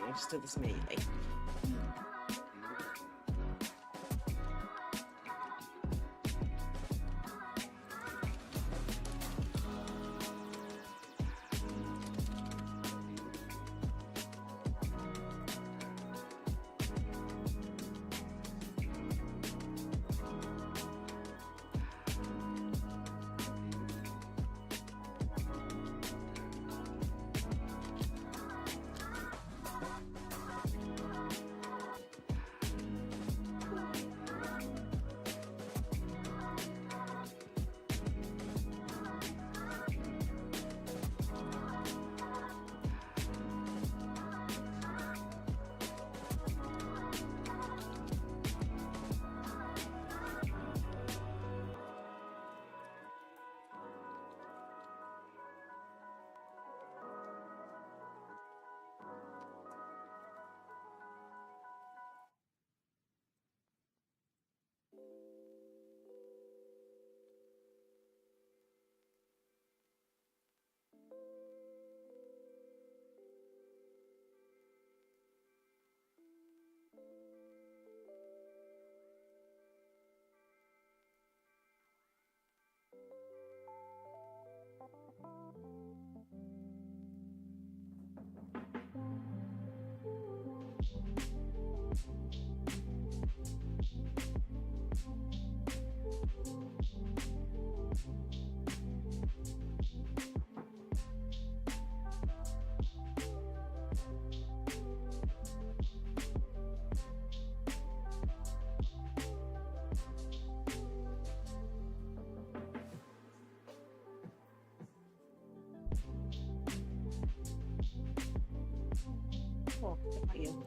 I just did this immediately. Oh, how about you?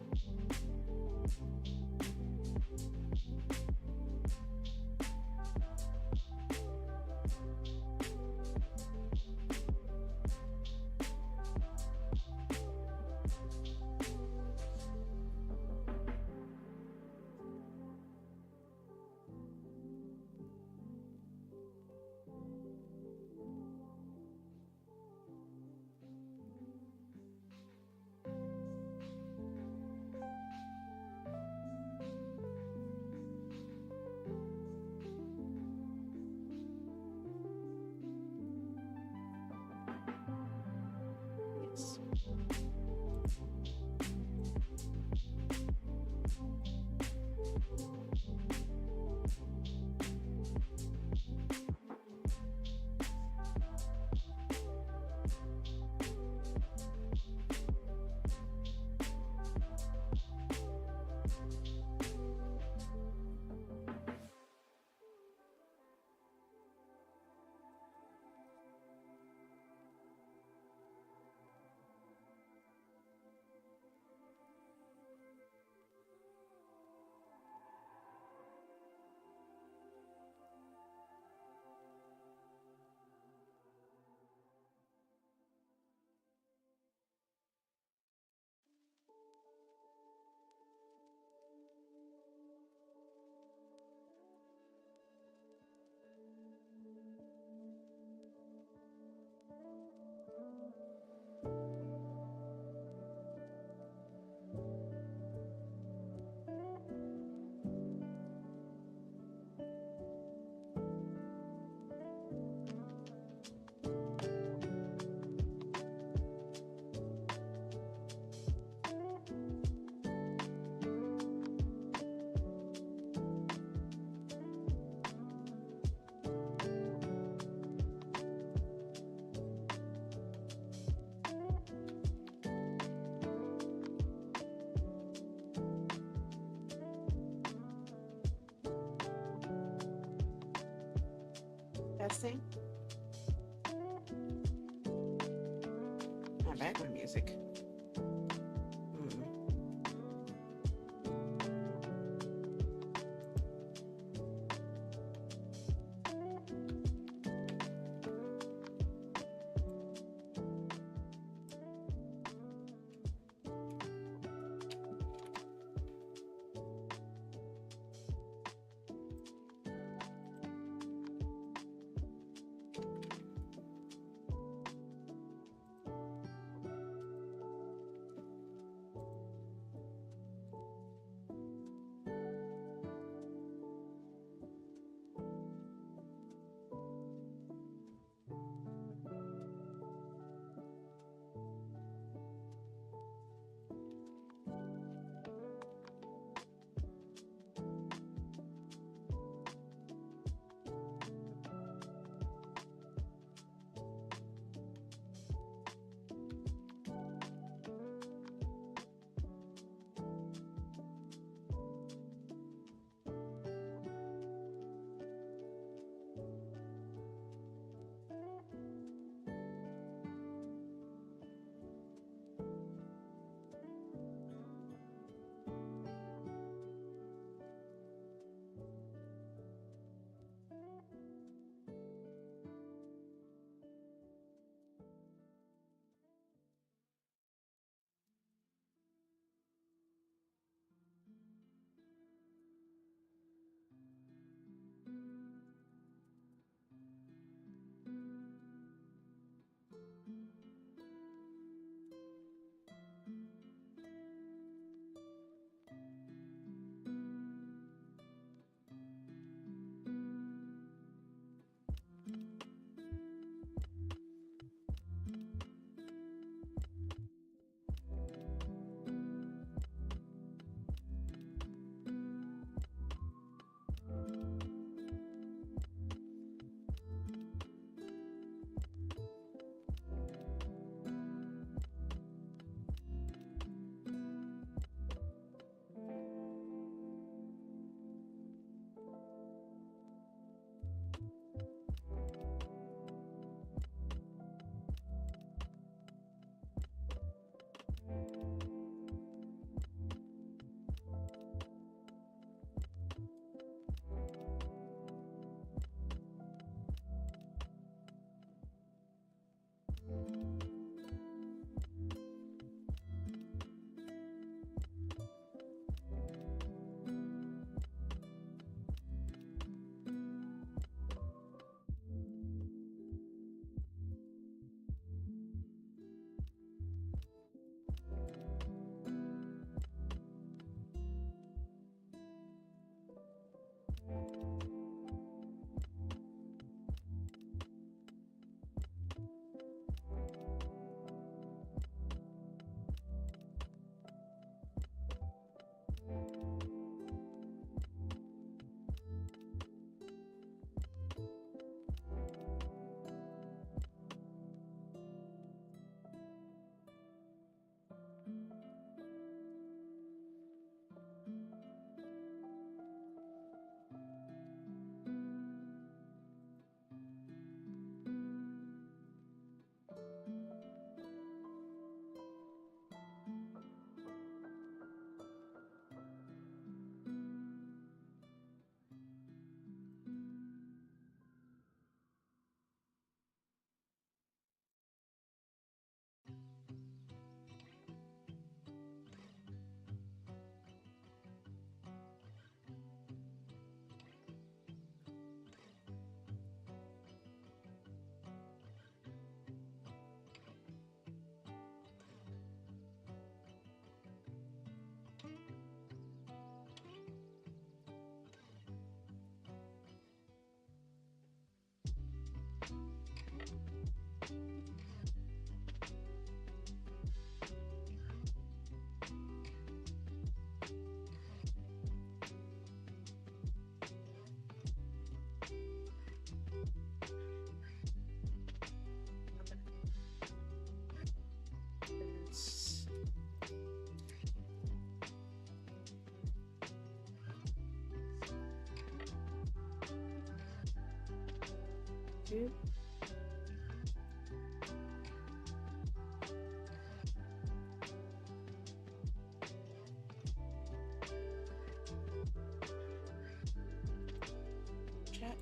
Yes. Testing. Not background music. Two. Chat.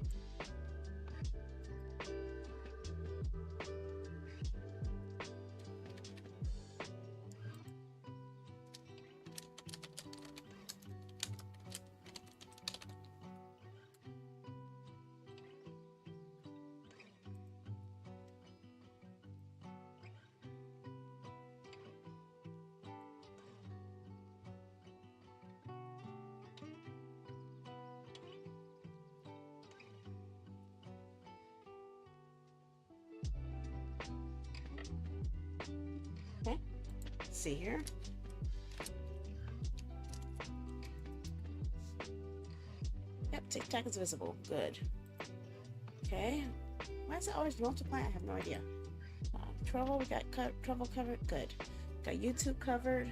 Okay. Let's see here. Yep, TikTok is visible. Good. Okay. Why is it always multiply? I have no idea. Trouble, we got trouble covered. Good. Got YouTube covered.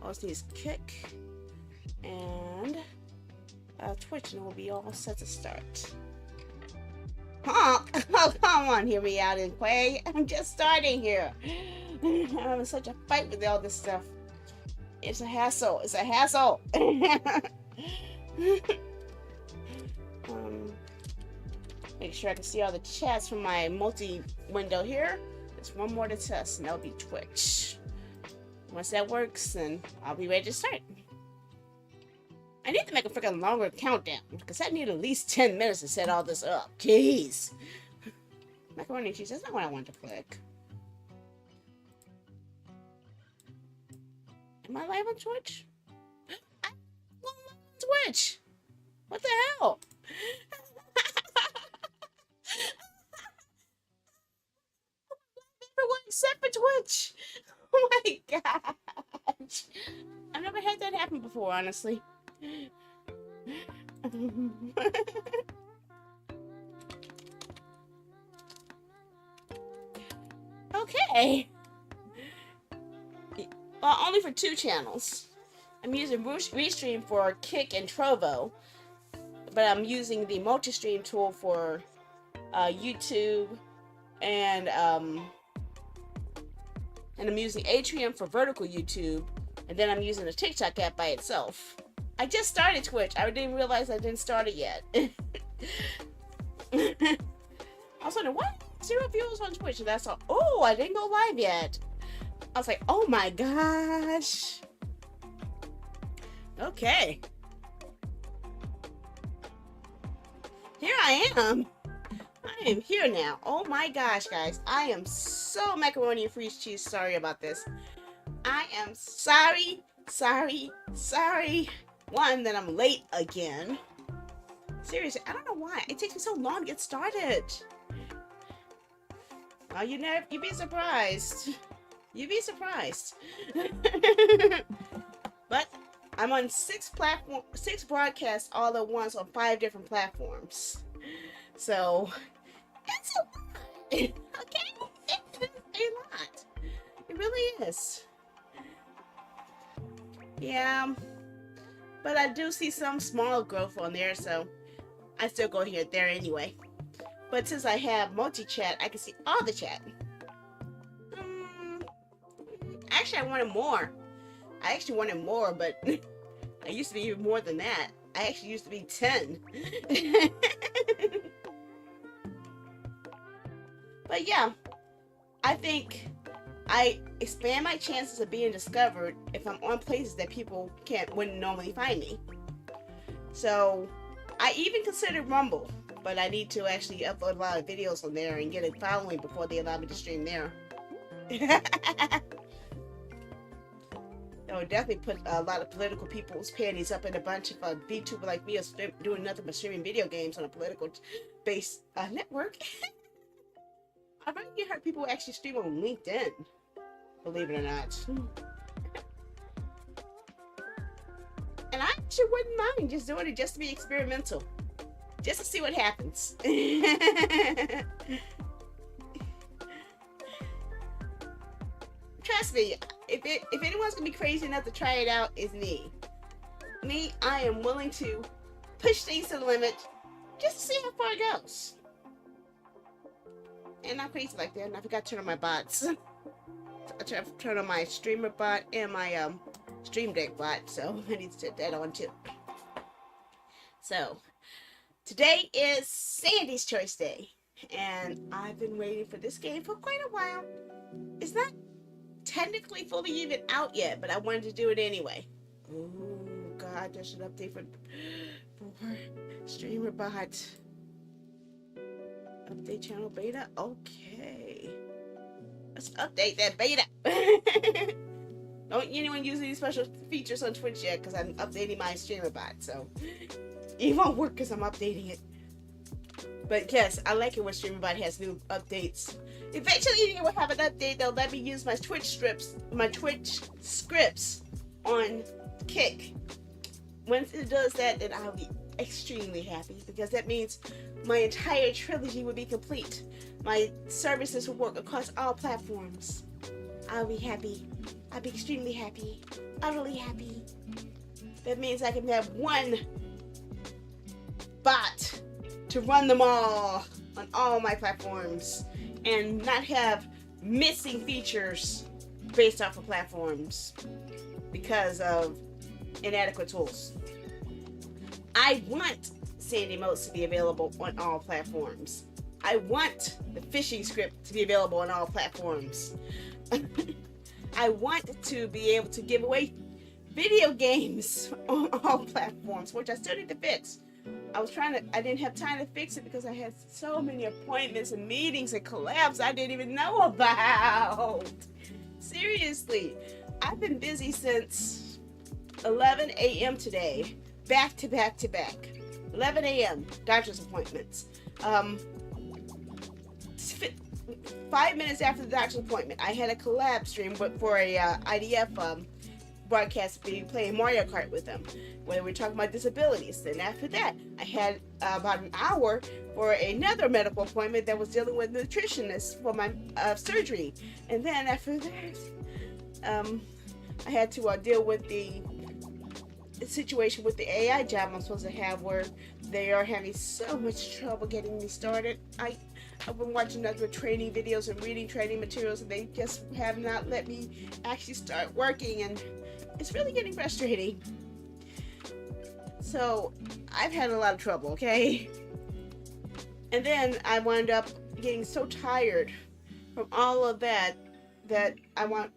All this needs Kick and Twitch, and we'll be all set to start. Honk! Oh, come on, hear me out, and Quay. I'm just starting here. I'm having such a fight with all this stuff. It's a hassle. It's a hassle. Make sure I can see all the chats from my multi-window here. There's one more to test, and that'll be Twitch. Once that works, then I'll be ready to start. I need to make a freaking longer countdown, because I need at least 10 minutes to set all this up. Jeez. Macaroni and cheese, that's not what I want to click. Am I live on Twitch? I'm on Twitch. What the hell? Everyone except for Twitch. Oh my gosh. I've never had that happen before, honestly. Okay. Well, only for 2 channels. I'm using Restream for Kick and Trovo, but I'm using the multi-stream tool for YouTube, and I'm using Atrium for vertical YouTube, and then I'm using the TikTok app by itself. I just started Twitch. I didn't realize I didn't start it yet. I was wondering, what? 0 viewers on Twitch, and that's all. Oh, I didn't go live yet. I was like, oh my gosh. Okay. Here I am. I am here now. Oh my gosh, guys. I am so macaroni and freeze cheese sorry about this. I am sorry. One, that I'm late again. Seriously, I don't know why. It takes me so long to get started. Well, you'd be surprised. You'd be surprised. But I'm on 6 broadcasts all at once on 5 different platforms. So it's a lot. Okay? It is a lot. It really is. Yeah. But I do see some small growth on there, so I still go here and there anyway. But since I have multi-chat, I can see all the chat. Actually, I wanted more. But I used to be even more than that. I actually used to be 10. But yeah, I think I expand my chances of being discovered if I'm on places that people wouldn't normally find me. So I even considered Rumble, but I need to actually upload a lot of videos on there and get a following before they allow me to stream there. That would definitely put a lot of political people's panties up in a bunch if a VTuber like me is doing nothing but streaming video games on a political-based network. I've already heard people actually stream on LinkedIn, believe it or not. And I actually wouldn't mind just doing it just to be experimental. Just to see what happens. Trust me, if anyone's gonna be crazy enough to try it out, it's me. I am willing to push things to the limit just to see how far it goes. And I'm crazy like that, and I forgot to turn on my bots. I turn on my streamer bot and my stream deck bot, so I need to set that on too. So today is Sandy's Choice Day, and I've been waiting for this game for quite a while. It's not technically fully even out yet, but I wanted to do it anyway. Oh god, there's an update for streamer bot. Update channel beta? Okay. Let's update that beta. Don't anyone use any special features on Twitch yet, because I'm updating my streamer bot, so it won't work because I'm updating it. But yes, I like it when streamer bot has new updates. Eventually it will have an update that'll let me use my Twitch scripts on Kick. Once it does that, then I'll be extremely happy, because that means my entire trilogy will be complete. My services will work across all platforms. I'll be happy. I'll be extremely happy. Utterly happy. That means I can have one bot to run them all on all my platforms and not have missing features based off of platforms because of inadequate tools. I want Sandy Motes to be available on all platforms. I want the fishing script to be available on all platforms. I want to be able to give away video games on all platforms, which I still need to fix. I didn't have time to fix it because I had so many appointments and meetings and collabs I didn't even know about. Seriously, I've been busy since 11 a.m. today, back to back to back. 11 a.m. doctor's appointments. 5 minutes after the doctor's appointment, I had a collab stream for a IDF broadcast, playing Mario Kart with them, where we were talking about disabilities. Then after that, I had about an hour for another medical appointment that was dealing with nutritionists for my surgery. And then after that, I had to deal with the situation with the AI job I'm supposed to have, where they are having so much trouble getting me started. I've been watching other training videos and reading training materials, and they just have not let me actually start working, and it's really getting frustrating. So I've had a lot of trouble, okay? And then I wound up getting so tired from all of that I want...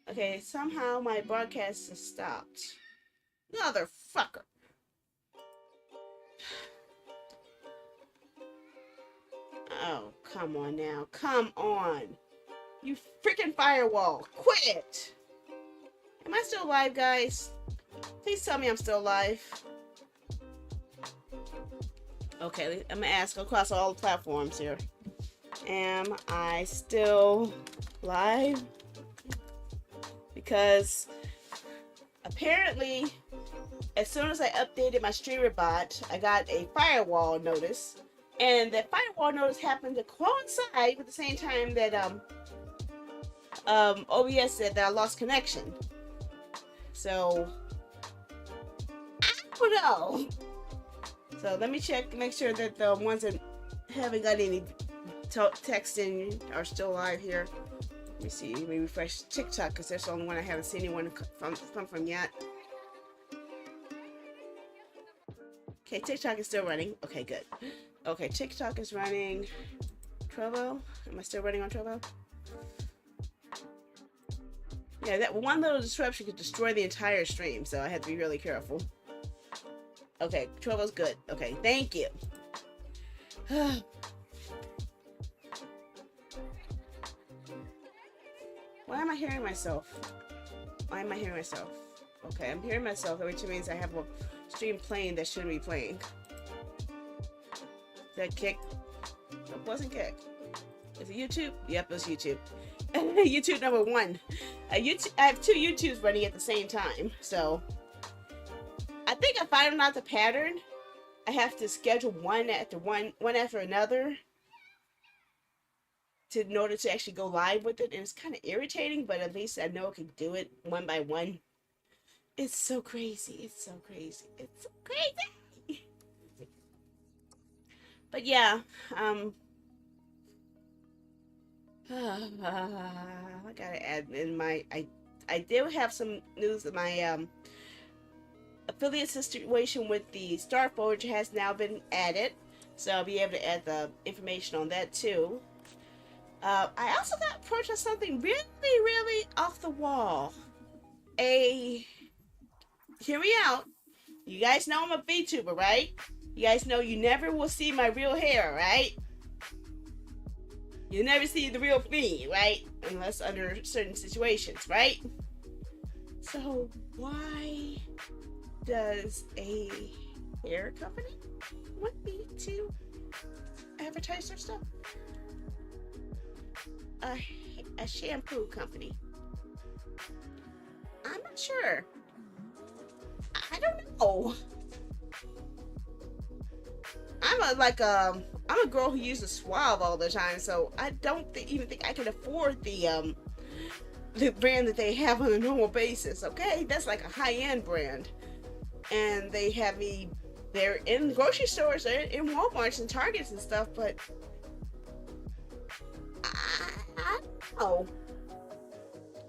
Okay, somehow my broadcast has stopped. Motherfucker. Oh, come on now. Come on. You freaking firewall. Quit! Am I still alive, guys? Please tell me I'm still alive. Okay, I'm gonna ask across all the platforms here. Am I still live? Because apparently, as soon as I updated my streamer bot, I got a firewall notice. And that firewall notice happened to coincide with the same time that OBS said that I lost connection. So I don't know. So let me check, make sure that the ones that haven't got any text in are still live here. Let me see. Let me refresh TikTok, because that's the only one I haven't seen anyone come from yet. Okay, TikTok is still running. Okay, good. Okay, TikTok is running. Trovo? Am I still running on Trovo? Yeah, that one little disruption could destroy the entire stream, so I had to be really careful. Okay, Trovo's good. Okay, thank you. Why am I hearing myself? Why am I hearing myself? Okay, I'm hearing myself, which means I have a stream playing that shouldn't be playing. That kick? That wasn't kick. Is it YouTube? Yep, it was YouTube. YouTube number 1. I have 2 YouTubes running at the same time, so I think I found out the pattern. I have to schedule one after another in order to actually go live with it, and it's kind of irritating, but at least I know I can do it one by one. It's so crazy. It's so crazy. It's so crazy. But yeah, I gotta add in I did have some news that my affiliate situation with the Starforge has now been added, so I'll be able to add the information on that too. I also got approached on something really off the wall. Hear me out. You guys know I'm a VTuber, right? You guys know you never will see my real hair, right? You never see the real me, right? Unless under certain situations, right? So why does a hair company want me to advertise their stuff? A shampoo company. I'm not sure. I don't know. I'm a girl who uses Suave all the time, so I don't even think I can afford the brand that they have on a normal basis. Okay, that's like a high-end brand, and they have me. They're in grocery stores, they're in Walmarts and Targets and stuff, but I don't know.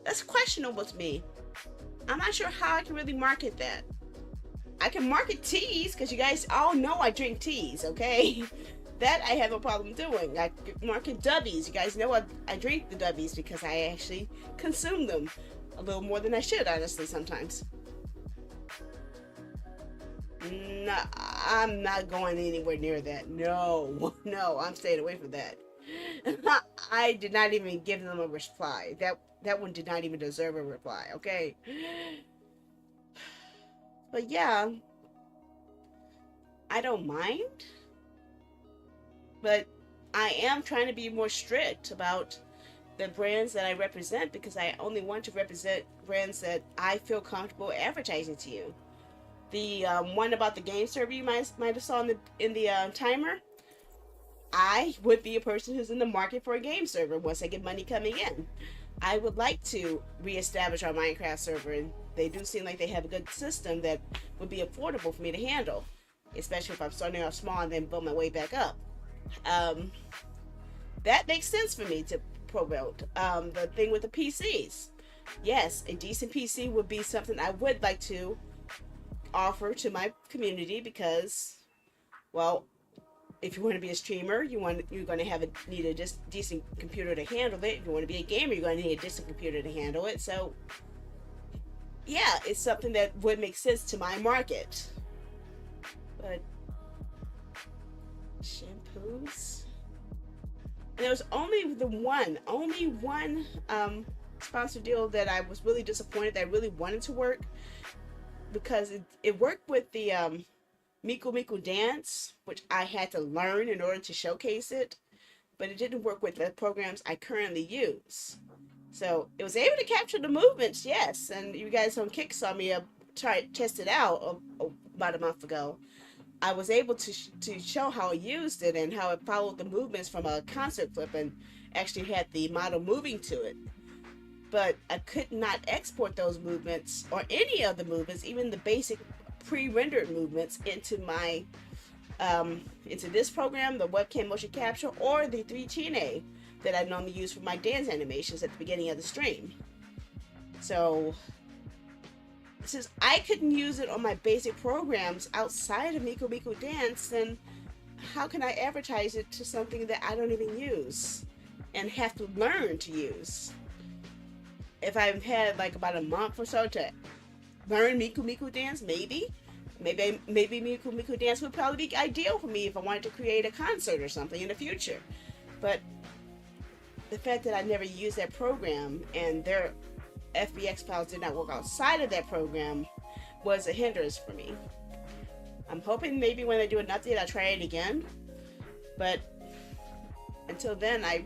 That's questionable to me. I'm not sure how I can really market that. I can market teas, because you guys all know I drink teas, okay? That I have a problem doing. I market Dubbies. You guys know I drink the Dubbies because I actually consume them a little more than I should, honestly, sometimes. No, I'm not going anywhere near that. No, I'm staying away from that. I did not even give them a reply. That one did not even deserve a reply. Okay, but yeah, I don't mind, but I am trying to be more strict about the brands that I represent because I only want to represent brands that I feel comfortable advertising to you. The one about the game server you might have saw in the timer. I would be a person who's in the market for a game server once I get money coming in. I would like to reestablish our Minecraft server, and they do seem like they have a good system that would be affordable for me to handle, especially if I'm starting off small and then build my way back up. Um, that makes sense for me to promote. The thing with the PCs, yes, a decent PC would be something I would like to offer to my community because, well, if you want to be a streamer, you're going to need a decent computer to handle it. If you want to be a gamer, you're going to need a decent computer to handle it. So, yeah, it's something that would make sense to my market. But shampoos. And there was only one sponsor deal that I was really disappointed that I really wanted to work because it worked with the Miku Miku dance, which I had to learn in order to showcase it, but it didn't work with the programs I currently use. So it was able to capture the movements, yes, and you guys on Kick saw me test it out about a month ago. I was able to show how I used it and how it followed the movements from a concert clip and actually had the model moving to it. But I could not export those movements or any of the movements, even the basic pre-rendered movements, into my into this program, the webcam motion capture, or the 3TNA that I normally use for my dance animations at the beginning of the stream. So since I couldn't use it on my basic programs outside of Miku Miku Dance, then how can I advertise it to something that I don't even use and have to learn to use? If I've had like about a month or so to learn Miku Miku Dance, maybe Miku Miku Dance would probably be ideal for me if I wanted to create a concert or something in the future. But the fact that I never used that program and their FBX files did not work outside of that program was a hindrance for me. I'm hoping maybe when I do an update I'll try it again, but until then I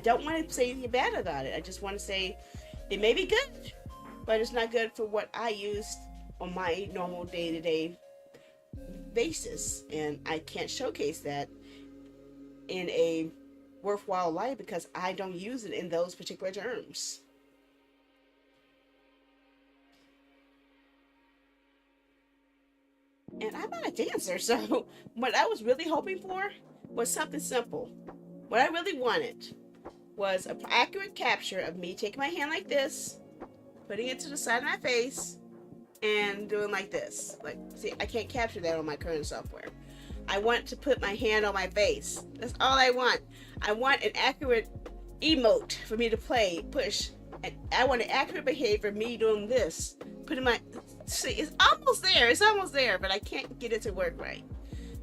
don't want to say anything bad about it. I just want to say it may be good, but it's not good for what I use on my normal day-to-day basis, and I can't showcase that in a worthwhile light because I don't use it in those particular terms. And I'm not a dancer, so what I was really hoping for was something simple. What I really wanted was an accurate capture of me taking my hand like this, putting it to the side of my face, and doing like this. Like, see, I can't capture that on my current software. I want to put my hand on my face. That's all I want. I want an accurate emote for me to push. And I want an accurate behavior of me doing this. Putting my, see, it's almost there, but I can't get it to work right.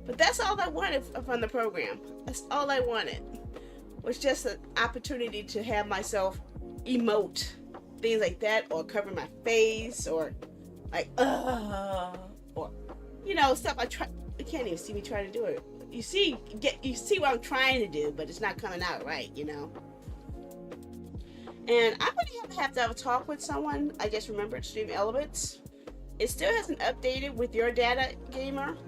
But that's all I wanted from the program. That's all I wanted. Was just an opportunity to have myself emote things like that, or cover my face, or like or stuff you can't even see me trying to do it. You see what I'm trying to do, but it's not coming out right, And I'm gonna have to have a talk with someone. I just remembered Stream Elements. It still hasn't updated with your data, gamer.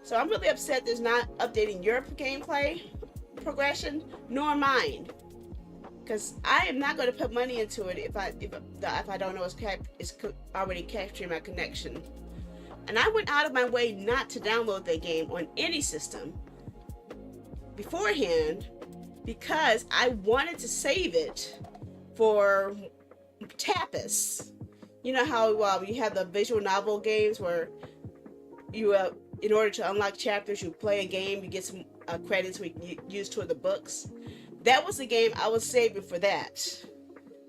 So I'm really upset there's not updating your gameplay progression nor mine, because I am not going to put money into it if I don't know it's already capturing my connection. And I went out of my way not to download that game on any system beforehand because I wanted to save it for Tapas. You know how you have the visual novel games where you in order to unlock chapters, you play a game, you get some credits we can use toward the books. That was the game I was saving for that.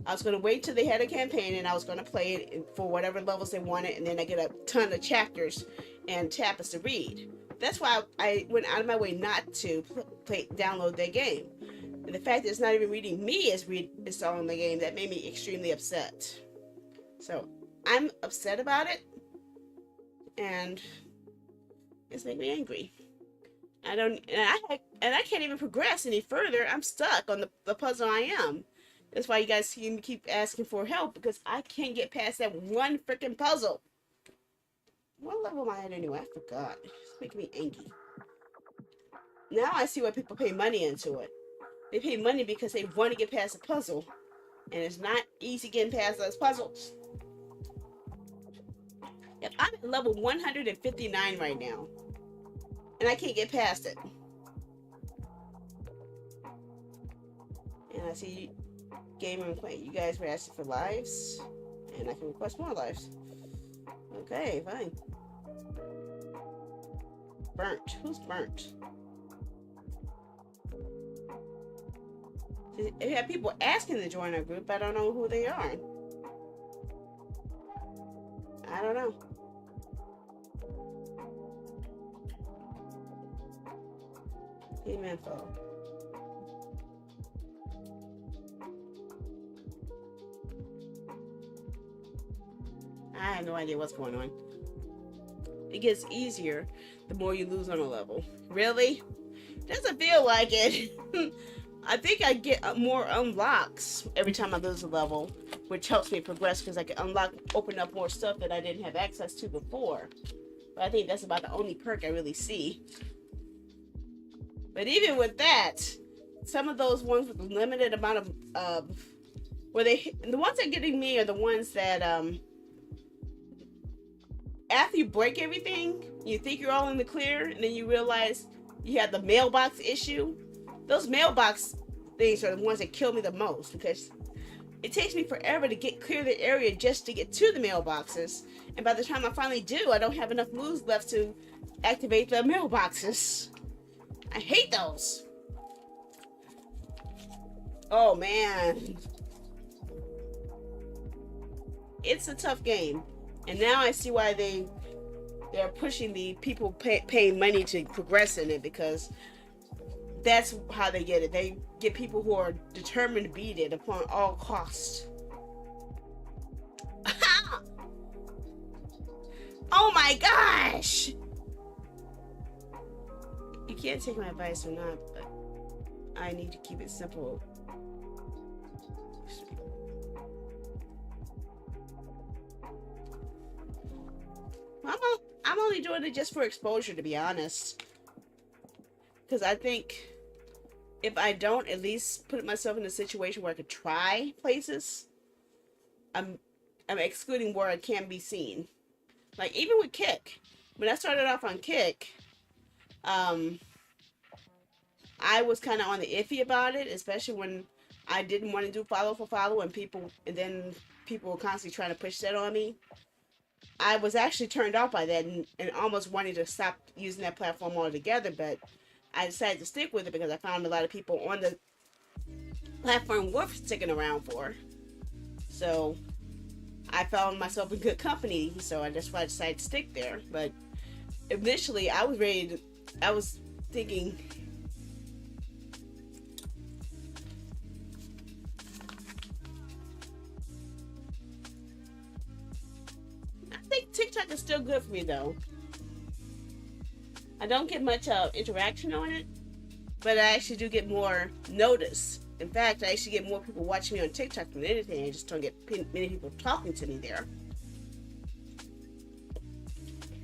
I was going to wait till they had a campaign and I was going to play it for whatever levels they wanted, and then I get a ton of chapters and tapas to read. That's why I went out of my way not to download that game. And the fact that it's not even reading me as installing the game, that made me extremely upset. So I'm upset about it, and it's making me angry. I don't, and I can't even progress any further. I'm stuck on the puzzle I am. That's why you guys see me keep asking for help, because I can't get past that one freaking puzzle. What level am I at anyway? I forgot. It's making me angry. Now I see why people pay money into it. They pay money because they want to get past a puzzle, and it's not easy getting past those puzzles. Yep, I'm at level 159 right now, and I can't get past it. And I see Gamer and Play. You guys were asking for lives, and I can request more lives. Okay, fine. Burnt. Who's burnt? We have people asking to join our group, but I don't know who they are. I don't know. Team info. I have no idea what's going on. It gets easier the more you lose on a level. Really? Doesn't feel like it. I think I get more unlocks every time I lose a level, which helps me progress because I can open up more stuff that I didn't have access to before. But I think that's about the only perk I really see. But even with that, some of those ones with a limited amount of the ones that are getting me are the ones that after you break everything, you think you're all in the clear, and then you realize you have the mailbox issue. Those mailbox things are the ones that kill me the most, because it takes me forever to clear the area just to get to the mailboxes. And by the time I finally do, I don't have enough moves left to activate the mailboxes. I hate those. Oh man. It's a tough game. And now I see why they're pushing the people paying money to progress in it, because that's how they get it. They get people who are determined to beat it upon all costs. Oh my gosh! You can't take my advice or not, but I need to keep it simple. I'm only doing it just for exposure, to be honest. Because I think if I don't at least put myself in a situation where I could try places, I'm excluding where I can be seen. Like even with Kick, when I started off on Kick, I was kind of on the iffy about it, especially when I didn't want to do follow for follow, and then people were constantly trying to push that on me. I was actually turned off by that and almost wanted to stop using that platform altogether, but I decided to stick with it because I found a lot of people on the platform worth sticking around for. So I found myself in good company, so that's why I decided to stick there. But initially, I was thinking, I think TikTok is still good for me though. I don't get much interaction on it, but I actually do get more notice. In fact, I actually get more people watching me on TikTok than anything. I just don't get many people talking to me there.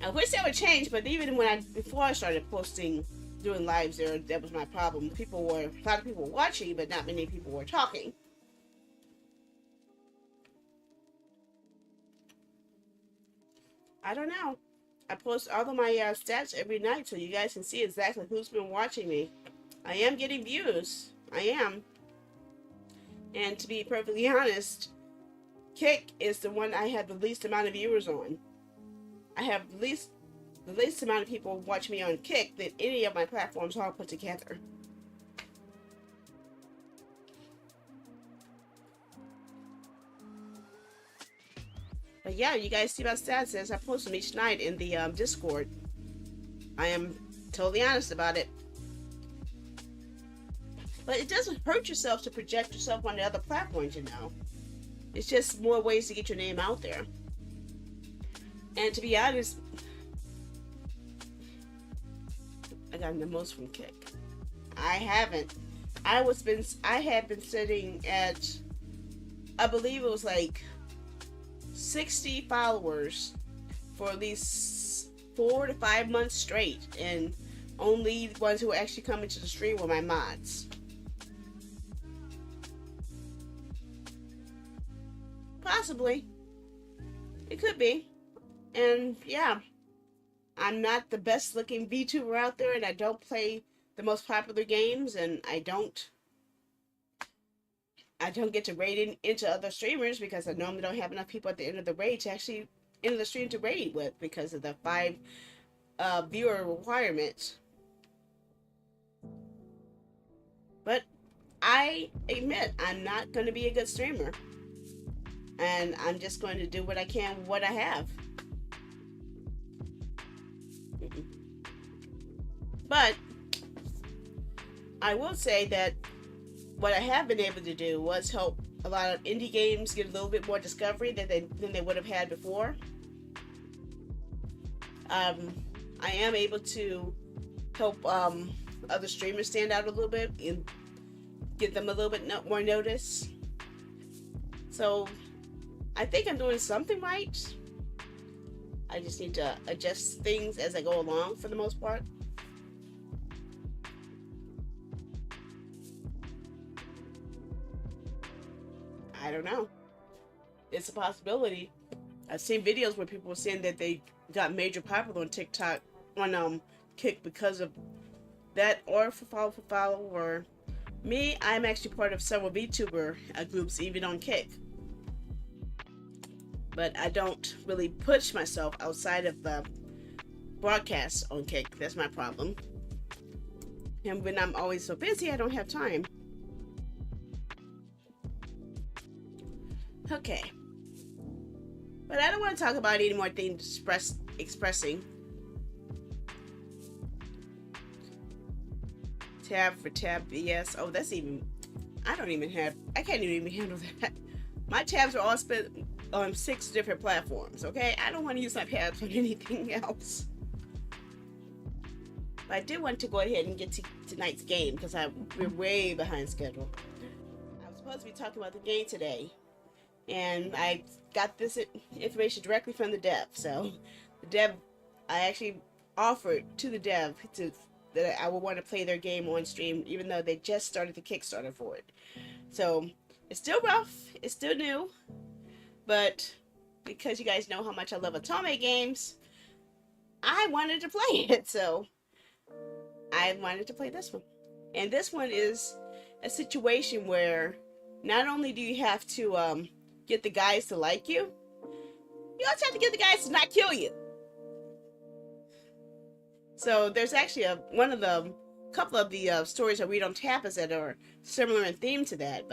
I wish that would change, but even before I started doing lives there, that was my problem. A lot of people were watching, but not many people were talking. I don't know. I post all of my stats every night so you guys can see exactly who's been watching me. I am getting views. I am. And to be perfectly honest, Kick is the one I have the least amount of viewers on. I have the least amount of people watch me on Kick than any of my platforms all put together. But yeah, you guys see my stats as I post them each night in the Discord. I am totally honest about it. But it doesn't hurt yourself to project yourself on the other platforms, you know. It's just more ways to get your name out there. And to be honest, I got the most from Kick. I haven't. I had been sitting at, I believe it was like 60 followers for at least 4 to 5 months straight, and only the ones who were actually coming to the stream were my mods. Possibly. It could be. And yeah, I'm not the best looking VTuber out there, and I don't play the most popular games, and I don't get to raid into other streamers because I normally don't have enough people at the end of the raid to actually enter the stream to raid with because of the 5 viewer requirement. But I admit I'm not going to be a good streamer, and I'm just going to do what I can with what I have. But I will say that what I have been able to do was help a lot of indie games get a little bit more discovery than they would have had before. I am able to help other streamers stand out a little bit and give them a little bit more notice. So I think I'm doing something right. I just need to adjust things as I go along for the most part. I don't know. It's a possibility. I've seen videos where people were saying that they got major popular on TikTok, on Kick, because of that, or for follow, or me. I'm actually part of several VTuber groups, even on Kick. But I don't really push myself outside of the broadcast on Kick. That's my problem. And when I'm always so busy, I don't have time. Okay. But I don't want to talk about any more things expressing. Tab for tab BS. Oh, that's even... I can't even handle that. My tabs are all split on 6 different platforms, okay? I don't want to use my tabs on anything else. But I did want to go ahead and get to tonight's game because we're way behind schedule. I was supposed to be talking about the game today, and I got this information directly from the dev. So the dev, I actually offered to the dev that I would want to play their game on stream, even though they just started the Kickstarter for it. So it's still rough, it's still new, but because you guys know how much I love Otome games, I wanted to play it. So I wanted to play this one. And this one is a situation where not only do you have to get the guys to like you, you also have to get the guys to not kill you. So there's actually couple of the stories I read on Tapas that are similar in theme to that,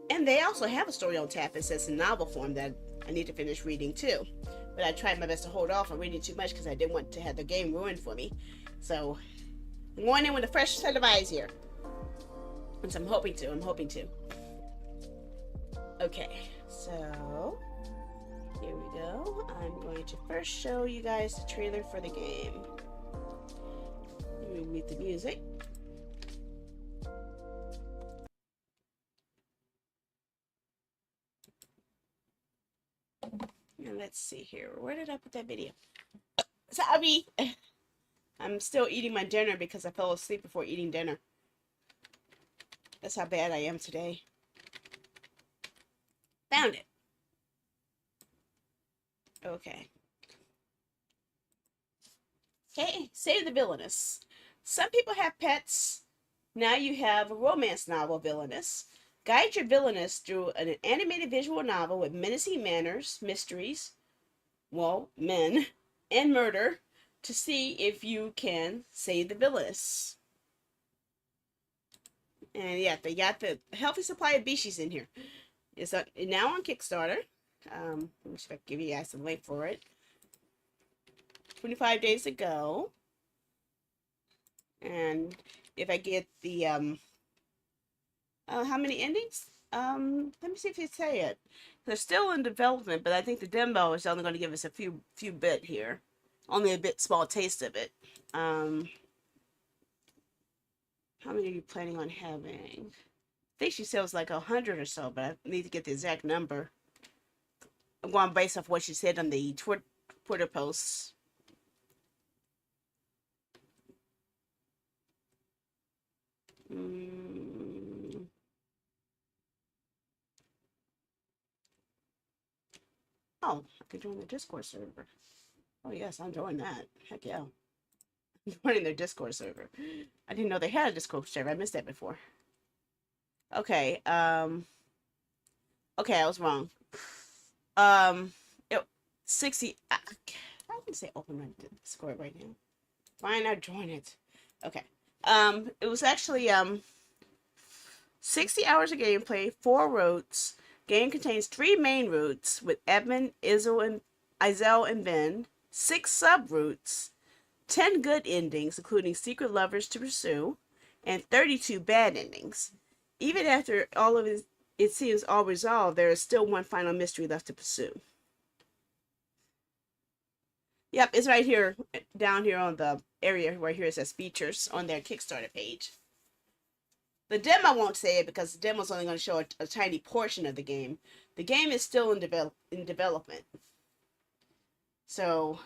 and they also have a story on Tapas that's in novel form that I need to finish reading too. But I tried my best to hold off on reading too much because I didn't want to have the game ruined for me. So I'm going in with a fresh set of eyes here. Which I'm hoping to. Okay, so here we go. I'm going to first show you guys the trailer for the game. Let me mute the music. And let's see here. Where did I put that video? Sorry! I'm still eating my dinner because I fell asleep before eating dinner. That's how bad I am today. Found it. Okay. Okay, save the Villainess. Some people have pets. Now you have a romance novel, Villainess. Guide your Villainess through an animated visual novel with menacing manners, mysteries, well, men, and murder to see if you can save the Villainess. And yeah, they got the healthy supply of Bishis in here. It's now on Kickstarter. Let me see if I can give you guys a link for it. 25 days ago. And if I get the How many endings? Let me see if you say it. They're still in development, but I think the demo is only going to give us a few bit here, only a bit small taste of it. Um, how many are you planning on having? I think she said it was like 100 or so, but I need to get the exact number. I'm going based off what she said on the Twitter posts. Mm. Oh, I could join the Discord server. Oh yes, I'm joining that. Heck yeah. I'm joining their Discord server. I didn't know they had a Discord server. I missed that before. Okay, okay, I was wrong. Um, it, 60. I can say open my Discord right now. Fine, I join it. Okay. It was actually 60 hours of gameplay, 4 routes. Game contains 3 main routes with Edmund, Izel, and Ben. 6 sub routes, 10 good endings, including secret lovers to pursue, and 32 bad endings. Even after all of it seems all resolved, there is still one final mystery left to pursue. Yep, it's right here, down here on the area right here. It says features on their Kickstarter page. The demo won't say it because the demo's only going to show a tiny portion of the game. The game is still in development. So,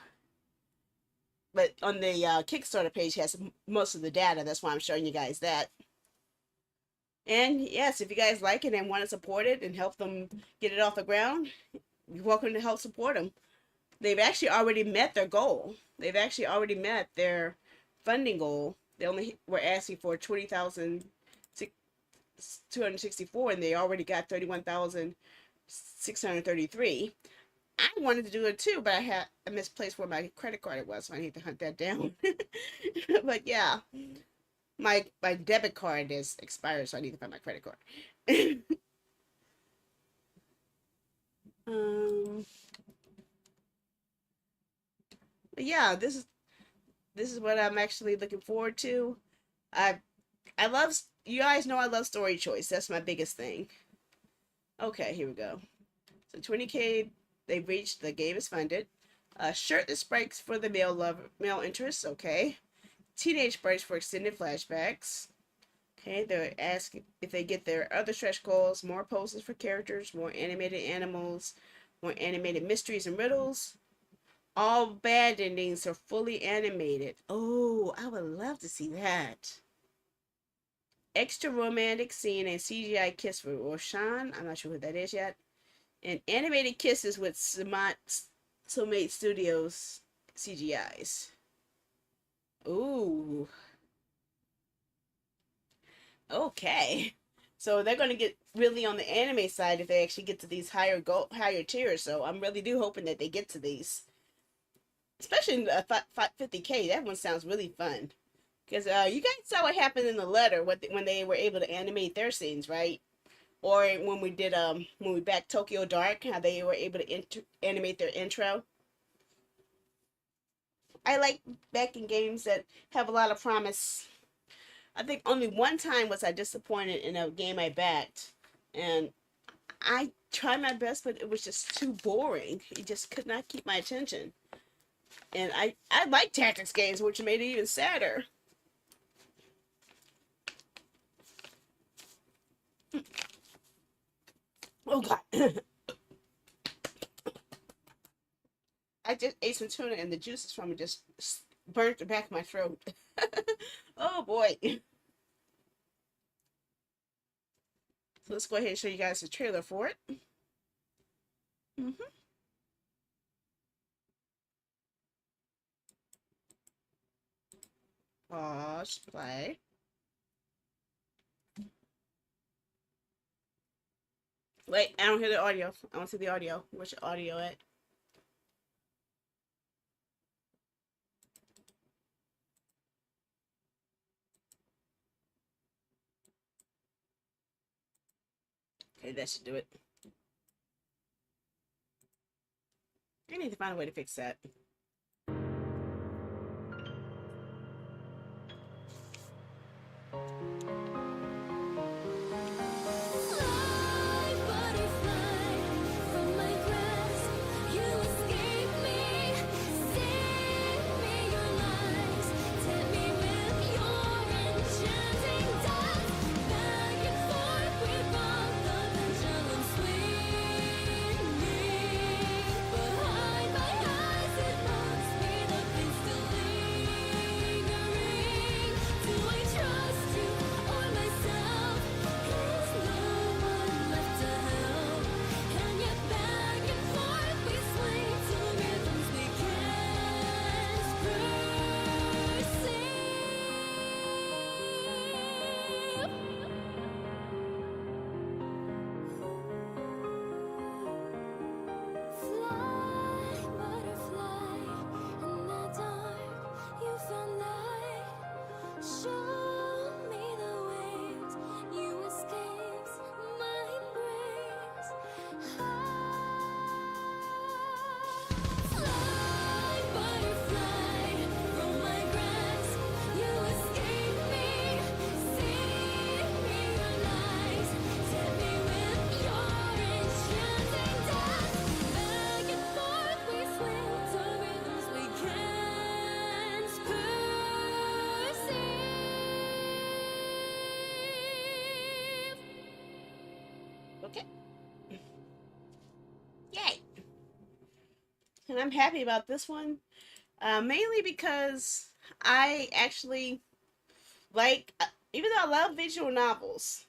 but on the Kickstarter page has most of the data. That's why I'm showing you guys that. And yes, if you guys like it and want to support it and help them get it off the ground, you're welcome to help support them. They've actually already met their goal. They've actually already met their funding goal. They only were asking for 20,264, and they already got 31,633. I wanted to do it too, but I had a misplaced where my credit card was, so I need to hunt that down. But yeah, my debit card is expired, so I need to find my credit card. um, but yeah, this is what I'm actually looking forward to. I I love, you guys know I love story choice. That's my biggest thing. Okay, here we go. So 20K they've reached. The game is funded. Shirtless breaks for the male interests. Okay. Teenage breaks for extended flashbacks. Okay, they're asking if they get their other stretch goals, more poses for characters, more animated animals, more animated mysteries and riddles. All bad endings are fully animated. Oh, I would love to see that. Extra romantic scene and CGI kiss for Roshan. I'm not sure who that is yet. And animated kisses with Soulmate Studios CGIs. Ooh. Okay. So they're going to get really on the anime side if they actually get to these higher tiers. So I'm really do hoping that they get to these, especially in 50K. That one sounds really fun because you guys saw what happened in the letter when they were able to animate their scenes, right? Or when we did when we backed Tokyo Dark, how they were able to animate their intro. I like backing games that have a lot of promise. I think only one time was I disappointed in a game I backed, and I tried my best, but it was just too boring. It just could not keep my attention. And I like tactics games, which made it even sadder. Oh god. I just ate some tuna and the juices from it just burnt the back of my throat. Oh boy. So let's go ahead and show you guys the trailer for it. Mm-hmm. Pause, play. Wait, I don't hear the audio. I want to see the audio. Where's your audio at? Okay, that should do it. I need to find a way to fix that. Okay. Yay. And I'm happy about this one, mainly because I actually like, even though I love visual novels,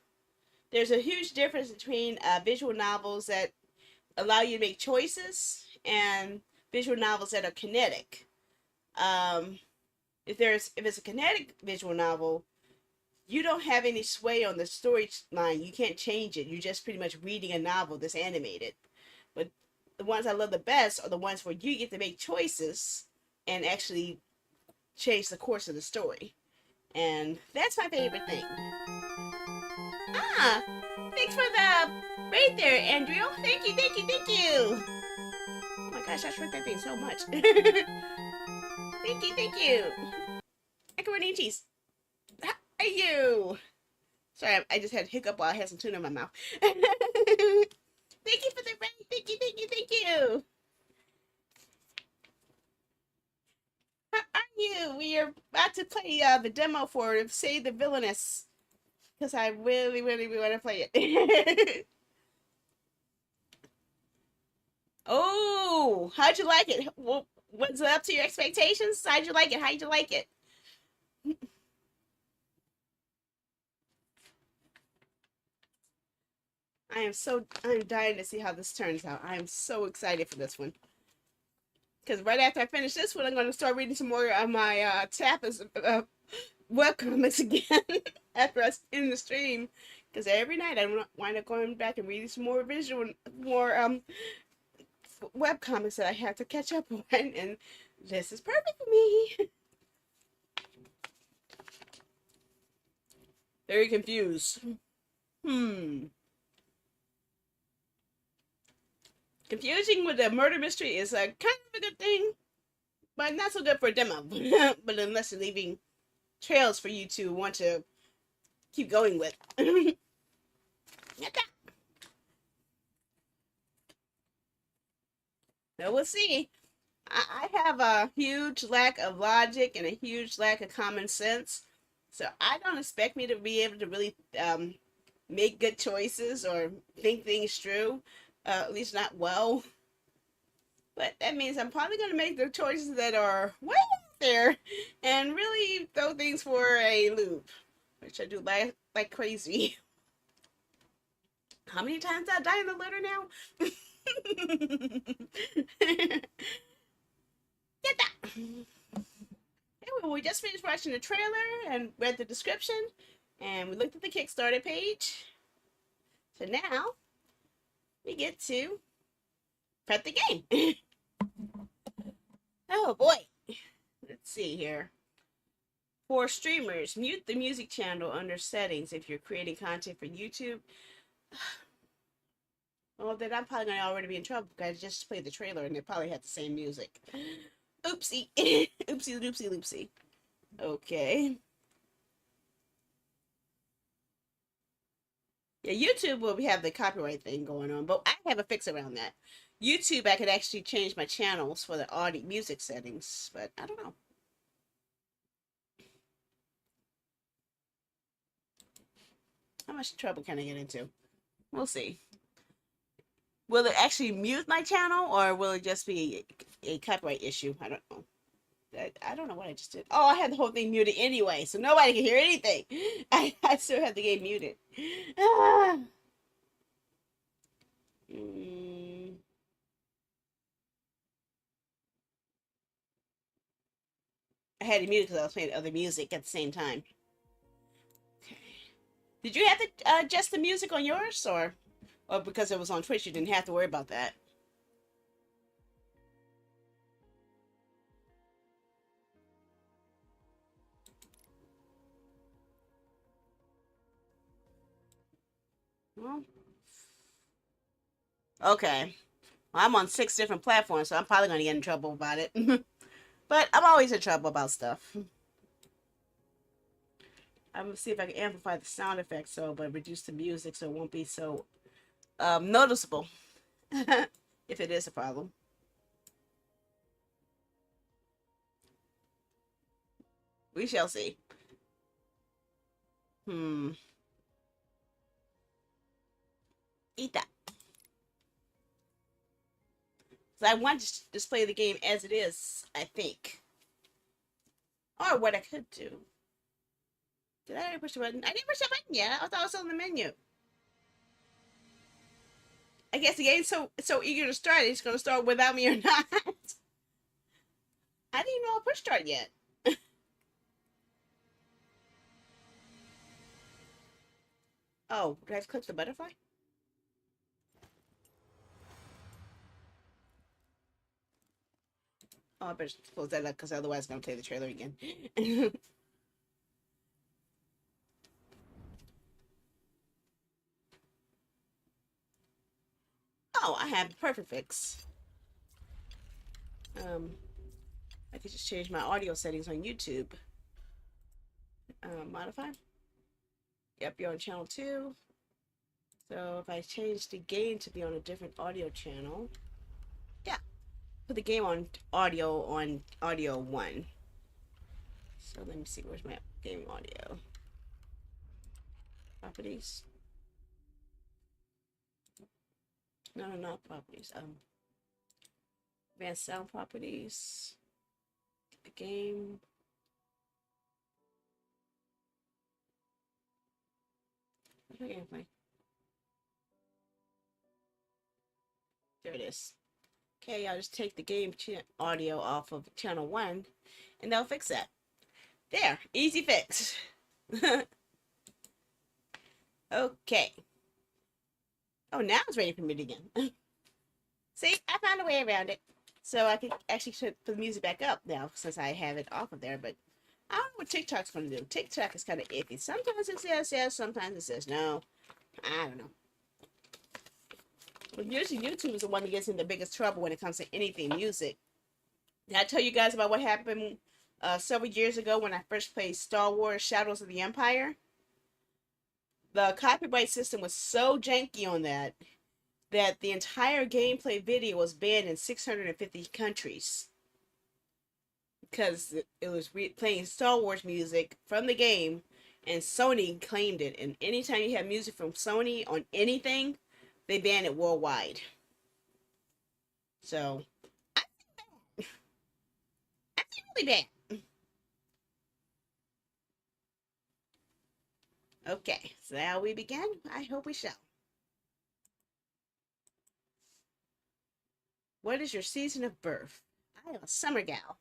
there's a huge difference between visual novels that allow you to make choices and visual novels that are kinetic. Um, if it's a kinetic visual novel, you don't have any sway on the storyline. You can't change it. You're just pretty much reading a novel that's animated. But the ones I love the best are the ones where you get to make choices and actually change the course of the story. And that's my favorite thing. Ah, thanks for the raid there, Andrew. Thank you, thank you, thank you. Oh my gosh, I shrinked that thing so much. Thank you, thank you. Macaroni and cheese. How are you? Sorry, I just had a hiccup while I had some tuna in my mouth. Thank you for the raid. Thank you, thank you, thank you. How are you? We are about to play the demo for Save the Villainess. Because I really, really, really want to play it. Oh, how'd you like it? Was it up to your expectations? How'd you like it? How'd you like it? I'm dying to see how this turns out. I am so excited for this one. Because right after I finish this one, I'm going to start reading some more of my Tapas webcomics again after I end the stream. Because every night I wind up going back and reading some more more webcomics that I have to catch up on. And this is perfect for me. Very confused. Hmm. Confusing with a murder mystery is a kind of a good thing, but not so good for a demo. But unless you're leaving trails for you to want to keep going with. So we'll see. I have a huge lack of logic and a huge lack of common sense. So I don't expect me to be able to really make good choices or think things through, at least not well. But that means I'm probably going to make the choices that are way out there and really throw things for a loop, which I do like crazy. How many times did I die in the litter now? Get that! Anyway, we just finished watching the trailer and read the description, and we looked at the Kickstarter page. So now we get to prep the game. Oh boy. Let's see here. For streamers, mute the music channel under settings if you're creating content for YouTube. Well, then I'm probably gonna already be in trouble because I just played the trailer and they probably had the same music. Oopsie. Oopsie loopsie loopsie. Okay. Yeah, YouTube will have the copyright thing going on, but I have a fix around that. YouTube, I could actually change my channels for the audio music settings, but I don't know. How much trouble can I get into? We'll see. Will it actually mute my channel, or will it just be a copyright issue? I don't know. I don't know what I just did. Oh, I had the whole thing muted anyway, so nobody can hear anything. I still have the game muted. Ah. Mm. I had it muted because I was playing other music at the same time. Okay. Did you have to adjust the music on yours, or because it was on Twitch, you didn't have to worry about that? Well, okay. Well, I'm on 6 different platforms, so I'm probably going to get in trouble about it. But I'm always in trouble about stuff. I'm going to see if I can amplify the sound effects but reduce the music so it won't be so noticeable. If it is a problem. We shall see. Hmm. Eat that. So I want to display the game as it is, I think. Or what I could do. Did I already push the button? I didn't push the button yet. I thought I was on the menu. I guess the game's so eager to start, it's gonna start without me or not. I didn't even know I pushed start yet. Oh, do I have to click the butterfly? Oh, I better close that up because otherwise I'm gonna play the trailer again. Oh, I have the perfect fix. Um, I could just change my audio settings on YouTube. Modify. Yep, you're on channel 2. So if I change the game to be on a different audio channel, yeah, put the game on audio 1. So let me see, where's my game audio? Properties. No, no, not properties. Advanced sound properties. The game. Gameplay. There it is. Okay, I'll just take the game audio off of channel 1, and they'll fix that. There, easy fix. Okay. Oh, now it's ready for me again. See, I found a way around it. So I can actually put the music back up now since I have it off of there, but I don't know what TikTok's going to do. TikTok is kind of iffy. Sometimes it says yes, sometimes it says no. I don't know. But usually YouTube is the one that gets in the biggest trouble when it comes to anything music. Did I tell you guys about what happened several years ago when I first played Star Wars Shadows of the Empire? The copyright system was so janky on that the entire gameplay video was banned in 650 countries because it was playing Star Wars music from the game, and Sony claimed it. And anytime you have music from Sony on anything, they ban it worldwide. So, I think really bad. Okay, so now we begin. I hope we shall. What is your season of birth? I am a summer gal.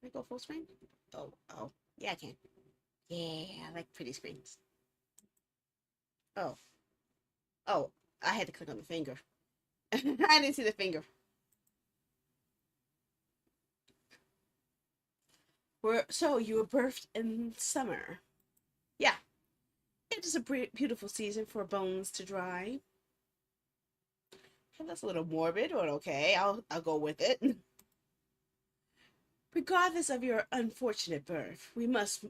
Can I go full screen? Oh, oh, yeah, I can. Yeah, I like pretty screens. Oh, oh, I had to click on the finger. I didn't see the finger. So you were birthed in summer. Yeah, it is a beautiful season for bones to dry. That's a little morbid, but okay, I'll go with it. Regardless of your unfortunate birth, we must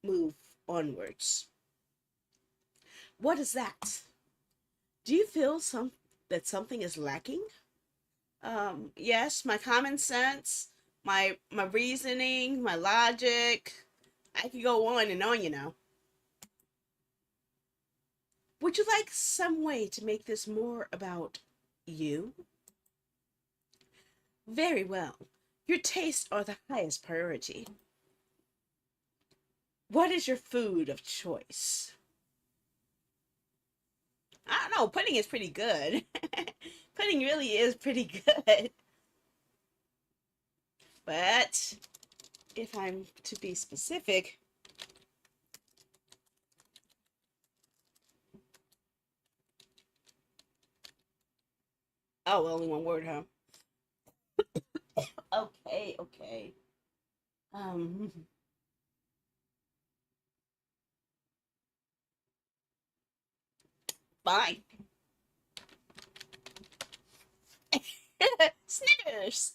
move onwards. What is that? Do you feel that something is lacking? Yes, my common sense, my reasoning, my logic. I could go on and on, you know. Would you like some way to make this more about you? Very well. Your tastes are the highest priority. What is your food of choice? I don't know. Pudding is pretty good. Pudding really is pretty good. But if I'm to be specific, oh, only one word, huh? Okay, okay. Um, Fine. Snickers.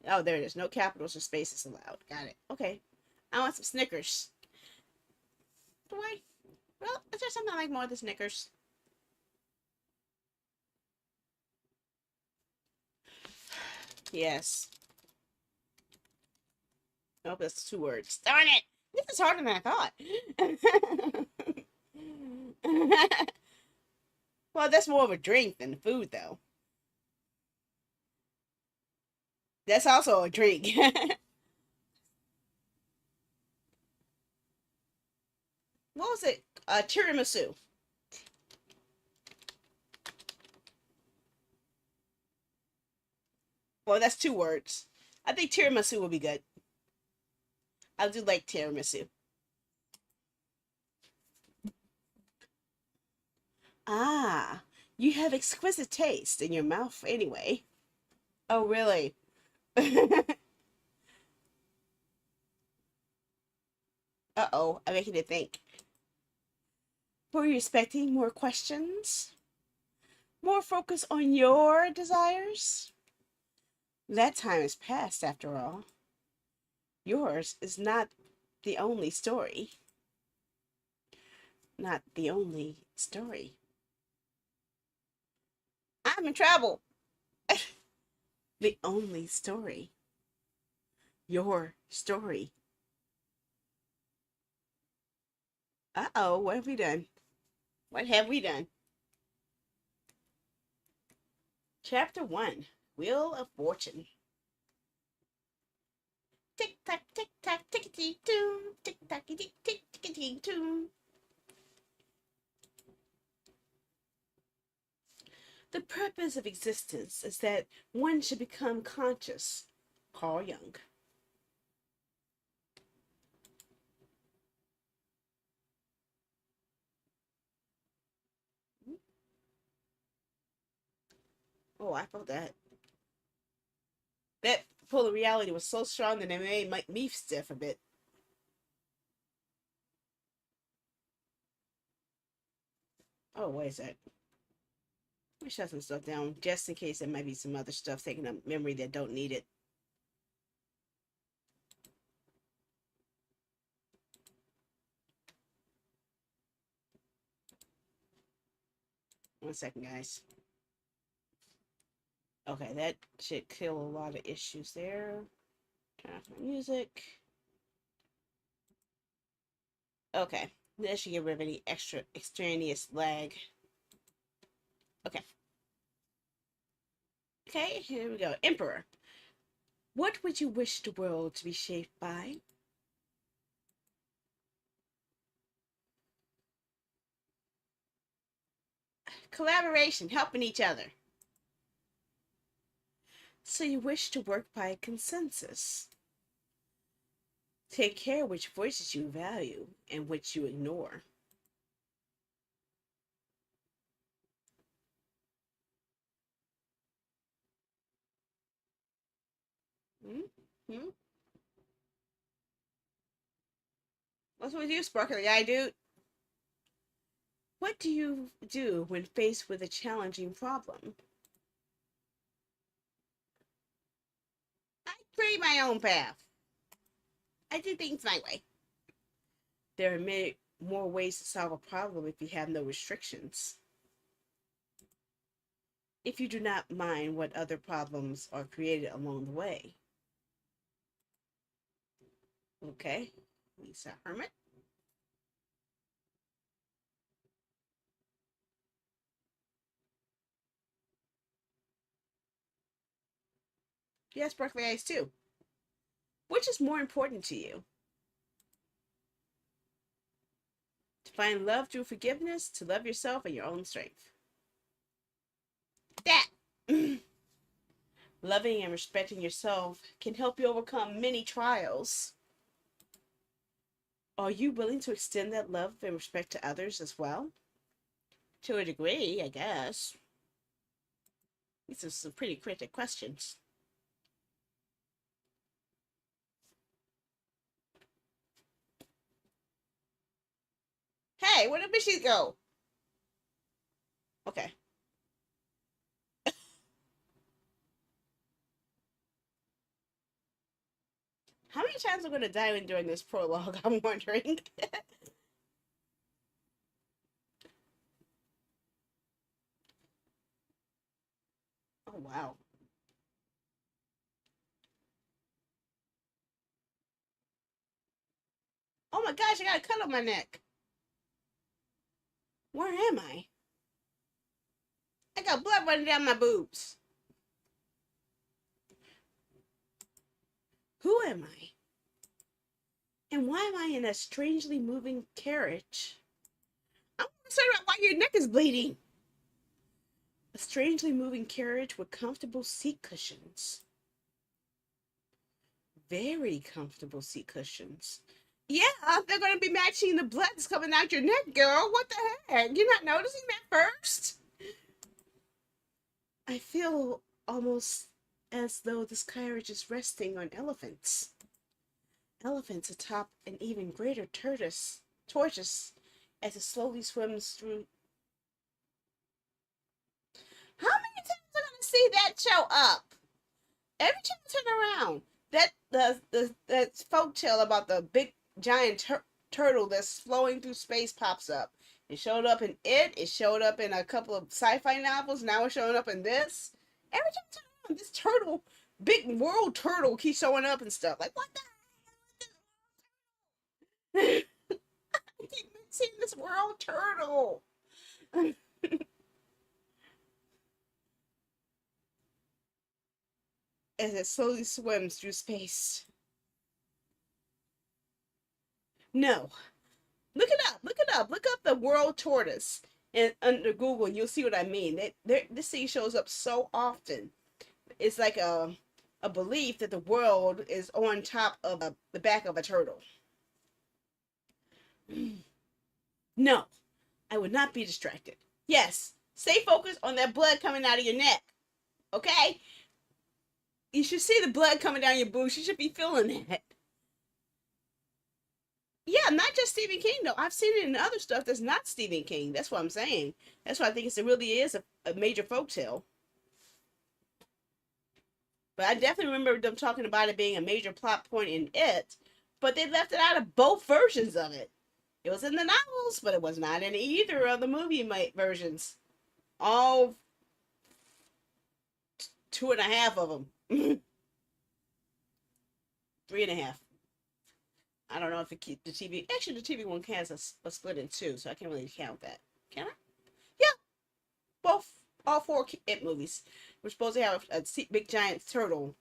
Oh, there it is. No capitals or spaces allowed. Got it. Okay. I want some Snickers. Do I? Well, is there something I like more than Snickers? Yes. Oh, that's 2 words. Darn it! This is harder than I thought. Well, that's more of a drink than food, though. That's also a drink. What was it? Tiramisu. Well, that's 2 words. I think tiramisu would be good. I do like tiramisu. Ah, you have exquisite taste in your mouth anyway. Oh, really? Uh-oh, I'm making it think. Were you expecting more questions? More focus on your desires? That time is past, after all. Yours is not the only story. Not the only story. I'm in trouble. The only story. Your story. Uh-oh, what have we done? What have we done? Chapter 1, Wheel of Fortune. Tick tock, tick tock, tickety toon, tick tocky tick tick tickety toon. The purpose of existence is that one should become conscious. Carl Jung. Oh, I felt that. That pull of reality was so strong that it made me stiff a bit. Oh, what is that? Let me shut some stuff down just in case there might be some other stuff taking up memory that don't need it. One second, guys. Okay, that should kill a lot of issues there. Turn off my music. Okay, that should get rid of any extra extraneous lag. Okay. Okay, here we go. Emperor. What would you wish the world to be shaped by? Collaboration, helping each other. So you wish to work by consensus. Take care which voices you value and which you ignore. Hmm? Hmm? What's with you, sparkly eye dude? What do you do when faced with a challenging problem? I create my own path. I do things my way. There are many more ways to solve a problem if you have no restrictions. If you do not mind what other problems are created along the way. Okay, Lisa Hermit. Yes, Berkeley Ice too. Which is more important to you? To find love through forgiveness, to love yourself and your own strength. That! Loving and respecting yourself can help you overcome many trials. Are you willing to extend that love and respect to others as well? To a degree, I guess. These are some pretty cryptic questions. Hey, where did Mishy go? Okay. How many times am I going to die during this prologue? I'm wondering. Oh, wow. my gosh, I got a cut on my neck. Where am I? I got blood running down my boobs. Who am I? And why am I in a strangely moving carriage? I'm concerned about why your neck is bleeding. A strangely moving carriage with comfortable seat cushions. Very comfortable seat cushions. Yeah, they're going to be matching the blood that's coming out your neck, girl. What the heck? You're not noticing that first? I feel almost as though this carriage is resting on elephants. Elephants atop an even greater tortoise as it slowly swims through. How many times am I going to see that show up? Every time I turn around, that folk tale about the big giant turtle that's flowing through space pops up. It showed up in it. It showed up in a couple of sci-fi novels. Now it's showing up in this. Every time I turn around, this turtle, big world turtle, keeps showing up and stuff. Like, what the heck? I keep seeing this world turtle. As it slowly swims through space. No. Look it up. Look it up. Look up the world tortoise. And under Google, you'll see what I mean. This thing shows up so often. It's like a belief that the world is on top of the back of a turtle. No, I would not be distracted. Yes, stay focused on that blood coming out of your neck. Okay? You should see the blood coming down your boobs. You should be feeling that. Yeah, not just Stephen King though. I've seen it in other stuff that's not Stephen King. That's what I'm saying. That's why I think it really is a major folktale. But I definitely remember them talking about it being a major plot point in it, but they left it out of both versions of it. It was in the novels, but it was not in either of the movie versions. All two and a half of them. Three and a half. I don't know if it keeps the TV. Actually, the TV one has a split in two, so I can't really count that. Can I? Yeah, both. All four It movies. We're supposed to have a big giant turtle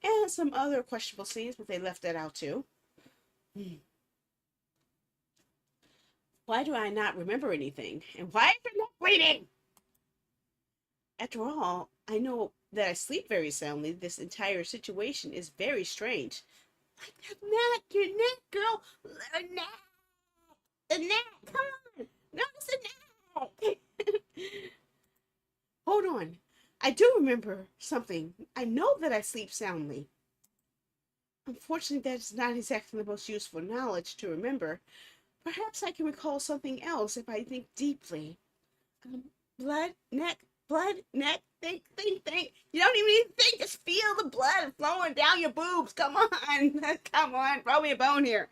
and some other questionable scenes, but they left that out too. Why do I not remember anything? And why is it not bleeding? After all, I know that I sleep very soundly. This entire situation is very strange. Like that neck, your neck, girl. The neck. The neck. Come on. Notice the neck. Hold on. I do remember something. I know that I sleep soundly. Unfortunately, that is not exactly the most useful knowledge to remember. Perhaps I can recall something else if I think deeply. Blood, neck, think, think, think. You don't even need to think, just feel the blood flowing down your boobs. Come on, come on, throw me a bone here.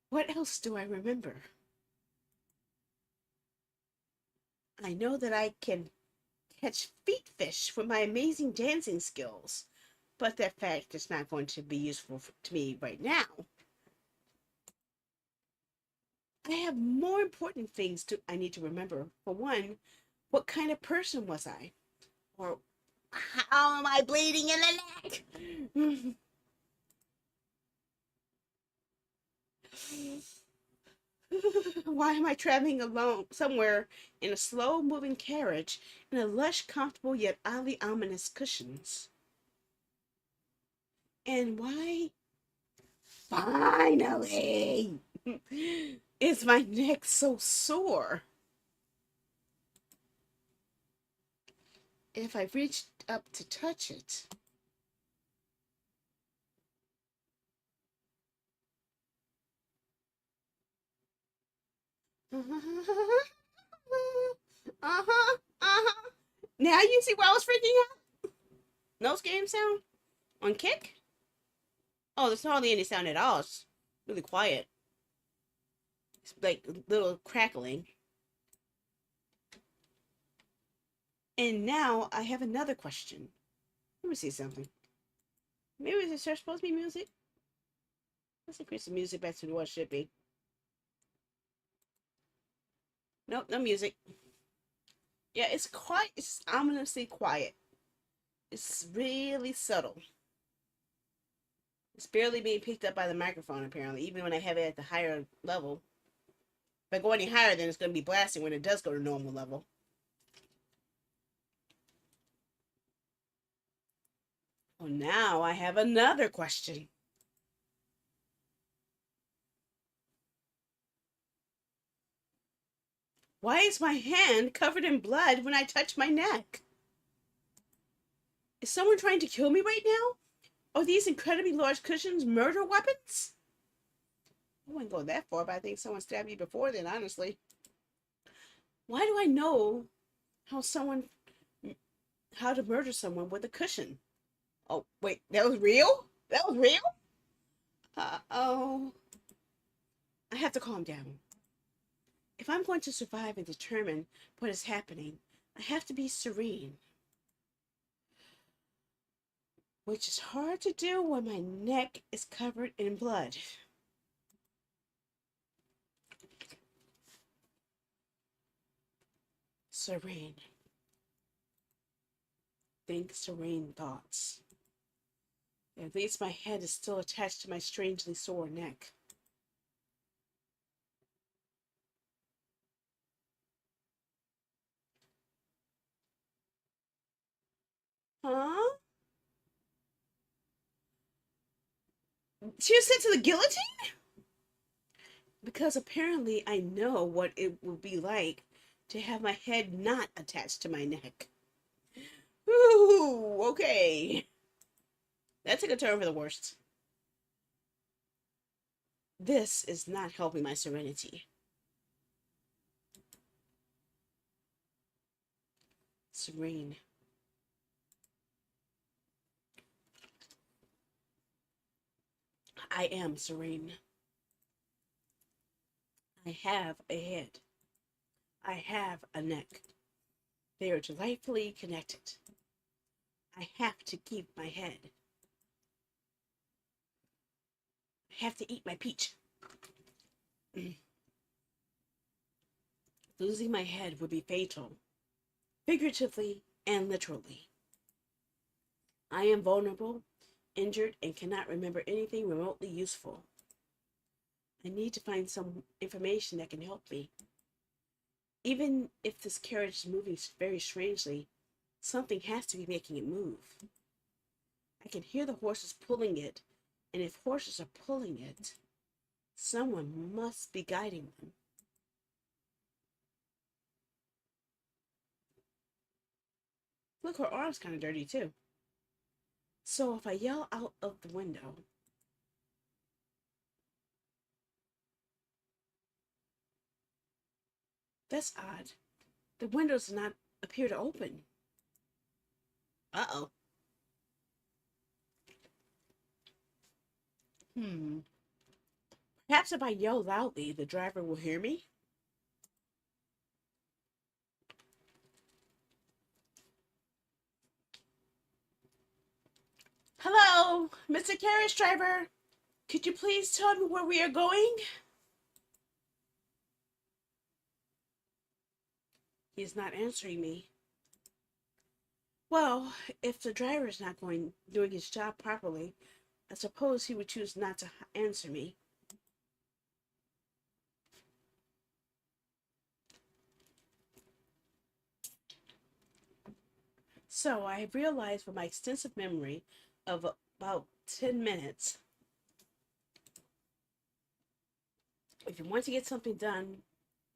What else do I remember? I know that I can catch feet fish with my amazing dancing skills, but that fact is not going to be useful to me right now. I have more important things I need to remember. For one, what kind of person was I? Or how am I bleeding in the neck? Why am I traveling alone somewhere in a slow-moving carriage in a lush, comfortable yet oddly ominous cushions? And why, finally, is my neck so sore? If I reached up to touch it, uh-huh, uh-huh. Now you see why I was freaking out? No game sound on kick? Oh, there's hardly any sound at all. It's really quiet. It's like a little crackling. And now I have another question. Let me see something. Maybe is there supposed to be music? Let's increase the music back to what it should be. Nope, no music. Yeah, it's quiet. It's ominously quiet. It's really subtle. It's barely being picked up by the microphone, apparently, even when I have it at the higher level. If I go any higher, then it's going to be blasting when it does go to normal level. Well, now I have another question. Why is my hand covered in blood when I touch my neck? Is someone trying to kill me right now? Are these incredibly large cushions murder weapons? I wouldn't go that far, but I think someone stabbed me before then, honestly. Why do I know how to murder someone with a cushion? Oh, wait, that was real? That was real? Uh-oh. I have to calm down. If I'm going to survive and determine what is happening, I have to be serene. Which is hard to do when my neck is covered in blood. Serene. Think serene thoughts. At least my head is still attached to my strangely sore neck. Huh? She was sent to the guillotine? Because apparently I know what it will be like to have my head not attached to my neck. Ooh, okay. That took a turn for the worst. This is not helping my serenity. Serene. I am serene. I have a head. I have a neck. They are delightfully connected. I have to keep my head. I have to eat my peach. Losing my head would be fatal, figuratively and literally. I am vulnerable, injured, and cannot remember anything remotely useful. I need to find some information that can help me. Even if this carriage is moving very strangely, something has to be making it move. I can hear the horses pulling it, and if horses are pulling it, someone must be guiding them. Look, her arm's kind of dirty too. So if I yell out of the window, that's odd. The window does not appear to open. Uh-oh. Perhaps if I yell loudly, the driver will hear me? Hello, Mr. Carriage Driver. Could you please tell me where we are going? He is not answering me. Well, if the driver is not doing his job properly, I suppose he would choose not to answer me. So I have realized from my extensive memory of about 10 minutes, if you want to get something done,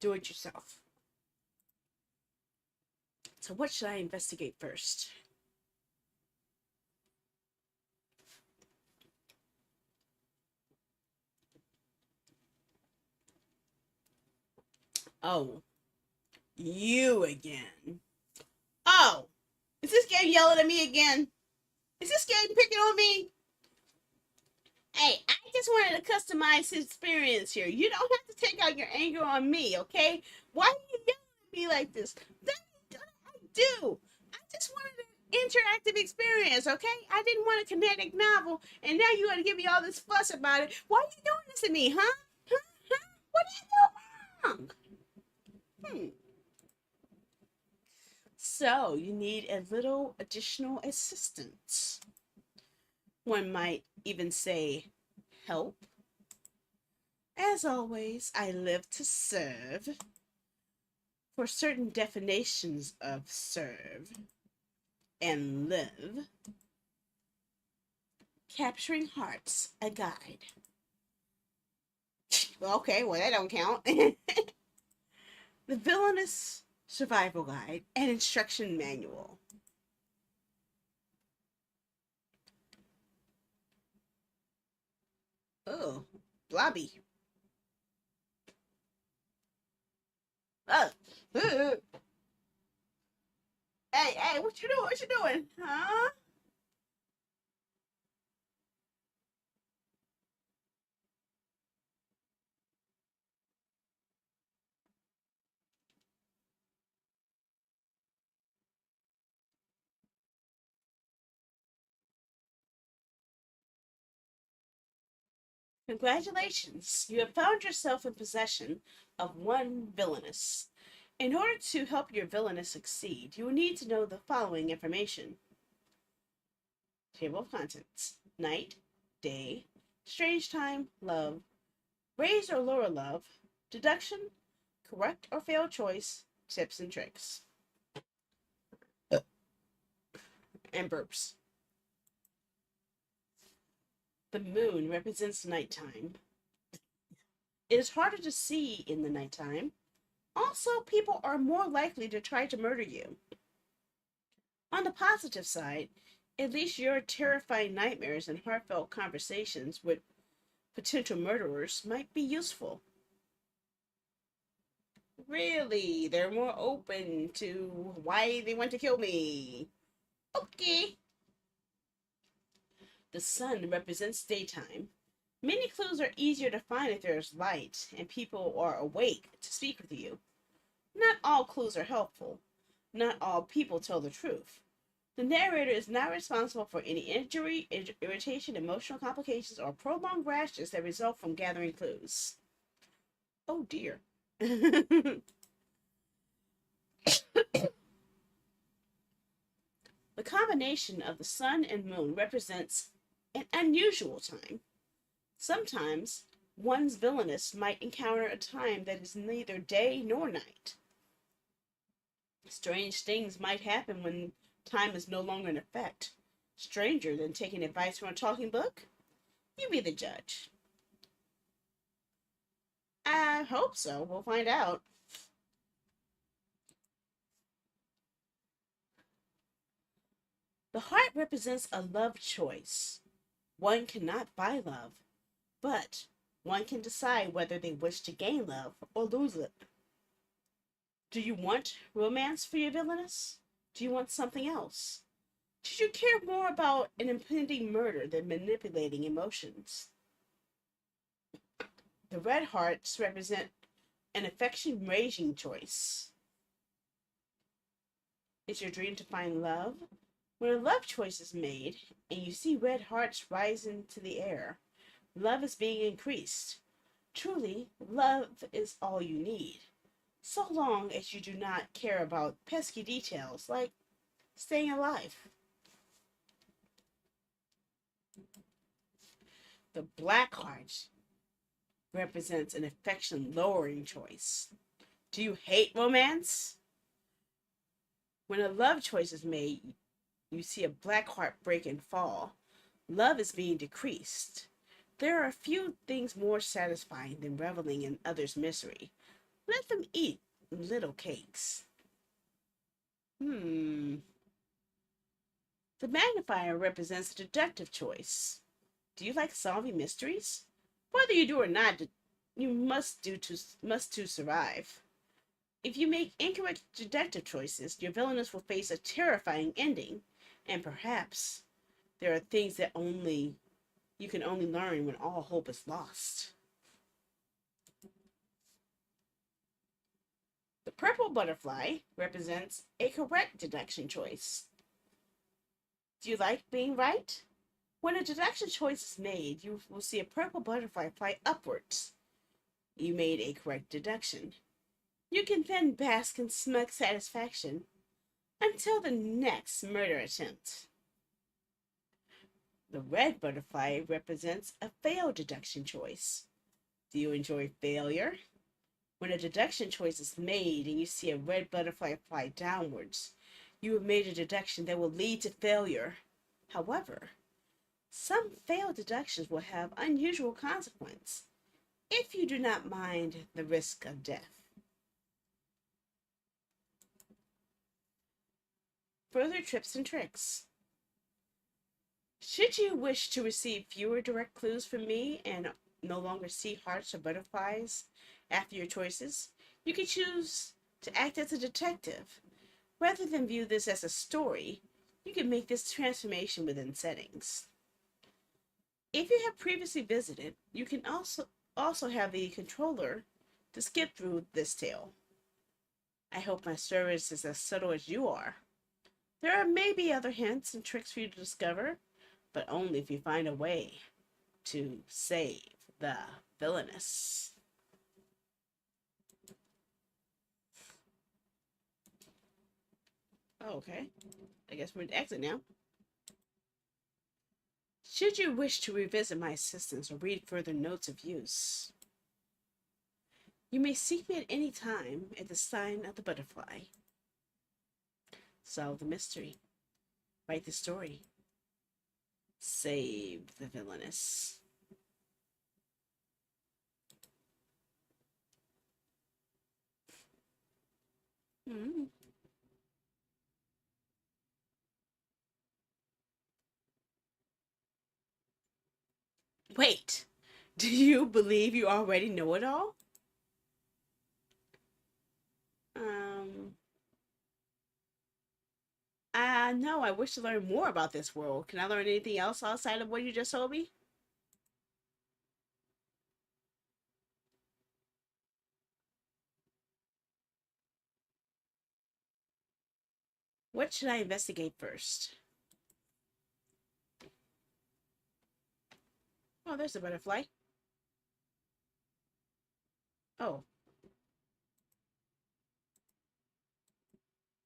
do it yourself. So what should I investigate first? Oh, you again. Oh, is this game yelling at me again? Is this game picking on me? Hey, I just wanted to customize his experience here. You don't have to take out your anger on me, okay? Why are you yelling at me like this? That's what I do. I just wanted to interactive experience, okay? I didn't want a kinetic novel, and now you got to give me all this fuss about it. Why are you doing this to me, huh? Huh? Huh? What did I do wrong? Hmm. So, you need a little additional assistance. One might even say help. As always, I live to serve. For certain definitions of serve and live, capturing hearts, a guide. Okay, well, that don't count. The Villainous Survival Guide and Instruction Manual. Oh, blobby. Oh. Hey, hey, what you doing? What you doing? Huh? Congratulations, you have found yourself in possession of one villainous. In order to help your villainous succeed, you will need to know the following information. Table of contents. Night, day, strange time, love, raise or lower love, deduction, correct or failed choice, tips and tricks. And burps. The moon represents nighttime. It is harder to see in the nighttime. Also, people are more likely to try to murder you. On the positive side, at least your terrifying nightmares and heartfelt conversations with potential murderers might be useful. Really, they're more open to why they want to kill me. Okay. The sun represents daytime. Many clues are easier to find if there's light and people are awake to speak with you. Not all clues are helpful. Not all people tell the truth. The narrator is not responsible for any injury, irritation, emotional complications, or prolonged rashes that result from gathering clues. Oh dear. The combination of the sun and moon represents an unusual time. Sometimes one's villainous might encounter a time that is neither day nor night. Strange things might happen when time is no longer in effect. Stranger than taking advice from a talking book? You be the judge. I hope so. We'll find out. The heart represents a love choice. One cannot buy love, but one can decide whether they wish to gain love or lose it. Do you want romance for your villainous? Do you want something else? Should you care more about an impending murder than manipulating emotions? The red hearts represent an affection raging choice. Is your dream to find love? When a love choice is made and you see red hearts rise into the air, love is being increased. Truly, love is all you need, so long as you do not care about pesky details like staying alive. The black heart represents an affection lowering choice. Do you hate romance? When a love choice is made, you see a black heart break and fall. Love is being decreased. There are few things more satisfying than reveling in others' misery. Let them eat little cakes. Hmm. The magnifier represents a deductive choice. Do you like solving mysteries? Whether you do or not, you must to survive. If you make incorrect deductive choices, your villainous will face a terrifying ending, and perhaps there are things that only you can only learn when all hope is lost. The purple butterfly represents a correct deduction choice. Do you like being right? When a deduction choice is made, you will see a purple butterfly fly upwards. You made a correct deduction. You can then bask in smug satisfaction until the next murder attempt. The red butterfly represents a failed deduction choice. Do you enjoy failure? When a deduction choice is made and you see a red butterfly fly downwards, you have made a deduction that will lead to failure. However, some failed deductions will have unusual consequence if you do not mind the risk of death. Further tips and tricks. Should you wish to receive fewer direct clues from me and no longer see hearts or butterflies after your choices, you can choose to act as a detective. Rather than view this as a story, you can make this transformation within settings. If you have previously visited, you can also have the controller to skip through this tale. I hope my service is as subtle as you are. There are maybe other hints and tricks for you to discover, but only if you find a way to save the villainess. Oh, okay. I guess we're to exit now. Should you wish to revisit my assistance or read further notes of use, you may seek me at any time at the sign of the butterfly. Solve the mystery. Write the story. Save the villainess. Mm. Wait, do you believe you already know it all? Um, no, I wish to learn more about this world. Can I learn anything else outside of what you just told me? What should I investigate first? Oh, there's a butterfly. Oh,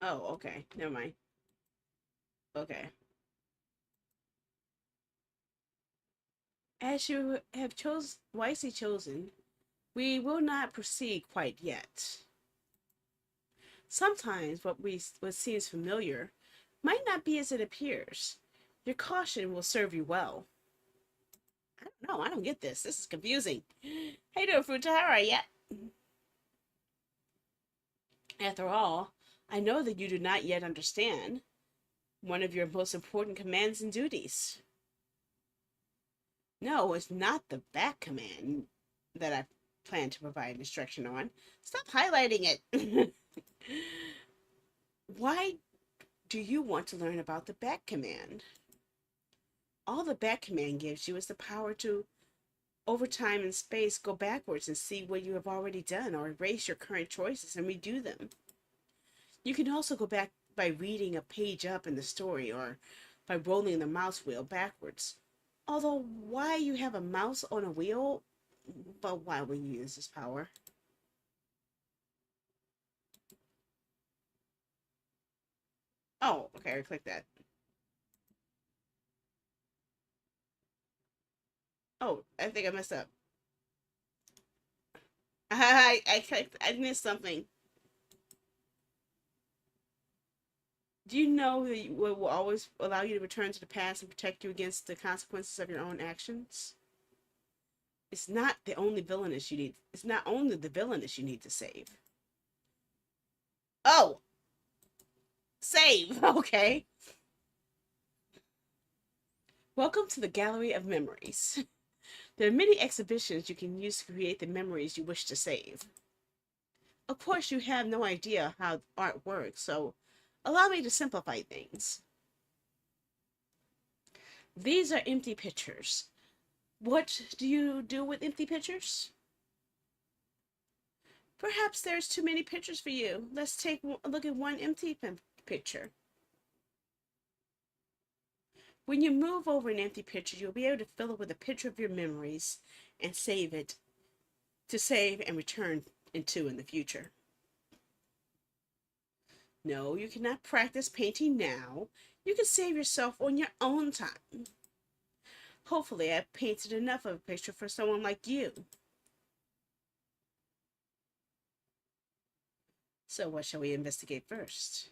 oh, okay. Never mind. Okay. As you have wisely chosen, we will not proceed quite yet. Sometimes what seems familiar might not be as it appears. Your caution will serve you well. I don't know. I don't get this. This is confusing. How you doing, Futa? How are ya? After all, I know that you do not yet understand one of your most important commands and duties. No, it's not the back command that I plan to provide instruction on. Stop highlighting it. Why do you want to learn about the back command? All the back command gives you is the power to, over time and space, go backwards and see what you have already done or erase your current choices and redo them. You can also go back by reading a page up in the story or by rolling the mouse wheel backwards. Although, why you have a mouse on a wheel? But why will you use this power? Oh, okay, I click that. Oh, I think I messed up. I clicked, I missed something. Do you know that what will always allow you to return to the past and protect you against the consequences of your own actions? It's not the only villainess you need. It's not only the villainess you need to save. Oh, save. Okay. Welcome to the Gallery of Memories. There are many exhibitions you can use to create the memories you wish to save. Of course, you have no idea how art works, so allow me to simplify things. These are empty pictures. What do you do with empty pictures? Perhaps there's too many pictures for you. Let's take a look at one empty picture. When you move over an empty picture, you'll be able to fill it with a picture of your memories and save it to save and return into in the future. No, you cannot practice painting now. You can save yourself on your own time. Hopefully, I've painted enough of a picture for someone like you. So, what shall we investigate first?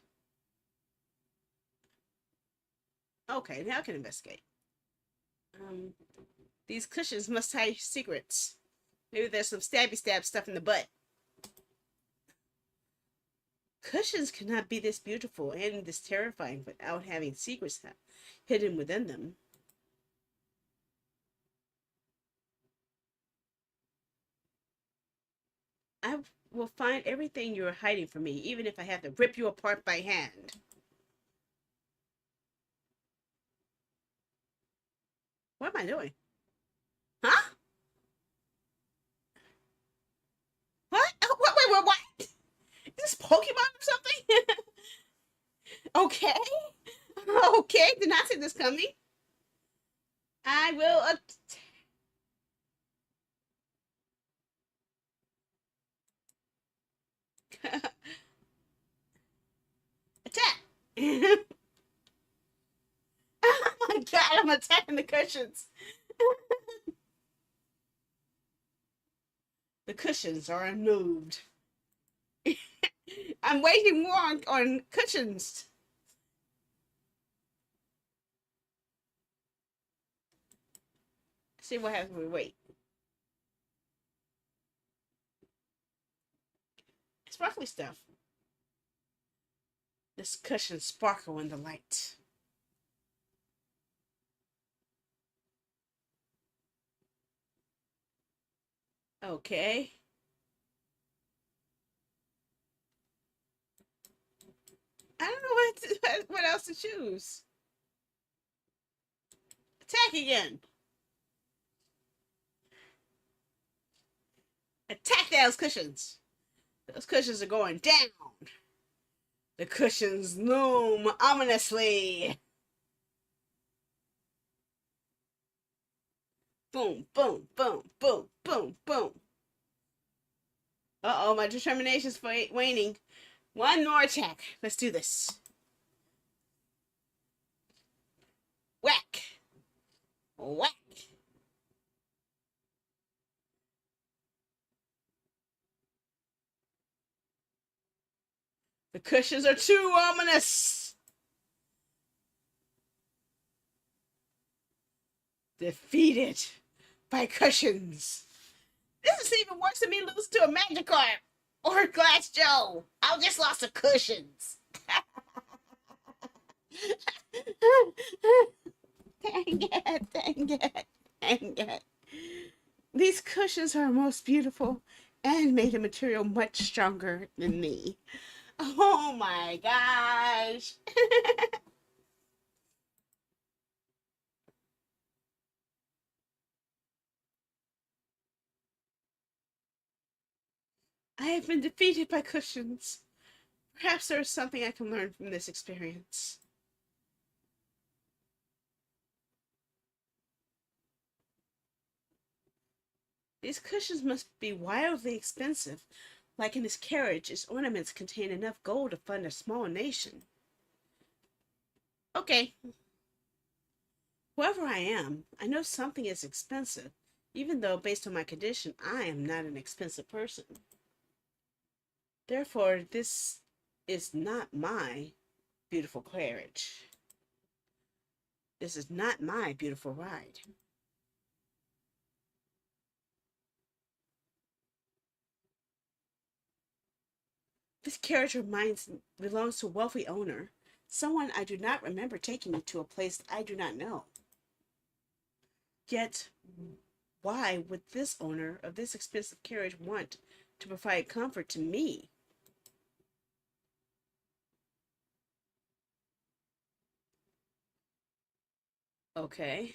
Okay, now I can investigate. Um, these cushions must hide secrets. Maybe there's some stabby stab stuff in the butt. Cushions cannot be this beautiful and this terrifying without having secrets hidden within them. I will find everything you are hiding from me, even if I have to rip you apart by hand. What am I doing? Huh? What? Oh, wait, what? Is this Pokemon or something? Okay. Okay, did not see this coming. I will attack. Oh my god, I'm attacking the cushions. The cushions are unmoved. I'm waiting more on cushions. See what happens when we wait. Sparkly stuff. This cushion sparkle in the light. Okay. I don't know what else to choose. Attack again. Attack those cushions. Those cushions are going down. The cushions loom ominously. Boom, boom, boom, boom, boom, boom. Uh-oh, my determination's waning. One more attack. Let's do this. Whack. Whack. The cushions are too ominous. Defeated by cushions. This is even worse than me losing to a Magikarp or Glass Joe. I just lost to cushions. Dang it, dang it, dang it. These cushions are most beautiful and made of material much stronger than me. Oh my gosh. I have been defeated by cushions. Perhaps there is something I can learn from this experience. These cushions must be wildly expensive. Like in his carriage, its ornaments contain enough gold to fund a small nation. Okay, whoever I am, I know something is expensive, even though, based on my condition, I am not an expensive person. Therefore, this is not my beautiful carriage. This is not my beautiful ride. This carriage belongs to a wealthy owner, someone I do not remember taking me to a place I do not know. Yet, why would this owner of this expensive carriage want to provide comfort to me? Okay.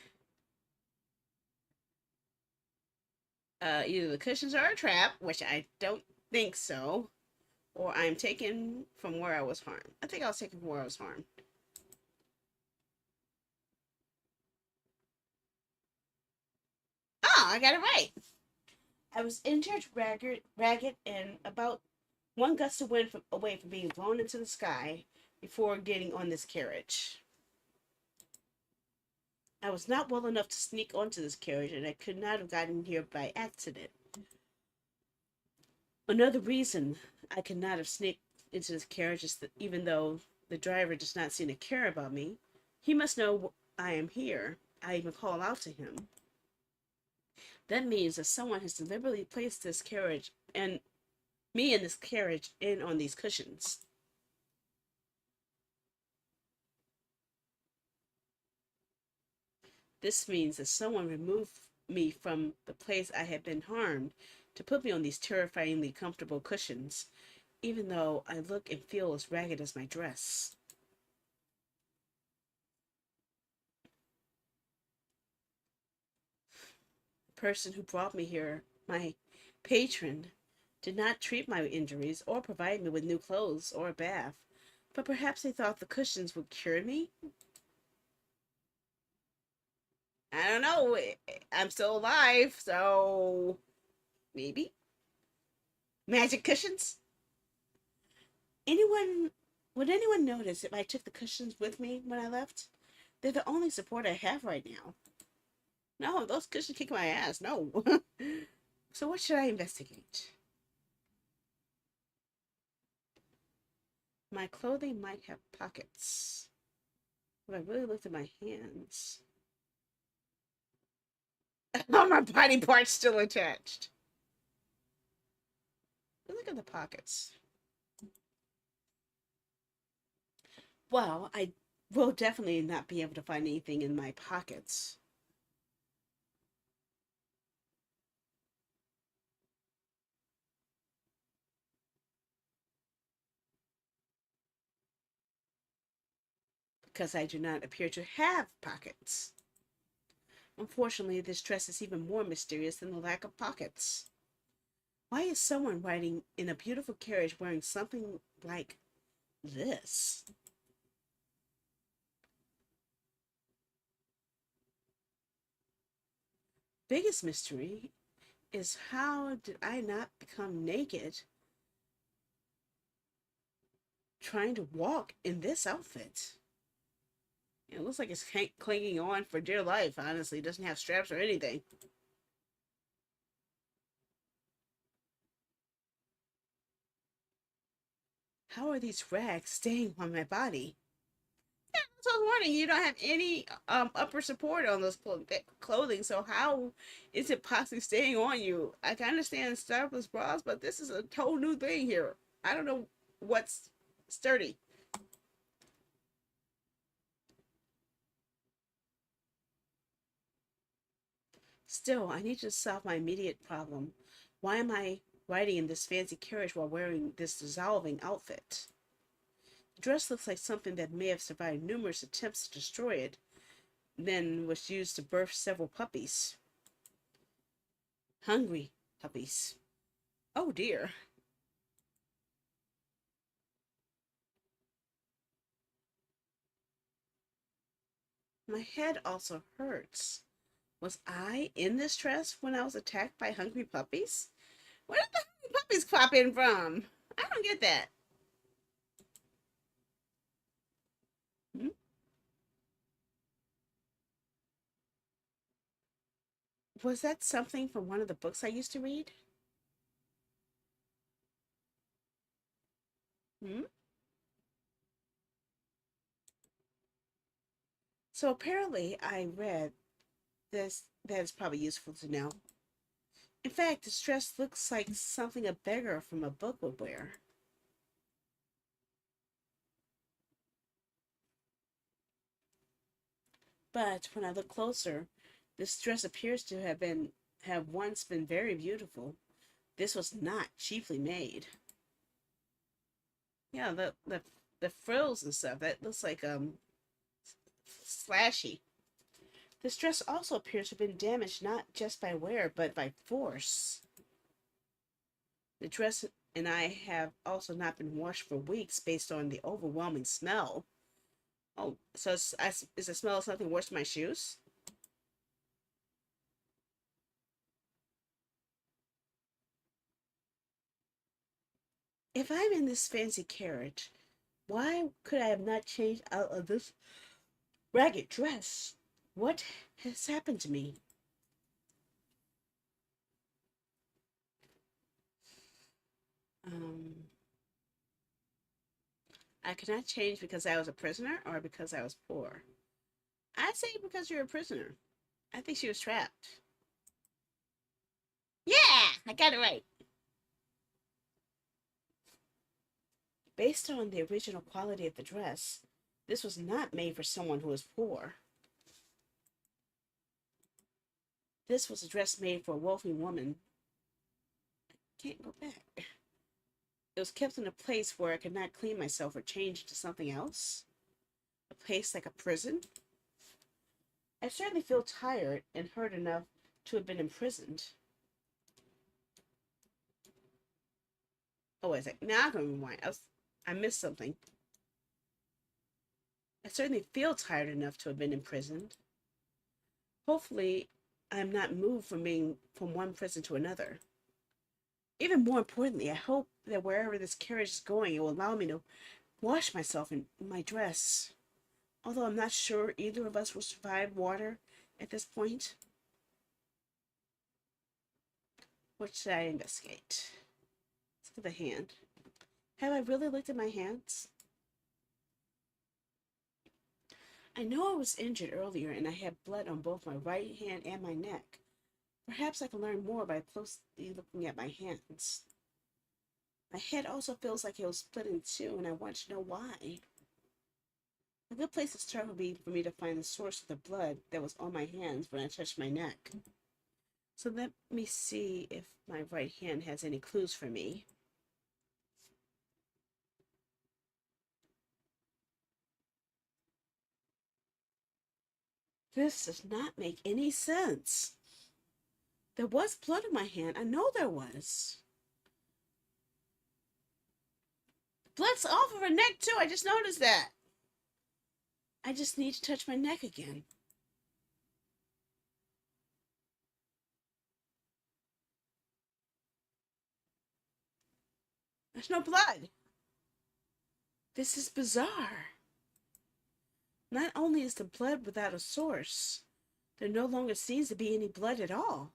Either the cushions are a trap, which I don't think so, or I'm taken from where I was harmed. I think I was taken from where I was harmed. I got it right. I was injured, ragged, and about one gust of wind away from being blown into the sky before getting on this carriage. I was not well enough to sneak onto this carriage, and I could not have gotten here by accident. Another reason I could not have sneaked into this carriage is that even though the driver does not seem to care about me, he must know I am here. I even call out to him. That means that someone has deliberately placed this carriage and me in this carriage in on these cushions. This means that someone removed me from the place I had been harmed to put me on these terrifyingly comfortable cushions, even though I look and feel as ragged as my dress. The person who brought me here, my patron, did not treat my injuries or provide me with new clothes or a bath, but perhaps they thought the cushions would cure me? I don't know. I'm still alive, so maybe. Magic cushions? Anyone would anyone notice if I took the cushions with me when I left? They're the only support I have right now. No, those cushions kick my ass. No. So what should I investigate? My clothing might have pockets. But I really looked at my hands. Are my body parts still attached? Look at the pockets. Well, I will definitely not be able to find anything in my pockets. Because I do not appear to have pockets. Unfortunately, this dress is even more mysterious than the lack of pockets. Why is someone riding in a beautiful carriage wearing something like this? Biggest mystery is how did I not become naked trying to walk in this outfit? It looks like it's clinging on for dear life, honestly. It doesn't have straps or anything. How are these rags staying on my body? So I was wondering, you don't have any upper support on those clothing, so how is it possibly staying on you? I can understand strapless bras, but this is a whole new thing here. I don't know what's sturdy. Still, I need to solve my immediate problem. Why am I riding in this fancy carriage while wearing this dissolving outfit? The dress looks like something that may have survived numerous attempts to destroy it, then was used to birth several puppies. Hungry puppies. Oh dear. My head also hurts. Was I in this dress when I was attacked by hungry puppies? Where did the hungry puppies pop in from? I don't get that. Hmm? Was that something from one of the books I used to read? Hmm? So apparently I read this that is probably useful to know. In fact, this dress looks like something a beggar from a book would wear. But when I look closer, this dress appears to have once been very beautiful. This was not cheaply made. Yeah, the frills and stuff, that looks like slashy. This dress also appears to have been damaged not just by wear, but by force. The dress and I have also not been washed for weeks based on the overwhelming smell. Oh, so is the smell of something worse than my shoes? If I'm in this fancy carriage, why could I have not changed out of this ragged dress? What has happened to me? Um, I could not change because I was a prisoner or because I was poor. I'd say because you're a prisoner. I think she was trapped. Yeah, I got it right. Based on the original quality of the dress, this was not made for someone who was poor. This was a dress made for a wealthy woman. Can't go back. It was kept in a place where I could not clean myself or change into something else. A place like a prison. I certainly feel tired and hurt enough to have been imprisoned. Oh, wait a sec. Now I'm going to rewind. I missed something. I certainly feel tired enough to have been imprisoned. Hopefully, I'm not moved from being from one prison to another. Even more importantly, I hope that wherever this carriage is going, it will allow me to wash myself in my dress. Although I'm not sure either of us will survive water at this point. What should I investigate? Let's look at the hand. Have I really looked at my hands? I know I was injured earlier and I had blood on both my right hand and my neck. Perhaps I can learn more by closely looking at my hands. My head also feels like it was split in two and I want to know why. A good place to start would be for me to find the source of the blood that was on my hands when I touched my neck. So let me see if my right hand has any clues for me. This does not make any sense. There was blood on my hand. I know there was. Blood's off of her neck too. I just noticed that. I just need to touch my neck again. There's no blood. This is bizarre. Not only is the blood without a source, there no longer seems to be any blood at all.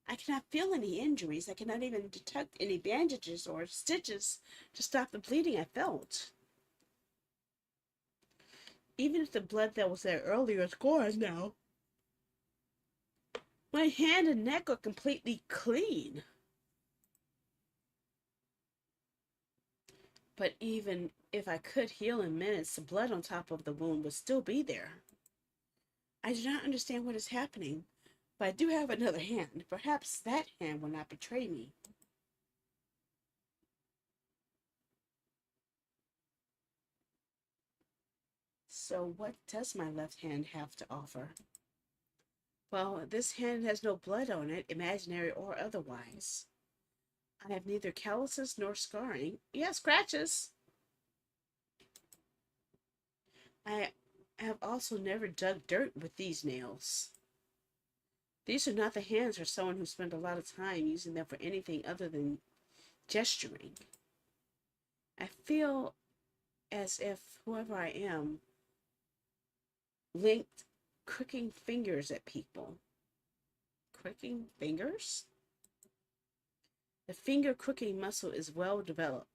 I cannot feel any injuries. I cannot even detect any bandages or stitches to stop the bleeding I felt. Even if the blood that was there earlier is gone now, my hand and neck are completely clean. But even if I could heal in minutes, the blood on top of the wound would still be there. I do not understand what is happening, but I do have another hand. Perhaps that hand will not betray me. So what does my left hand have to offer? Well, this hand has no blood on it, imaginary or otherwise. I have neither calluses nor scarring. Yeah, scratches. I have also never dug dirt with these nails. These are not the hands for someone who spent a lot of time using them for anything other than gesturing. I feel as if whoever I am linked crooking fingers at people. Crooking fingers? The finger crooking muscle is well developed.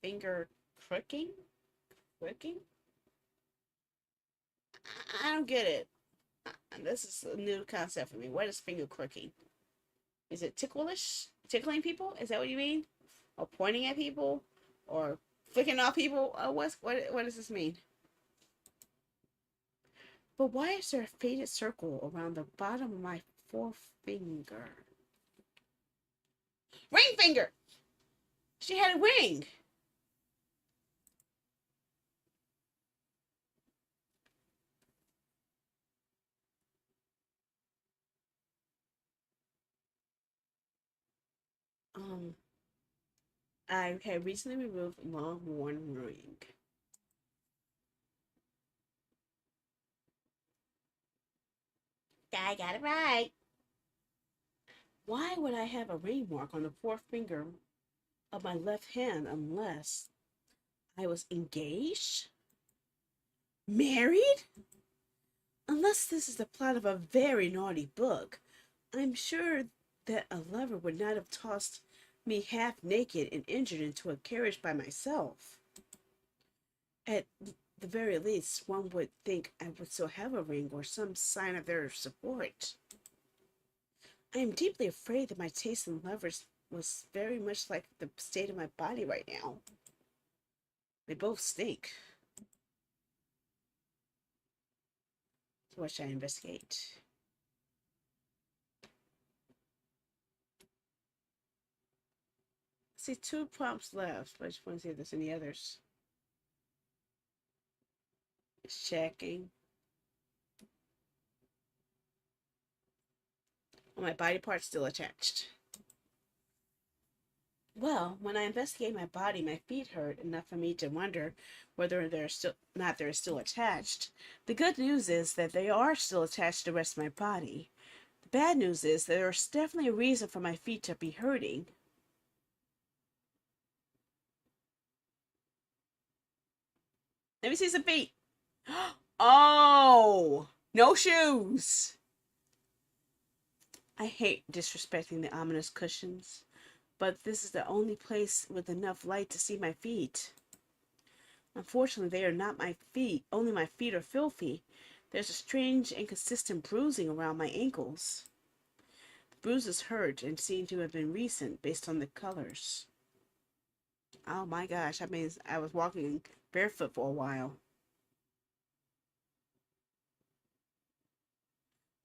Finger crooking? Crooking? I don't get it. This is a new concept for me. What is finger crooking? Is it ticklish? Tickling people? Is that what you mean? Or pointing at people? Or flicking off people? What does this mean? But why is there a faded circle around the bottom of my forefinger? Ring finger! She had a ring! Um, I had recently removed a long worn ring. I got it right. Why would I have a ring mark on the fourth finger of my left hand unless I was engaged? Married? Unless this is the plot of a very naughty book, I'm sure that a lover would not have tossed me half naked and injured into a carriage by myself. At the very least, one would think I would still have a ring or some sign of their support. I am deeply afraid that my taste in lovers was very much like the state of my body right now. They both stink. So what should I investigate? See, 2 prompts left, but I just want to see if there's any others. It's checking. My body part's still attached. Well, when I investigate my body, my feet hurt enough for me to wonder whether they're still attached. The good news is that they are still attached to the rest of my body. The bad news is that there's definitely a reason for my feet to be hurting. Let me see some feet. Oh, no shoes. I hate disrespecting the ominous cushions, but this is the only place with enough light to see my feet. Unfortunately, they are not my feet. Only my feet are filthy. There's a strange, inconsistent bruising around my ankles. The bruises hurt and seem to have been recent based on the colors. Oh my gosh, I mean, I was walking barefoot for a while.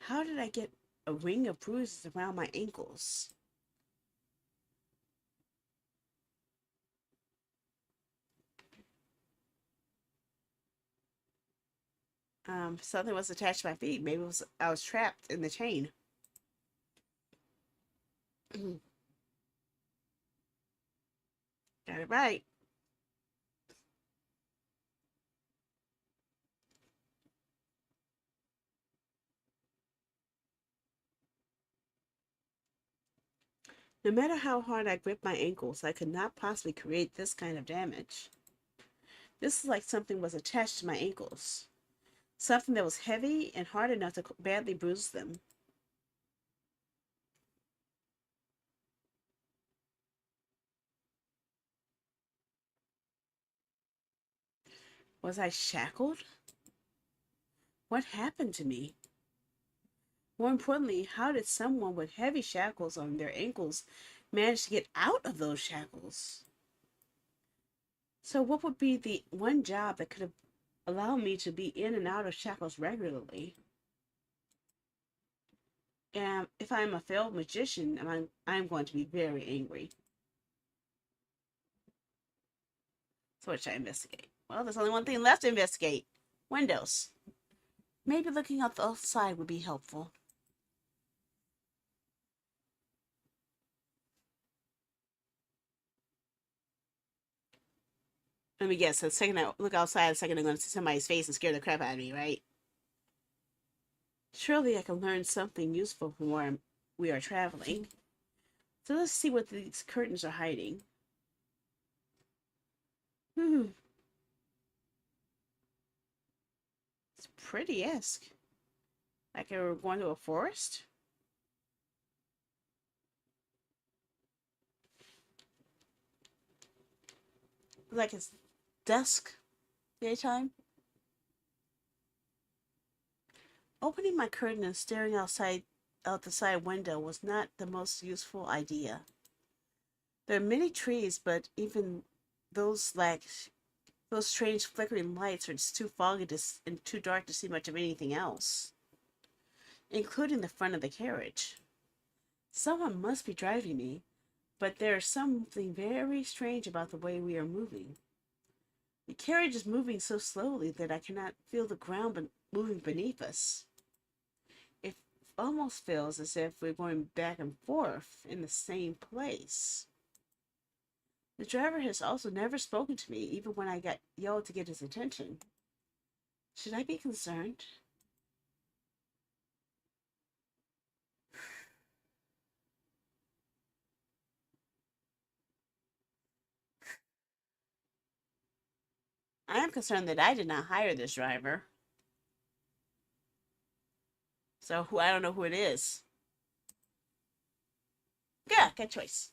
How did I get a ring of bruises around my ankles? Something was attached to my feet. Maybe I was trapped in the chain. Got it right. No matter how hard I gripped my ankles, I could not possibly create this kind of damage. This is like something was attached to my ankles. Something that was heavy and hard enough to badly bruise them. Was I shackled? What happened to me? More importantly, how did someone with heavy shackles on their ankles manage to get out of those shackles? So what would be the one job that could have allowed me to be in and out of shackles regularly? And if I'm a failed magician, I'm going to be very angry. So what should I investigate? Well, there's only one thing left to investigate. Windows. Maybe looking out the outside would be helpful. Let me guess. The second I look outside, the second I'm going to see somebody's face and scare the crap out of me, right? Surely I can learn something useful from where we are traveling. So let's see what these curtains are hiding. Hmm. It's pretty-esque. Like we're going to a forest? Like it's dusk, daytime. Opening my curtain and staring out the side window was not the most useful idea. There are many trees, but even those lack those strange flickering lights are just too foggy and too dark to see much of anything else, including the front of the carriage. Someone must be driving me, but there is something very strange about the way we are moving. The carriage is moving so slowly that I cannot feel the ground moving beneath us. It almost feels as if we're going back and forth in the same place. The driver has also never spoken to me, even when I got yelled to get his attention. Should I be concerned? I am concerned that I did not hire this driver. So who I don't know who it is. Yeah, good choice.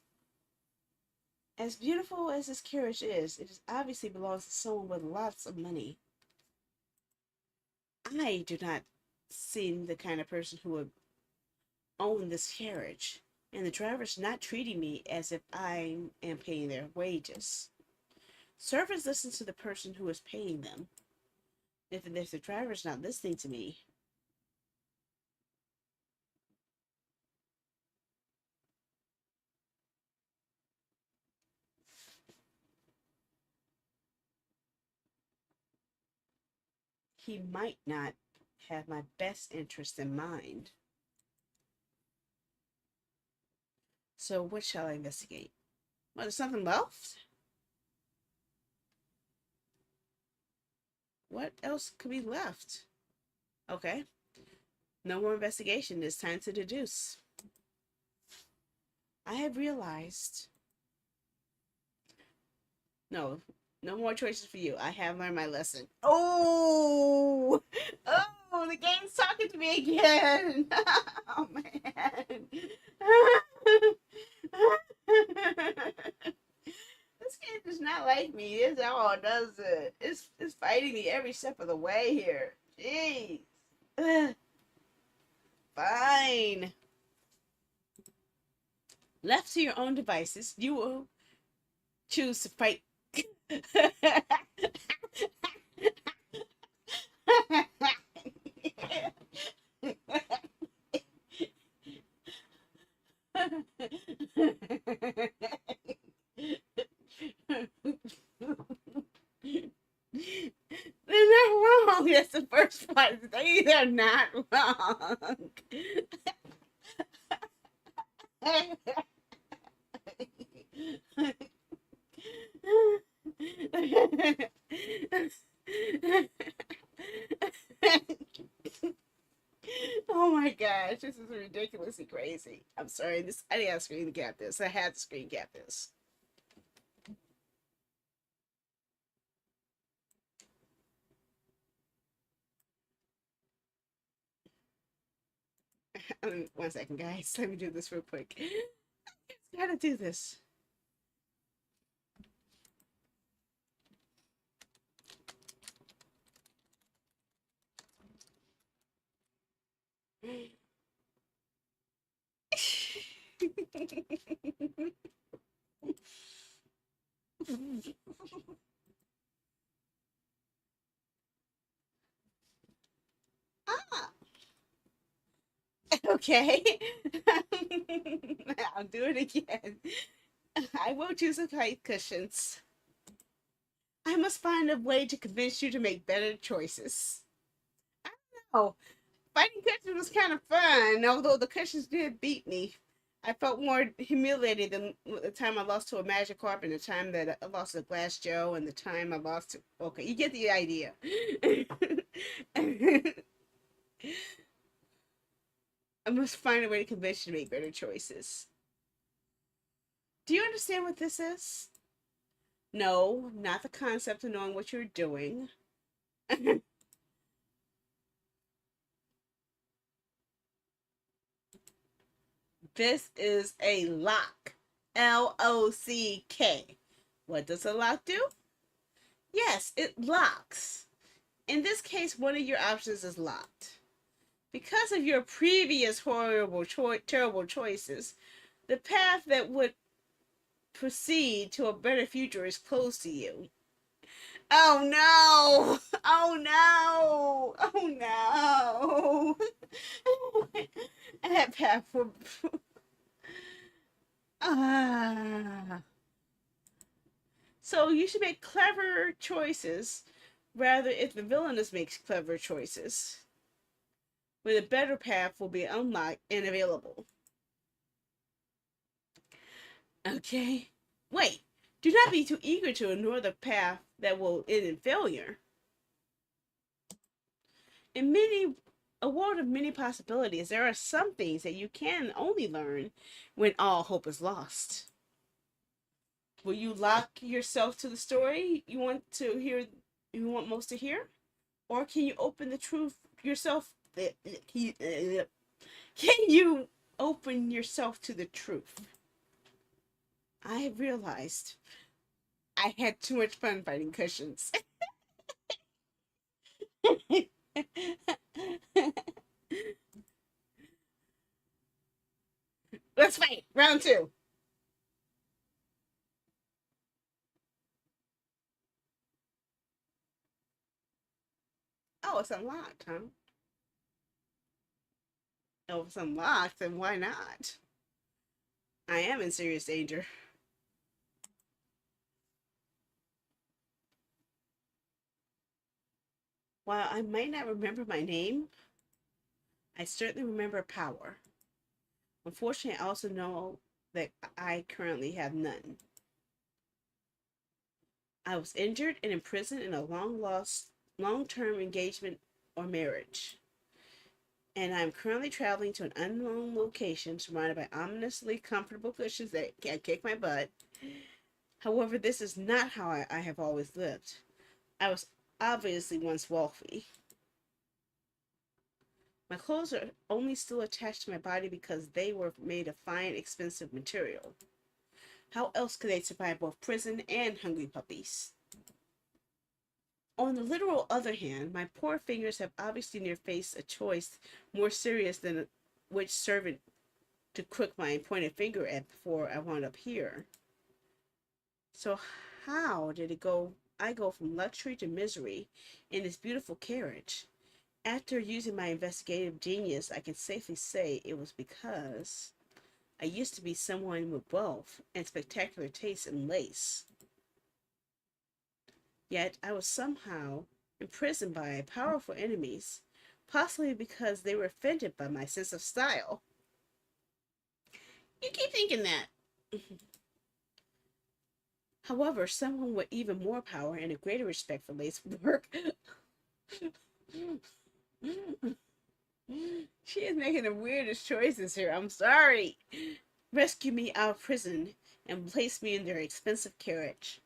As beautiful as this carriage is, it obviously belongs to someone with lots of money. I do not seem the kind of person who would own this carriage, and the driver's not treating me as if I am paying their wages. Servants listen to the person who is paying them. If the driver's not listening to me, he might not have my best interest in mind. So what shall I investigate? Well, there's something left? What else could be left? Okay. No more investigation. It's time to deduce. I have realized. No, no more choices for you. I have learned my lesson. Oh! Oh, the game's talking to me again. Oh, man. This game does not like me. It's all does it. It's fighting me every step of the way here. Jeez. Fine. Left to your own devices, you will choose to fight. They're not wrong. That's the first part. They're not wrong. Oh my gosh, this is ridiculously crazy. I'm sorry. I didn't have to screen cap this. I had to screen cap this. One second, guys. Let me do this real quick. Gotta do this. Ah, okay. I'll do it again. I will choose the kite cushions. I must find a way to convince you to make better choices. I don't know. Fighting cushions was kind of fun, although the cushions did beat me. I felt more humiliated than the time I lost to a magic carp and the time that I lost to Glass Joe and the time I lost to... Okay, you get the idea. I must find a way to convince you to make better choices. Do you understand what this is? No, not the concept of knowing what you're doing. This is a lock. Lock. What does a lock do? Yes, it locks. In this case, one of your options is locked. Because of your previous terrible choices, the path that would proceed to a better future is closed to you. Oh no! Oh no! Oh no! That path would... Ah. So you should make clever choices, rather if the villainess makes clever choices, where the better path will be unlocked and available. Okay? Wait, do not be too eager to ignore the path that will end in failure. In a world of many possibilities, there are some things that you can only learn when all hope is lost. Will you lock yourself to the story? You want to hear You want most to hear? Or can you open the truth yourself? Can you open yourself to the truth? I have realized I had too much fun fighting cushions. Let's fight. Round two. Oh, it's unlocked, huh? Oh, if it's unlocked, then why not? I am in serious danger. While I might not remember my name, I certainly remember power. Unfortunately, I also know that I currently have none. I was injured and imprisoned in a long-term engagement or marriage. And I'm currently traveling to an unknown location surrounded by ominously comfortable cushions that can't kick my butt. However, this is not how I have always lived. I was obviously once wealthy. My clothes are only still attached to my body because they were made of fine, expensive material. How else could they survive both prison and hungry puppies? On the literal other hand, my poor fingers have obviously near faced a choice more serious than which servant to crook my pointed finger at before I wound up here. So how did it go? I go from luxury to misery in this beautiful carriage. After using my investigative genius, I can safely say it was because I used to be someone with wealth and spectacular taste in lace. Yet I was somehow imprisoned by powerful enemies, possibly because they were offended by my sense of style. You keep thinking that. However, someone with even more power and a greater respect for lace work. She is making the weirdest choices here. I'm sorry. Rescue me out of prison and place me in their expensive carriage.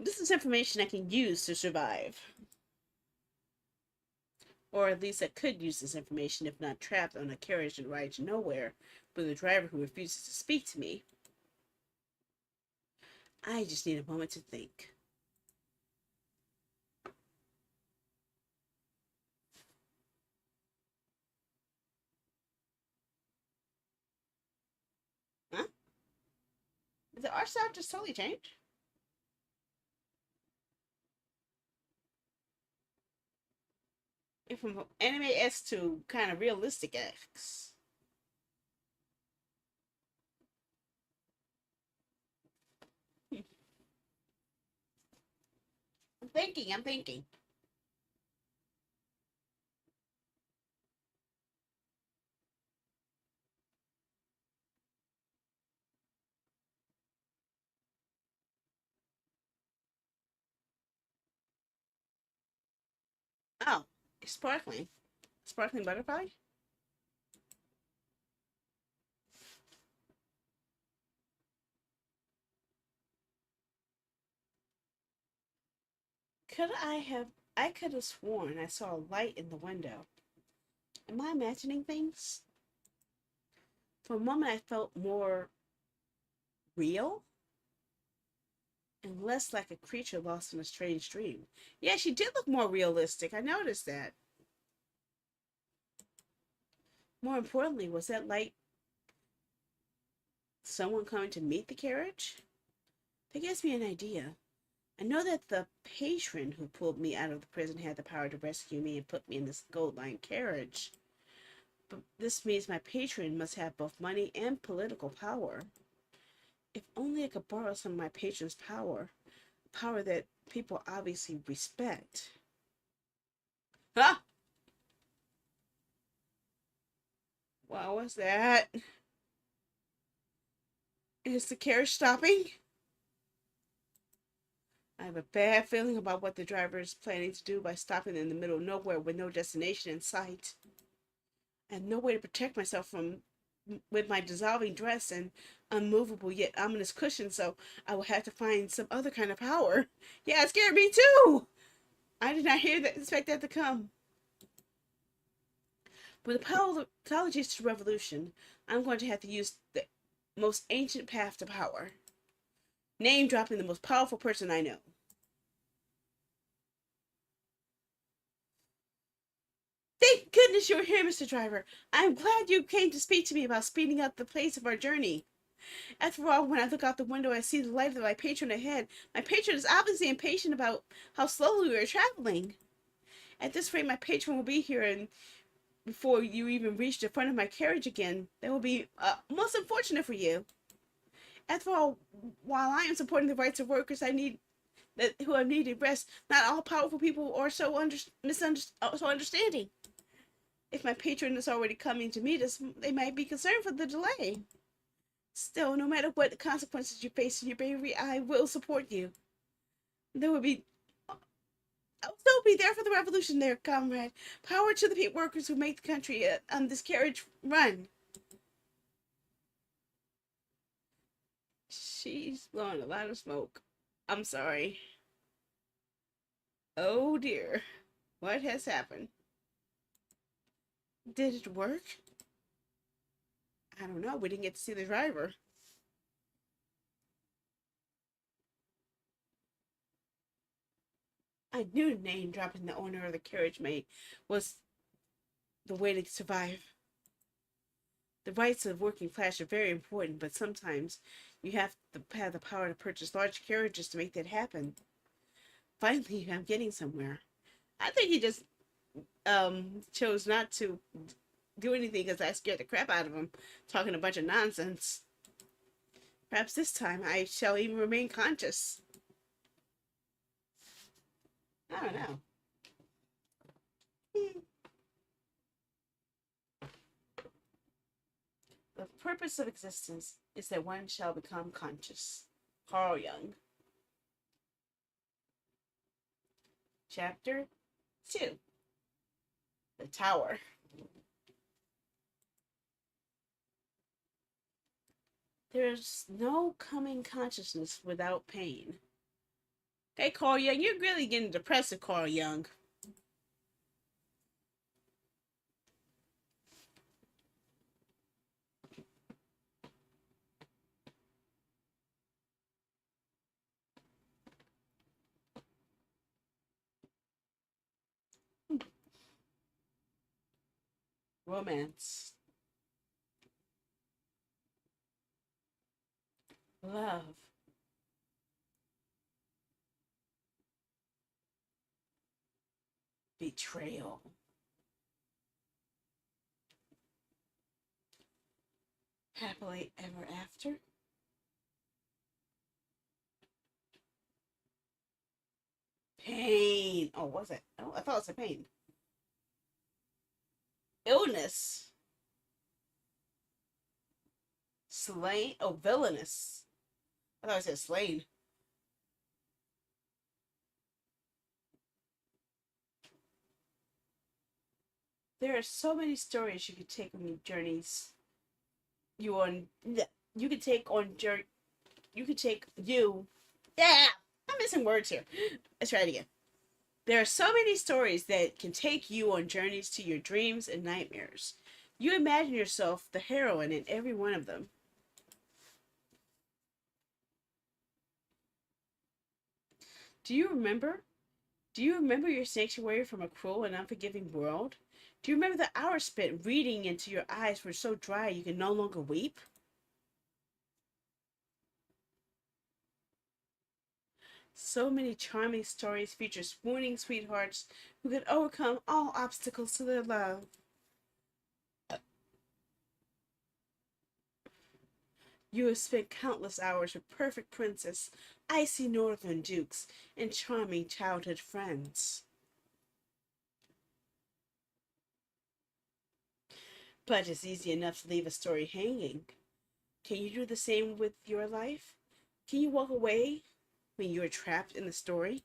This is information I can use to survive. Or at least I could use this information if not trapped on a carriage and ride to nowhere with a driver who refuses to speak to me. I just need a moment to think. Huh? Did the art style just totally change? If from anime S to kind of realistic X. I'm thinking. Oh, it's sparkling. Sparkling butterfly? Could I have I could have sworn I saw a light in the window. Am I imagining things? For a moment I felt more real and less like a creature lost in a strange dream. Yeah, she did look more realistic. I noticed that. More importantly, was that light someone coming to meet the carriage? That gives me an idea. I know that the patron who pulled me out of the prison had the power to rescue me and put me in this gold-lined carriage. But this means my patron must have both money and political power. If only I could borrow some of my patron's power. Power that people obviously respect. Ah! What was that? Is the carriage stopping? I have a bad feeling about what the driver is planning to do by stopping in the middle of nowhere with no destination in sight. I have no way to protect myself from with my dissolving dress and unmovable yet ominous cushion, so I will have to find some other kind of power. Yeah, it scared me too. I did not expect that to come. With the apologies to revolution, I'm going to have to use the most ancient path to power. Name dropping the most powerful person I know. Thank goodness you're here, Mr. Driver. I'm glad you came to speak to me about speeding up the pace of our journey. After all, when I look out the window, I see the light of my patron ahead. My patron is obviously impatient about how slowly we are traveling. At this rate, my patron will be here, and before you even reach the front of my carriage again, that will be most unfortunate for you. After all, while I am supporting the rights of workers, who have needed rest. Not all powerful people are so understanding. If my patron is already coming to meet us, they might be concerned for the delay. Still, no matter what the consequences you face in your bravery, I will support you. There will be I'll still be there for the revolution there, comrade. Power to the workers who make the country on this carriage run. She's blowing a lot of smoke. I'm sorry. Oh dear. What has happened? Did it work? I don't know. We didn't get to see the driver. I knew name dropping the owner of the carriage maid was the way to survive. The rights of the working class are very important, but sometimes you have to have the power to purchase large carriages to make that happen. Finally, I'm getting somewhere. I think he just chose not to do anything because I scared the crap out of him, talking a bunch of nonsense. Perhaps this time I shall even remain conscious. I don't know. The purpose of existence is that one shall become conscious. Carl Jung. Chapter 2. The Tower. There's no coming consciousness without pain. Hey, Carl Jung, you're really getting depressive, Carl Jung. Romance. Love. Betrayal. Happily ever after. Pain. Oh, was it? Oh, I thought it was a pain. Illness. Slain. Oh, villainous. I thought I said slain. There are so many stories you could take on your journeys. You could take on journey. You could take you. Yeah, I'm missing words here. Let's try it again. There are so many stories that can take you on journeys to your dreams and nightmares. You imagine yourself the heroine in every one of them. Do you remember? Do you remember your sanctuary from a cruel and unforgiving world? Do you remember the hours spent reading into your eyes were so dry you can no longer weep? So many charming stories feature swooning sweethearts who could overcome all obstacles to their love. You have spent countless hours with perfect princess, icy northern dukes, and charming childhood friends. But it's easy enough to leave a story hanging. Can you do the same with your life? Can you walk away when you're trapped in the story?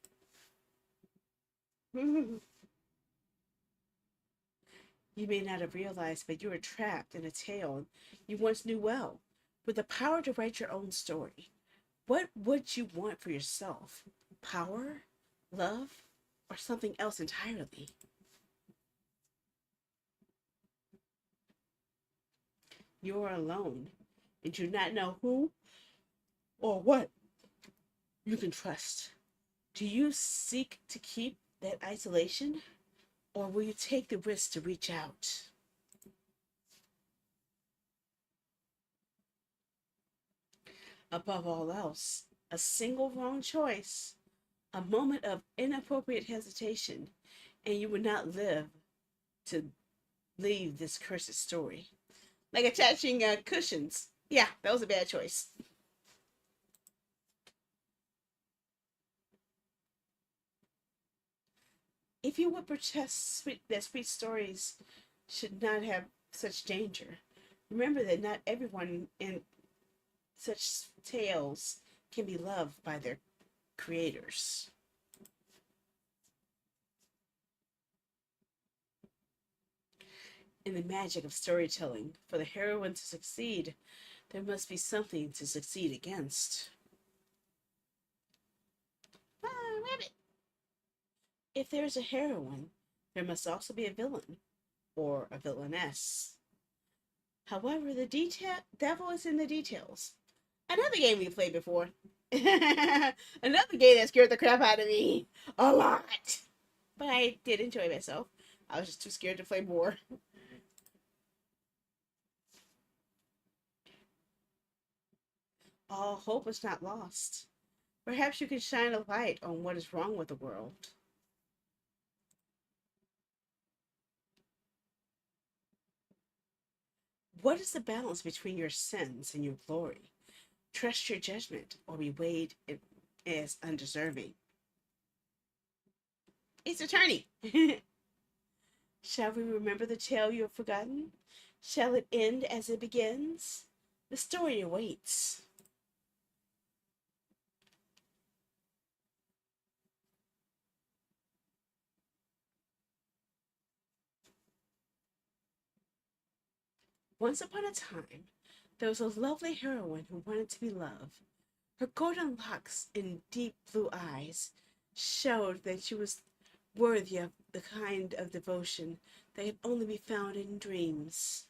You may not have realized, but you were trapped in a tale you once knew well. With the power to write your own story, what would you want for yourself? Power? Love? Or something else entirely? You are alone and do not know who or what you can trust. Do you seek to keep that isolation, or will you take the risk to reach out? Above all else, a single wrong choice, a moment of inappropriate hesitation, and you would not live to leave this cursed story. Like attaching cushions. Yeah, that was a bad choice. If you would protest that sweet stories should not have such danger, remember that not everyone in such tales can be loved by their creators. In the magic of storytelling, for the heroine to succeed, there must be something to succeed against. Ah, rabbit! If there is a heroine, there must also be a villain, or a villainess. However, the devil is in the details. Another game we played before. Another game that scared the crap out of me. A lot. But I did enjoy myself. I was just too scared to play more. All hope is not lost. Perhaps you can shine a light on what is wrong with the world. What is the balance between your sins and your glory? Trust your judgment or be weighed as undeserving. It's attorney. Shall we remember the tale you have forgotten? Shall it end as it begins? The story awaits. Once upon a time, there was a lovely heroine who wanted to be loved. Her golden locks and deep blue eyes showed that she was worthy of the kind of devotion that could only be found in dreams.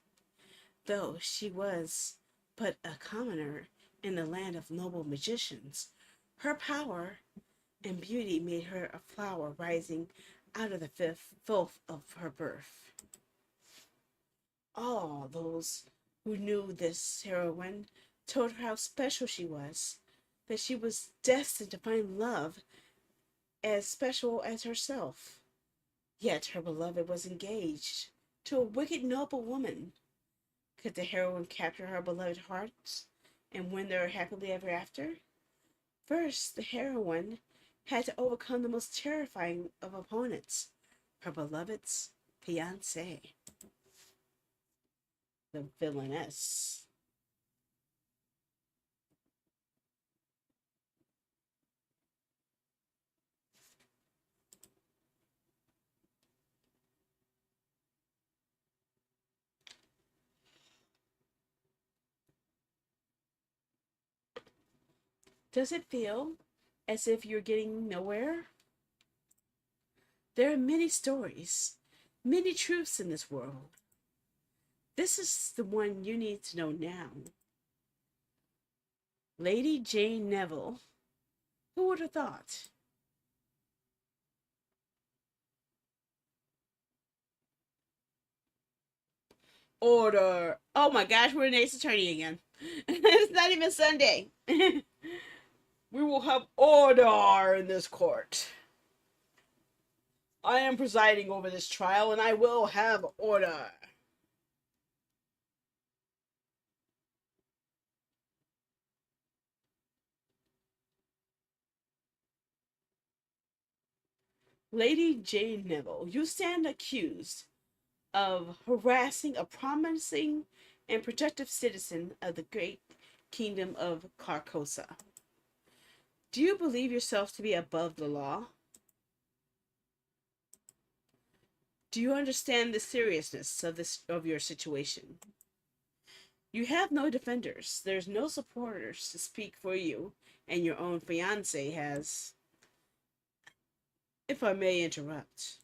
Though she was but a commoner in the land of noble magicians, her power and beauty made her a flower rising out of the filth of her birth. All those who knew this heroine told her how special she was, that she was destined to find love as special as herself. Yet her beloved was engaged to a wicked noble woman. Could the heroine capture her beloved hearts and win their happily ever after? First, the heroine had to overcome the most terrifying of opponents, her beloved's fiancé, the villainess. Does it feel as if you're getting nowhere? There are many stories, many truths in this world. This is the one you need to know now. Lady Jane Neville. Who would have thought? Order. Oh my gosh, we're an Ace Attorney again. It's not even Sunday. We will have order in this court. I am presiding over this trial and I will have order. Lady Jane Neville, you stand accused of harassing a promising and productive citizen of the great kingdom of Carcosa. Do you believe yourself to be above the law? Do you understand the seriousness of your situation? You have no defenders. There's no supporters to speak for you, and your own fiance has. If I may interrupt.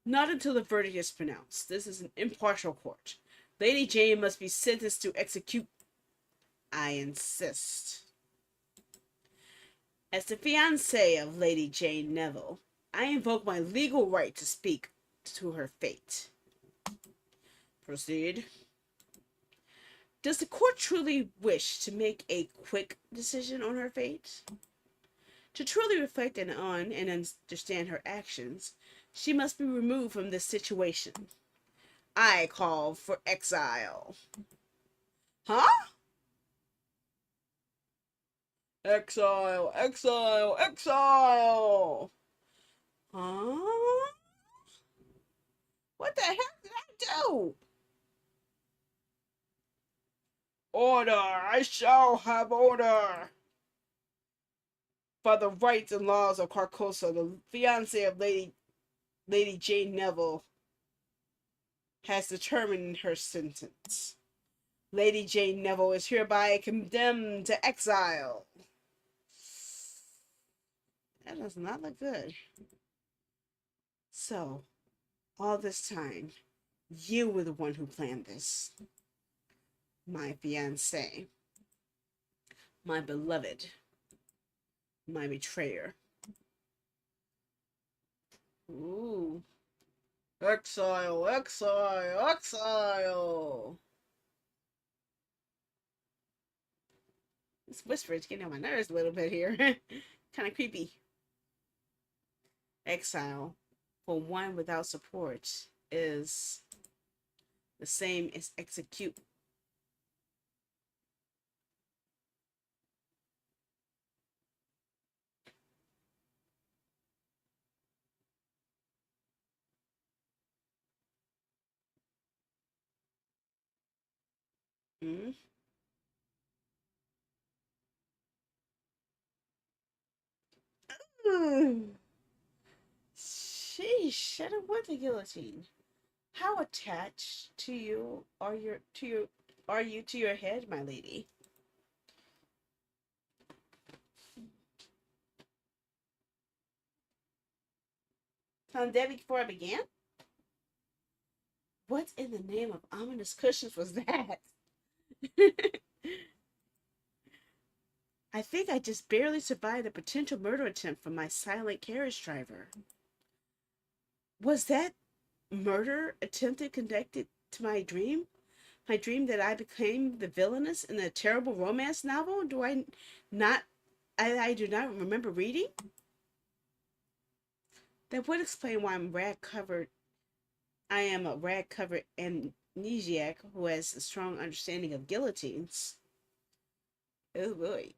Not until the verdict is pronounced. This is an impartial court. Lady Jane must be sentenced to execute. I insist. As the fiancé of Lady Jane Neville, I invoke my legal right to speak to her fate. Proceed. Does the court truly wish to make a quick decision on her fate? To truly reflect on and understand her actions, she must be removed from this situation. I call for exile. Huh? Exile, exile, exile! Huh? What the heck did I do? Order! I shall have order! By the rights and laws of Carcosa, the fiancé of Lady Jane Neville has determined her sentence. Lady Jane Neville is hereby condemned to exile. That does not look good. So, all this time, you were the one who planned this. My fiancé. My beloved. My betrayer. Ooh. Exile, exile, exile! This whisper is getting on my nerves a little bit here. Kind of creepy. Exile, for one without support, is the same as execute. Hmm? Sheesh, I don't want the guillotine. How attached to you are you to your head, my lady? Found Debbie before I began? What in the name of ominous cushions was that? I think I just barely survived a potential murder attempt from my silent carriage driver. Was that murder attempted connected to my dream? My dream that I became the villainess in a terrible romance novel? Do I not? I do not remember reading. That would explain why I'm rag covered. I am a rag covered amnesiac who has a strong understanding of guillotines. Oh boy.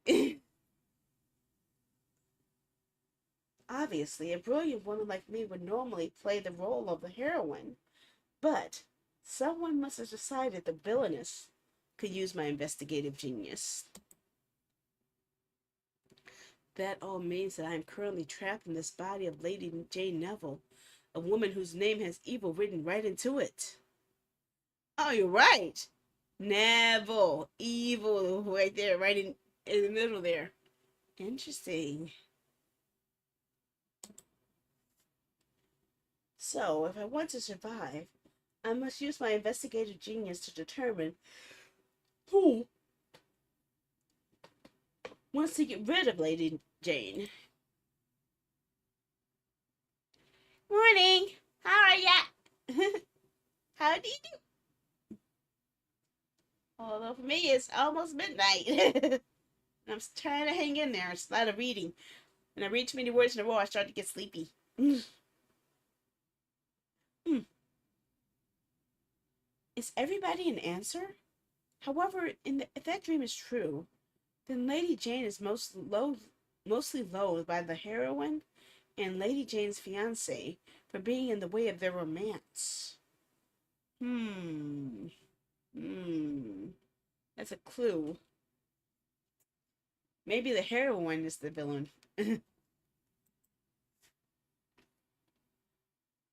Obviously, a brilliant woman like me would normally play the role of the heroine, but someone must have decided the villainess could use my investigative genius. That all means that I am currently trapped in this body of Lady Jane Neville, a woman whose name has evil written right into it. Oh, you're right. Neville, evil, right there, right in the middle there. Interesting. So, if I want to survive, I must use my investigative genius to determine who wants to get rid of Lady Jane. Morning. How are ya? How do you do? Although for me it's almost midnight. I'm trying to hang in there. It's a lot of reading. When I read too many words in a row, I start to get sleepy. Is everybody an answer? However, if that dream is true, then Lady Jane is mostly loathed by the heroine and Lady Jane's fiancé for being in the way of their romance. Hmm. Hmm. That's a clue. Maybe the heroine is the villain.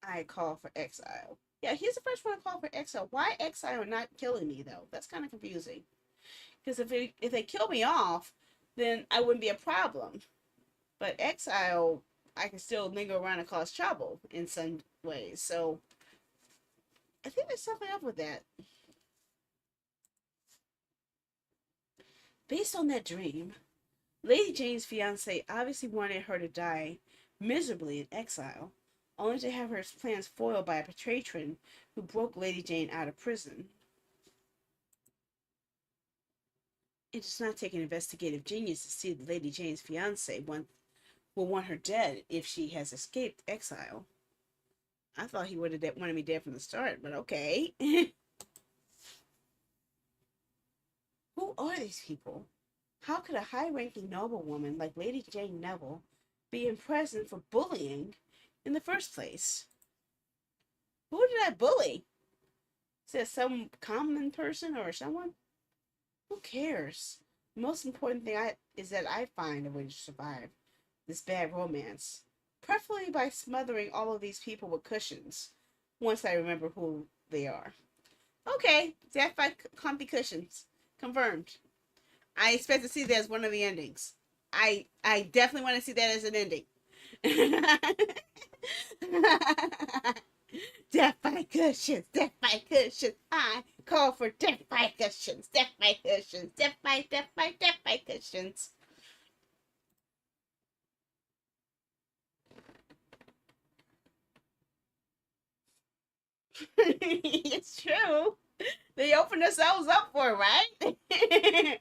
I call for exile. Yeah, he's the first one to call for exile. Why exile not killing me though? That's kind of confusing. Because if they kill me off, then I wouldn't be a problem. But exile, I can still linger around and cause trouble in some ways. So I think there's something up with that. Based on that dream, Lady Jane's fiance obviously wanted her to die miserably in exile, only to have her plans foiled by a patron who broke Lady Jane out of prison. It does not take an investigative genius to see that Lady Jane's fiance will want her dead if she has escaped exile. I thought he would have wanted me dead from the start, but okay. Who are these people? How could a high-ranking noblewoman like Lady Jane Neville be imprisoned for bullying in the first place? Who did I bully? Is that some common person or someone? Who cares? The most important thing is that I find a way to survive this bad romance, preferably by smothering all of these people with cushions once I remember who they are. Okay, death by comfy cushions. Confirmed. I expect to see that as one of the endings. I definitely want to see that as an ending. Death by cushions, death by cushions. I call for death by cushions, death by cushions, death by cushions. It's true. They open themselves up for it, right?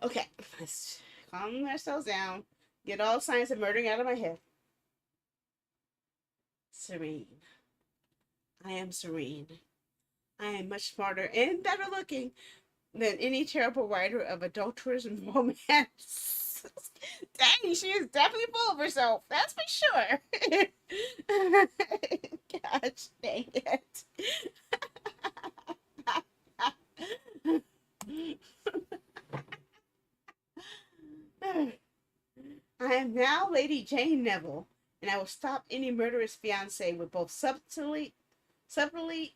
Okay, let's calm ourselves down. Get all signs of murdering out of my head. Serene. I am serene. I am much smarter and better looking than any terrible writer of adulterers and romance. Dang, she is definitely full of herself. That's for sure. Gosh dang it. I am now Lady Jane Neville, and I will stop any murderous fiancé with both subtly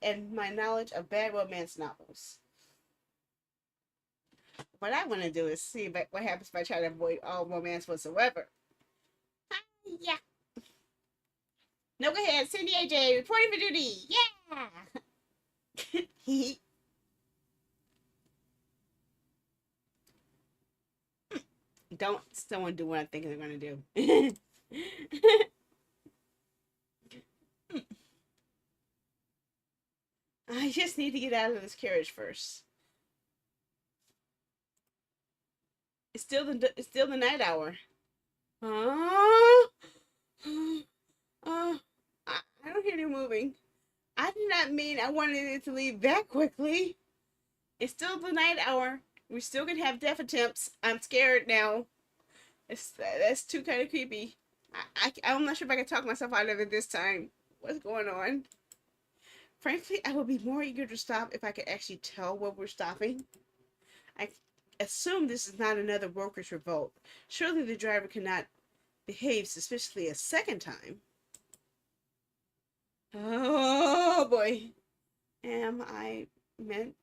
and my knowledge of bad romance novels. What I want to do is see what happens if I try to avoid all romance whatsoever. Yeah. No, go ahead. Cindy AJ, reporting for duty. Yeah. Don't someone do what I think they're going to do. I just need to get out of this carriage first. It's still the night hour. Uh, I don't hear you moving. I did not mean I wanted it to leave that quickly. It's still the night hour. We still can have death attempts. I'm scared now. That's too kind of creepy. I'm not sure if I can talk myself out of it this time. What's going on? Frankly, I would be more eager to stop if I could actually tell where we're stopping. I assume this is not another workers' revolt. Surely the driver cannot behave suspiciously a second time. Oh boy. Am I meant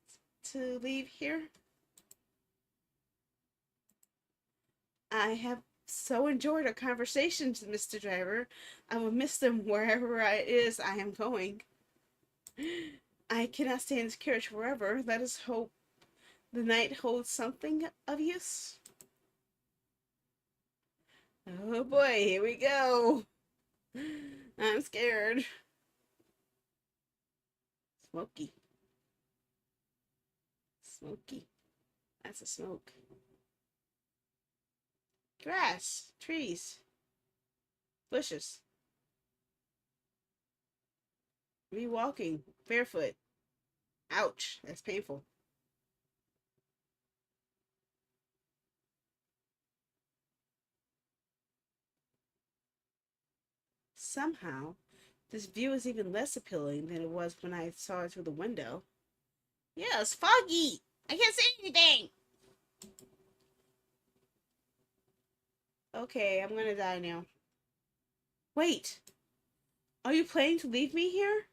to leave here? I have so enjoyed our conversations, Mr. Driver. I will miss them wherever it is I am going. I cannot stay in this carriage forever. Let us hope the night holds something of use. Oh boy, here we go. I'm scared. Smoky. Smoky. That's a smoke. Grass. Trees. Bushes. Me walking. Barefoot. Ouch. That's painful. Somehow, this view is even less appealing than it was when I saw it through the window. Yeah, it's foggy. I can't see anything. Okay, I'm gonna die now. Wait. Are you planning to leave me here?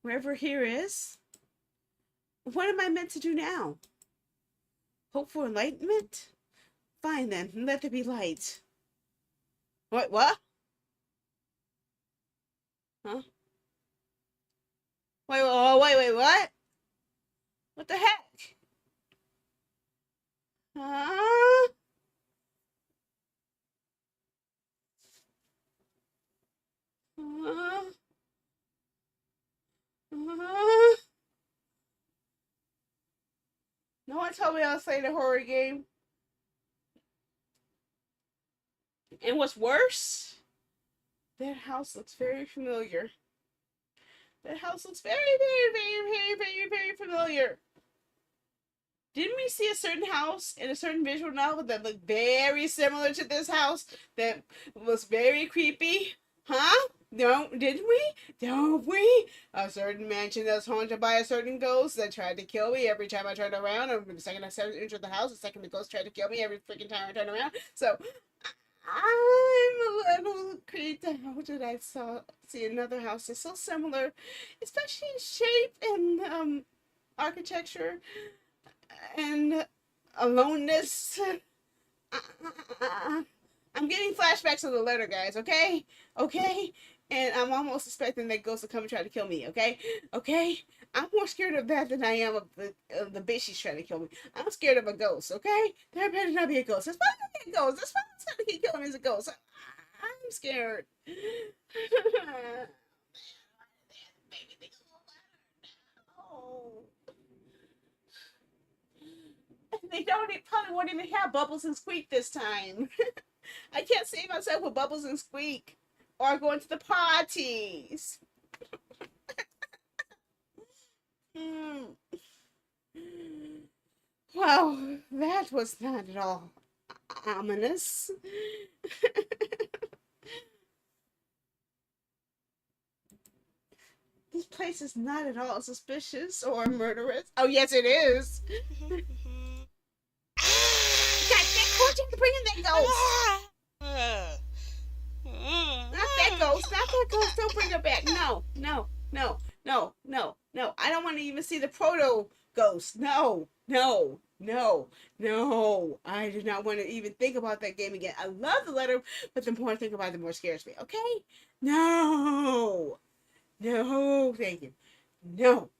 Wherever here is? What am I meant to do now? Hope for enlightenment? Fine then, let there be light. What? Huh? Wait, what? What the heck? Huh? Huh? Huh? No one told me I was playing a horror game. And what's worse, that house looks very familiar. That house looks very familiar. Didn't we see a certain house in a certain visual novel that looked very similar to this house that was very creepy? Huh? No, didn't we? Don't we? A certain mansion that's haunted by a certain ghost that tried to kill me every time I turned around. And the second I entered the house, the second the ghost tried to kill me every freaking time I turned around. So I'm a little creeped out that I see another house that's so similar, especially in shape and architecture and aloneness. I'm getting flashbacks of the letter, guys. Okay, okay, and I'm almost suspecting that ghost will come and try to kill me. Okay, okay. I'm more scared of that than I am of the bitch she's trying to kill me. I'm scared of a ghost. Okay, there better not be a ghost. That's why I'm not a ghost. That's why I'm trying to keep killing me as a ghost. I'm scared. They don't. It probably won't even have Bubbles and Squeak this time. I can't save myself with Bubbles and Squeak or going to the parties. Hmm. Well, that was not at all ominous. This place is not at all suspicious or murderous. Oh, yes, it is. God, that coach you to bring in that ghost. Not that ghost. Not that ghost. Don't bring her back. No, no, no, no, no, no. I don't want to even see the proto ghost. No, no, no, no. I do not want to even think about that game again. I love the letter, but the more I think about it, the more it scares me. Okay? No. No, thank you. No.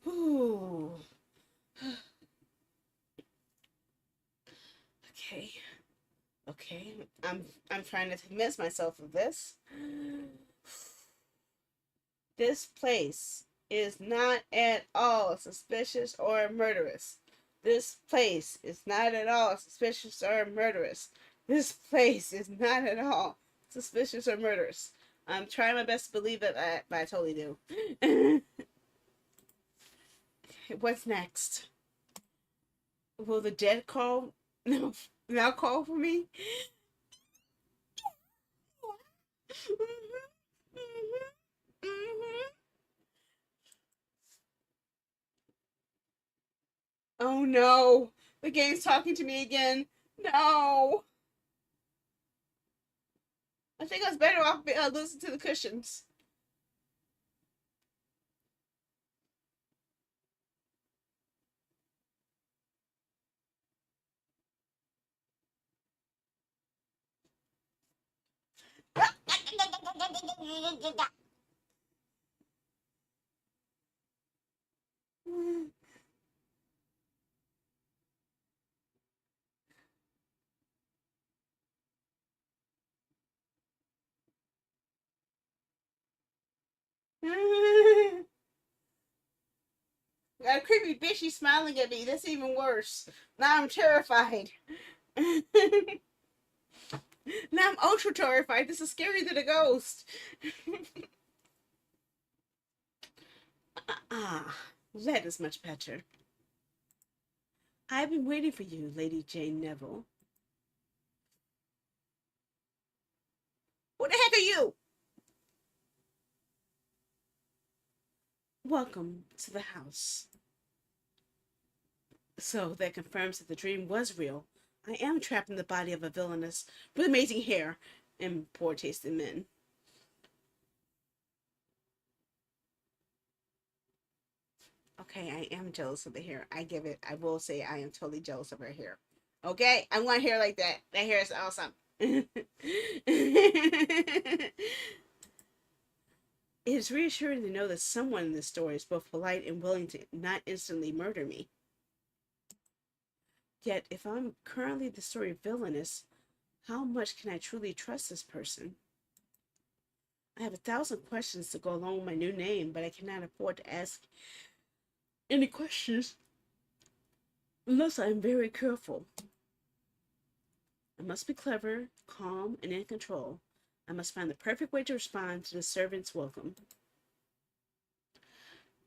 Ooh. Okay. Okay. I'm trying to convince myself of this. This place is not at all suspicious or murderous. This place is not at all suspicious or murderous. This place is not at all suspicious or murderous. I'm trying my best to believe it, but I totally do. What's next? Will the dead call? No, now call for me? Oh no, the game's talking to me again. No, I think I was better off listening to the cushions. Got a creepy bitchy smiling at me. That's even worse. Now I'm terrified. Now I'm ultra terrified. This is scarier than a ghost. Ah, that is much better. I've been waiting for you, Lady Jane Neville. Who the heck are you? Welcome to the house. So that confirms that the dream was real. I am trapped in the body of a villainess with amazing hair in poor taste in men. Okay, I am jealous of the hair. I will say I am totally jealous of her hair. Okay, I want hair like that. That hair is awesome. It is reassuring to know that someone in this story is both polite and willing to not instantly murder me. Yet, if I'm currently the story villainess, how much can I truly trust this person? I have 1,000 questions to go along with my new name, but I cannot afford to ask any questions unless I am very careful. I must be clever, calm, and in control. I must find the perfect way to respond to the servant's welcome.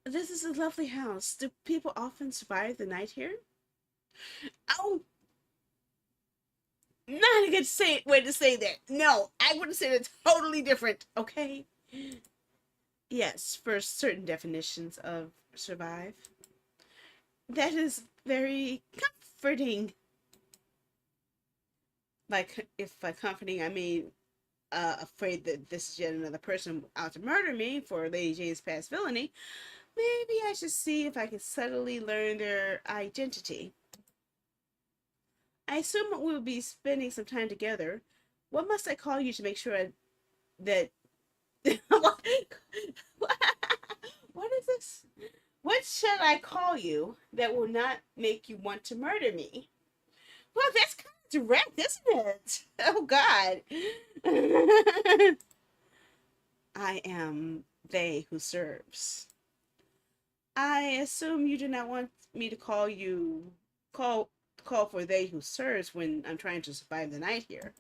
This is a lovely house. Do people often survive the night here? Oh, not a good way to say that. No, I would have said it totally different, okay? Yes, for certain definitions of survive. That is very comforting. Like, if by comforting I mean afraid that this is yet another person out to murder me for Lady Jane's past villainy, maybe I should see if I can subtly learn their identity. I assume we will be spending some time together. What must I call you to make sure that... what is this? What should I call you that will not make you want to murder me? Well, that's kind of direct, isn't it? Oh, God. I am they who serves. I assume you do not want me to call for they who serves when I'm trying to survive the night here.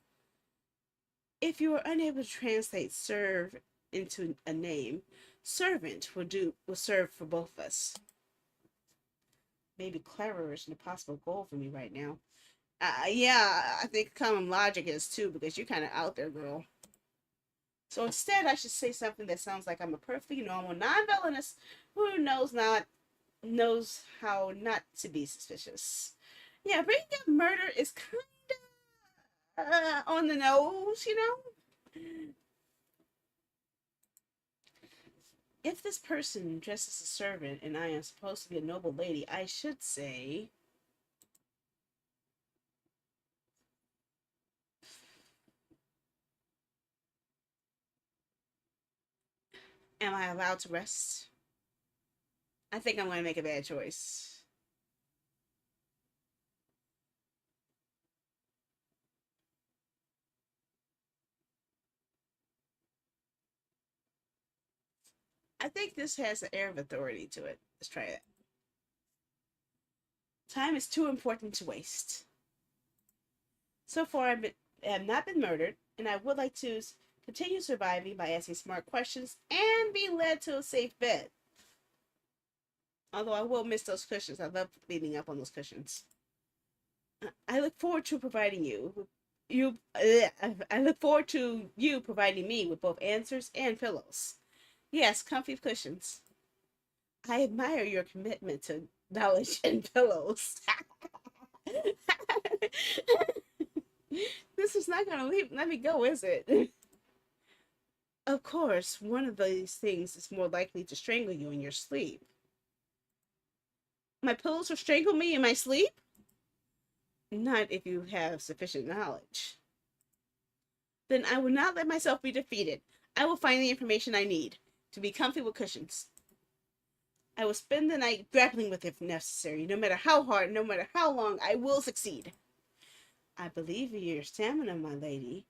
If you are unable to translate serve into a name, servant will serve for both of us. Maybe clever is an impossible goal for me right now. Yeah, I think common logic is too, because you're kind of out there, girl. So instead, I should say something that sounds like I'm a perfectly normal, non-villainous who knows how not to be suspicious. Yeah, bringing up murder is kind of on the nose, you know? If this person dresses as a servant and I am supposed to be a noble lady, I should say... Am I allowed to rest? I think I'm going to make a bad choice. I think this has an air of authority to it. Let's try it. Time is too important to waste. So far, I have not been murdered, and I would like to continue surviving by asking smart questions and be led to a safe bed. Although I will miss those cushions. I love leaning up on those cushions. I look forward to providing I look forward to you providing me with both answers and pillows. Yes, comfy cushions. I admire your commitment to knowledge and pillows. This is not gonna let me go, is it? Of course, one of these things is more likely to strangle you in your sleep. My pillows will strangle me in my sleep? Not if you have sufficient knowledge. Then I will not let myself be defeated. I will find the information I need to be comfy with cushions. I will spend the night grappling with it if necessary. No matter how hard, no matter how long, I will succeed. I believe in your stamina, my lady.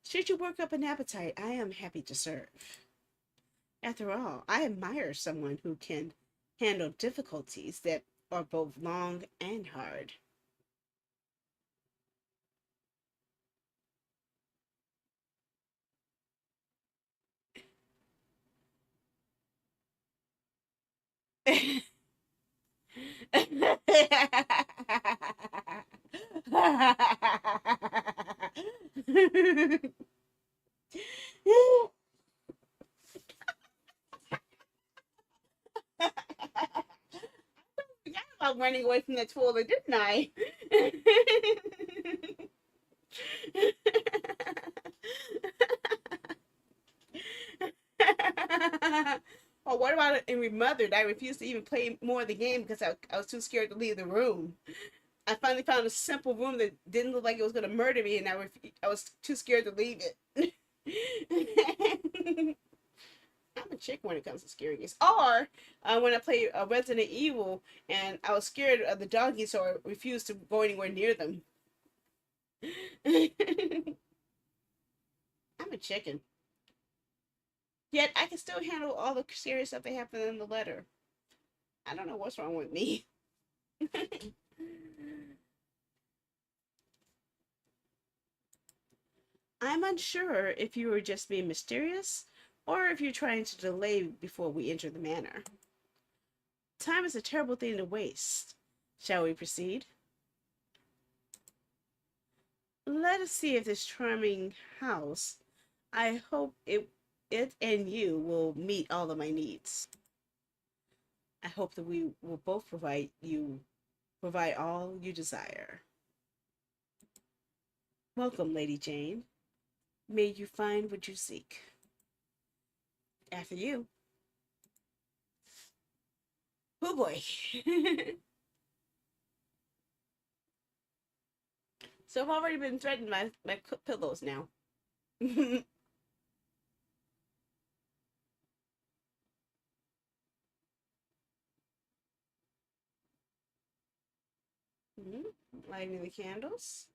Should you work up an appetite, I am happy to serve. After all, I admire someone who can handle difficulties that are both long and hard. Forgot about running away from the toilet, didn't I? and remothered. I refused to even play more of the game because I was too scared to leave the room. I finally found a simple room that didn't look like it was going to murder me, and I was too scared to leave it. I'm a chick when it comes to scary games. Or when I play Resident Evil, and I was scared of the doggies, so I refused to go anywhere near them. I'm a chicken. Yet I can still handle all the serious stuff that happened in the letter. I don't know what's wrong with me. I'm unsure if you were just being mysterious or if you're trying to delay before we enter the manor. Time is a terrible thing to waste. Shall we proceed? Let us see if this charming house, I hope it and you will meet all of my needs. I hope that we will both provide all you desire. Welcome, Lady Jane. May you find what you seek. After you. Oh boy. So I've already been threatened by pillows now. Lighting the candles.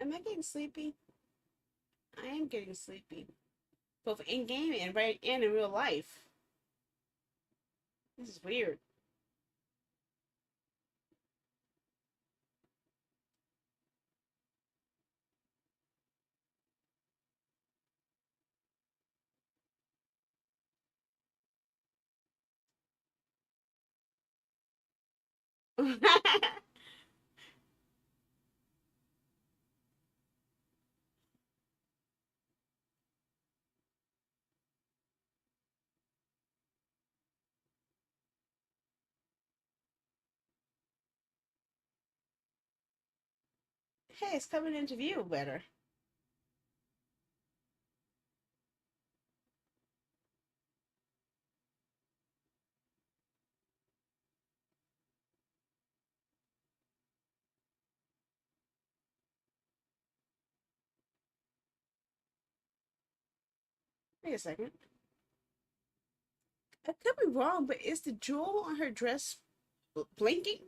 Am I getting sleepy? I am getting sleepy. Both in game and in real life. This is weird. Hey, it's coming into view better. Wait a second. I could be wrong, but is the jewel on her dress blinking?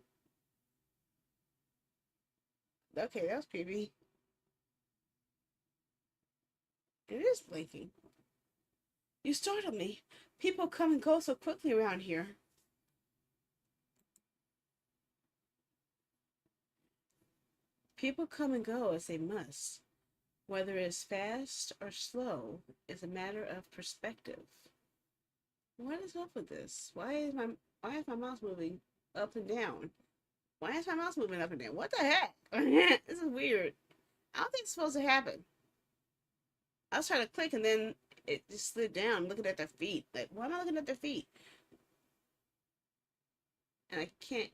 Okay, that was creepy. It is blinking. You startled me. People come and go so quickly around here. People come and go as they must. Whether it's fast or slow is a matter of perspective. What is up with this? Why is my mouse moving up and down? Why is my mouse moving up and down? What the heck? This is weird. I don't think it's supposed to happen. I was trying to click and then it just slid down looking at their feet. Like, why am I looking at their feet? And I can't,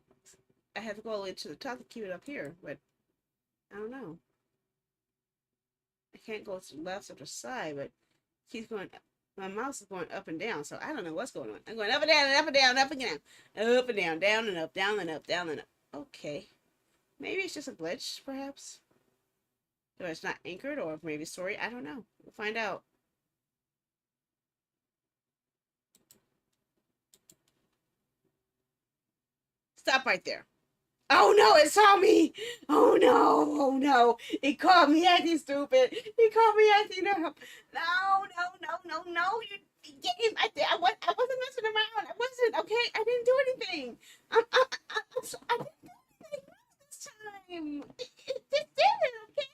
I have to go all the way to the top to keep it up here, but I don't know. I can't go to the left or the side, but keeps going, my mouse is going up and down, so I don't know what's going on. I'm going up and down and up and down, up and down, up and down, down and up, down and up, down and up. Okay. Maybe it's just a glitch, perhaps? Or it's not anchored, or maybe story. I don't know. We'll find out. Stop right there. Oh no, it saw me! Oh no, oh no. It caught me acting stupid. It caught me acting up. No, no, no, no, no. You get him right there. I wasn't messing around. I wasn't, okay? I didn't do anything. I didn't do anything this time. It did, okay?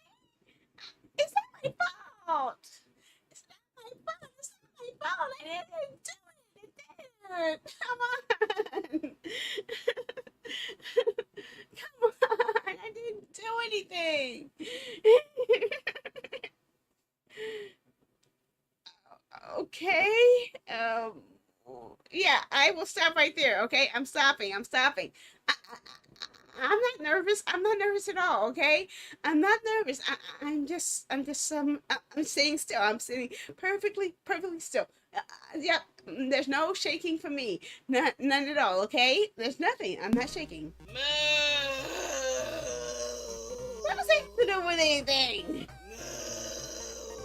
It's not my fault. didn't do it. It didn't. Come on. Come on. I didn't do anything. Okay. Yeah, I will stop right there. Okay, I'm stopping. I'm stopping. I'm not nervous. I'm not nervous at all. Okay, I'm not nervous. I'm sitting still. I'm sitting perfectly still. Yep. There's no shaking for me. None at all. Okay. There's nothing. I'm not shaking. What does that have to do with anything?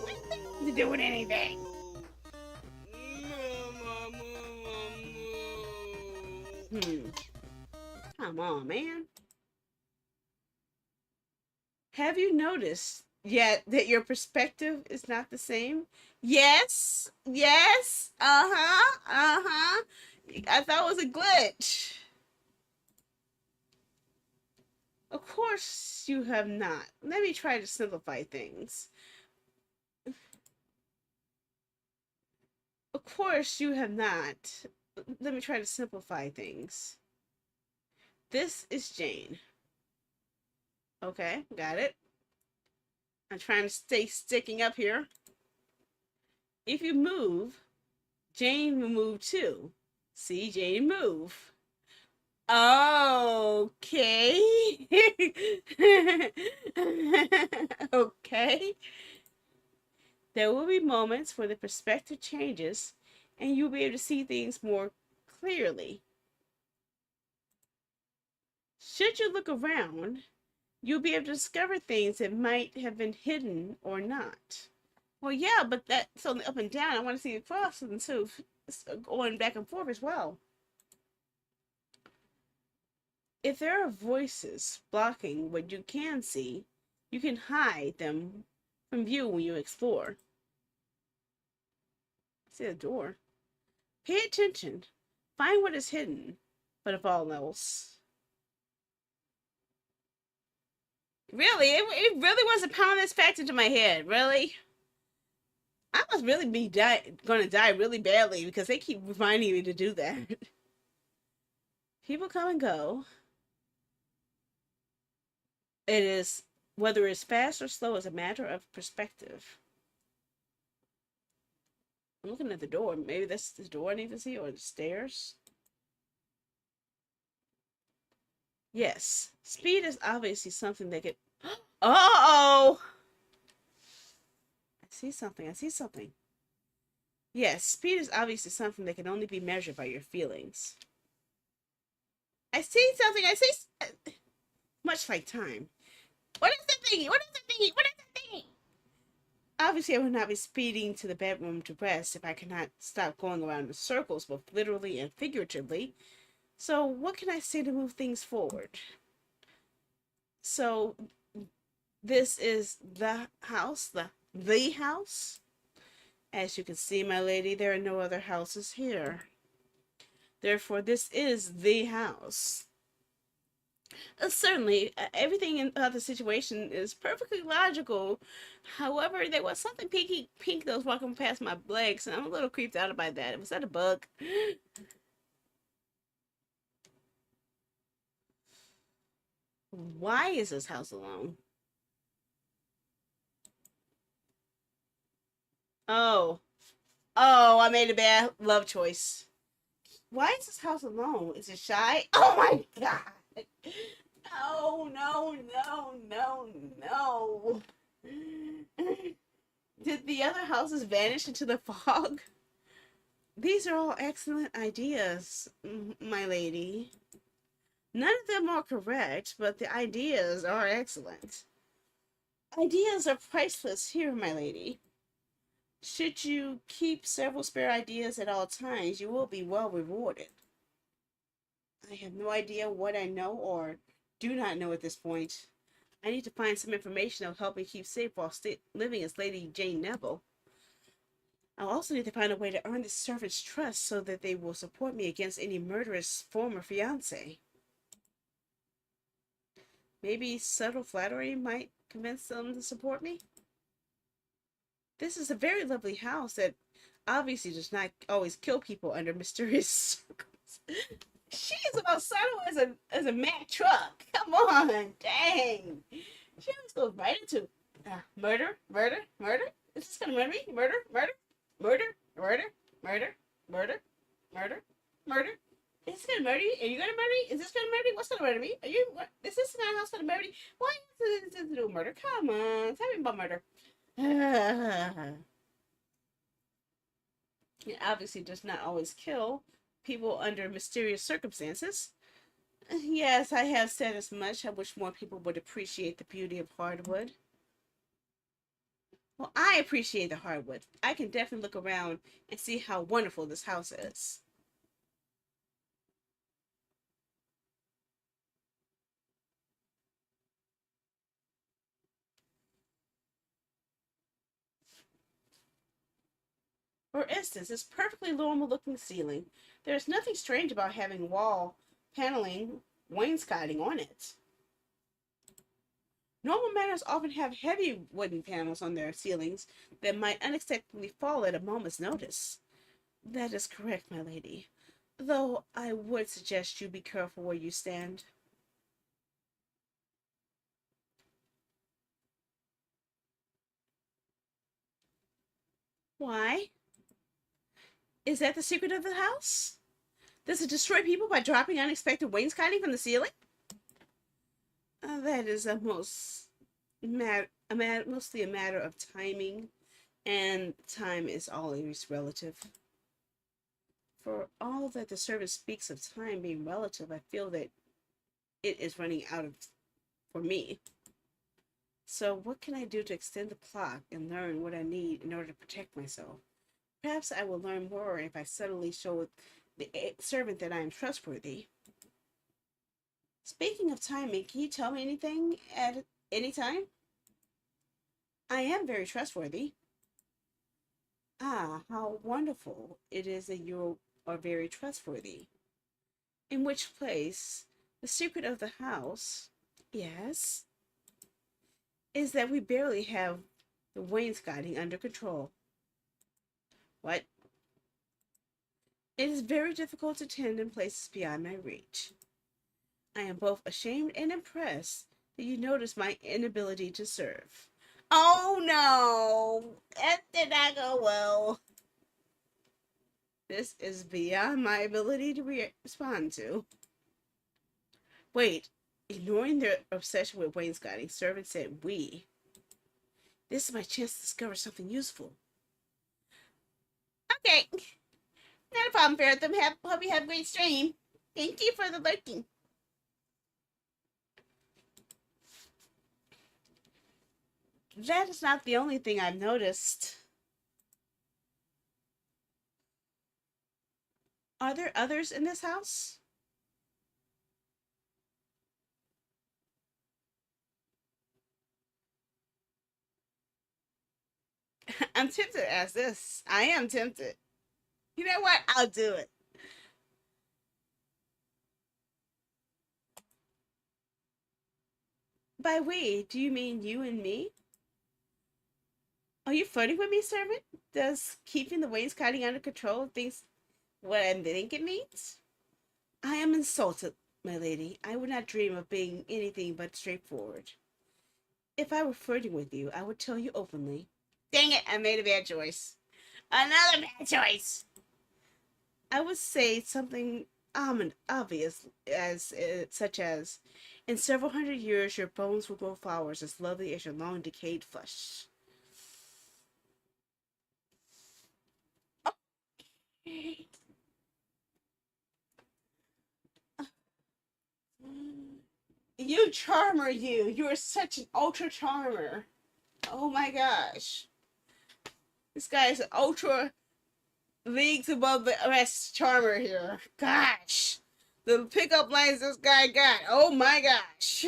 What does that have to do with anything? Hmm. Come on, man. Have you noticed yet that your perspective is not the same? Yes. Yes. Uh-huh. Uh-huh. I thought it was a glitch. Of course you have not. Let me try to simplify things. Of course you have not. Let me try to simplify things. This is Jane. Okay, got it. I'm trying to stay sticking up here. If you move, Jane will move too. See, Jane move. Okay. Okay. There will be moments where the perspective changes and you'll be able to see things more clearly. Should you look around, you'll be able to discover things that might have been hidden or not. Well, yeah, but that's only up and down. I want to see across and too, going back and forth as well. If there are voices blocking what you can see, you can hide them from view when you explore. See a door. Pay attention. Find what is hidden, but of all else. Really? It really wants to pound this fact into my head. Really? I must really be gonna die really badly because they keep reminding me to do that. People come and go. It is, whether it's fast or slow, is a matter of perspective. I'm looking at the door. Maybe that's the door I need to see, or the stairs. Yes, speed is obviously something that could. Uh-oh! I see something. I see something. Yes, speed is obviously something that can only be measured by your feelings. I see something. I see. Much like time. What is the thingy? What is the thingy? What is the thingy? Obviously, I would not be speeding to the bedroom to rest if I could not stop going around in circles, both literally and figuratively. So, what can I say to move things forward? So, this is the house, the house. As you can see, my lady, there are no other houses here. Therefore, this is the house. Certainly, everything about the situation is perfectly logical. However, there was something pink that was walking past my legs, and I'm a little creeped out by that. Was that a bug? Why is this house alone? Oh. Oh, I made a bad love choice. Why is this house alone? Is it shy? Oh my god! No, no, no, no, no. Did the other houses vanish into the fog? These are all excellent ideas, my lady. None of them are correct, but the ideas are excellent. Ideas are priceless here, my lady. Should you keep several spare ideas at all times, you will be well rewarded. I have no idea what I know or do not know at this point. I need to find some information that will help me keep safe while living as Lady Jane Neville. I'll also need to find a way to earn the servants' trust so that they will support me against any murderous former fiancé. Maybe subtle flattery might convince them to support me? This is a very lovely house that obviously does not always kill people under mysterious circumstances. She is about subtle as a Mack truck. Come on, dang. She just goes right into murder, murder, murder. Is this gonna murder me? Murder, murder, murder, murder, murder, murder, murder, murder. Is this gonna murder you? Are you gonna murder me? Is this gonna murder me? What's gonna murder me? Are you? What, is this kind of house gonna murder me? Why is this do murder? Come on, tell me about murder. It obviously does not always kill people under mysterious circumstances. Yes, I have said as much. I wish more people would appreciate the beauty of hardwood. Well, I appreciate the hardwood. I can definitely look around and see how wonderful this house is. For instance, this perfectly normal looking ceiling. There's nothing strange about having wall paneling wainscoting on it. Normal manors often have heavy wooden panels on their ceilings that might unexpectedly fall at a moment's notice. That is correct, my lady. Though I would suggest you be careful where you stand. Why? Is that the secret of the house? Does it destroy people by dropping unexpected wainscoting from the ceiling? That is mostly a matter of timing, and time is always relative. For all that the service speaks of time being relative, I feel that it is running out of for me. So, what can I do to extend the clock and learn what I need in order to protect myself? Perhaps I will learn more if I subtly show the servant that I am trustworthy. Speaking of timing, can you tell me anything at any time? I am very trustworthy. Ah, how wonderful it is that you are very trustworthy. In which place, the secret of the house, yes, is that we barely have the wainscoting under control. What? It is very difficult to tend in places beyond my reach. I am both ashamed and impressed that you notice my inability to serve. Oh no! That did not go well. This is beyond my ability to respond to. Wait, ignoring their obsession with wainscoting, servant said we. This is my chance to discover something useful. Okay, not a problem, Ferritum. Hope you have a great stream. Thank you for the lurking. That is not the only thing I've noticed. Are there others in this house? I'm tempted to ask this. I am tempted. You know what? I'll do it. By we, do you mean you and me? Are you flirting with me, servant? Does keeping the wainscoting under control things what I think it means? I am insulted, my lady. I would not dream of being anything but straightforward. If I were flirting with you, I would tell you openly. Dang it, I made a bad choice. Another bad choice. I would say something obvious as such as, in several hundred years, your bones will grow flowers as lovely as your long decayed flesh. You charmer, you. You are such an ultra charmer. Oh my gosh. This guy is an ultra leagues above the rest charmer here. Gosh. The pickup lines this guy got. Oh my gosh.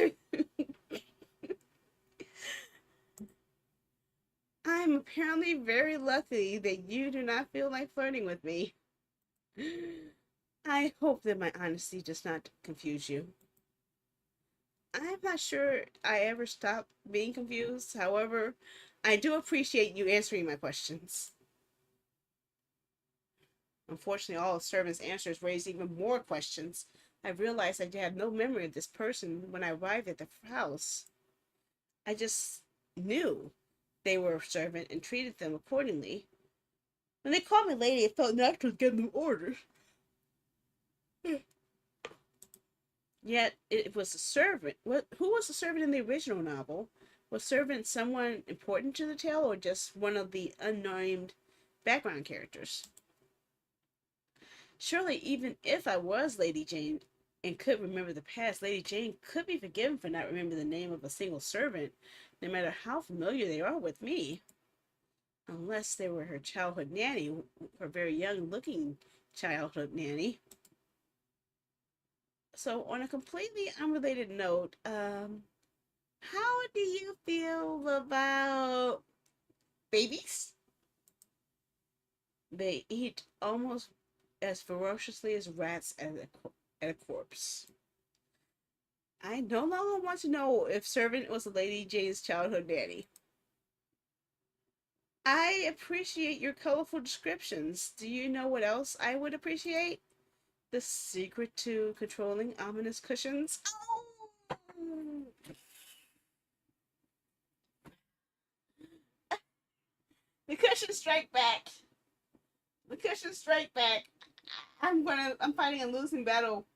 I'm apparently very lucky that you do not feel like flirting with me. I hope that my honesty does not confuse you. I'm not sure I ever stopped being confused. However, I do appreciate you answering my questions. Unfortunately, all the servants' answers raised even more questions. I realized I had no memory of this person when I arrived at the house. I just knew they were a servant and treated them accordingly. When they called me lady, it felt natural to give them orders. Yet it was a servant. Who was the servant in the original novel? Was servant someone important to the tale, or just one of the unnamed background characters? Surely, even if I was Lady Jane and could remember the past, Lady Jane could be forgiven for not remembering the name of a single servant, no matter how familiar they are with me. Unless they were her childhood nanny, her very young looking childhood nanny. So, on a completely unrelated note, how do you feel about babies? They eat almost as ferociously as rats at a corpse. I no longer want to know if Servant was Lady Jane's childhood nanny. I appreciate your colorful descriptions. Do you know what else I would appreciate? The secret to controlling ominous cushions. Oh! The cushions strike back. The cushions strike back. I'm fighting a losing battle.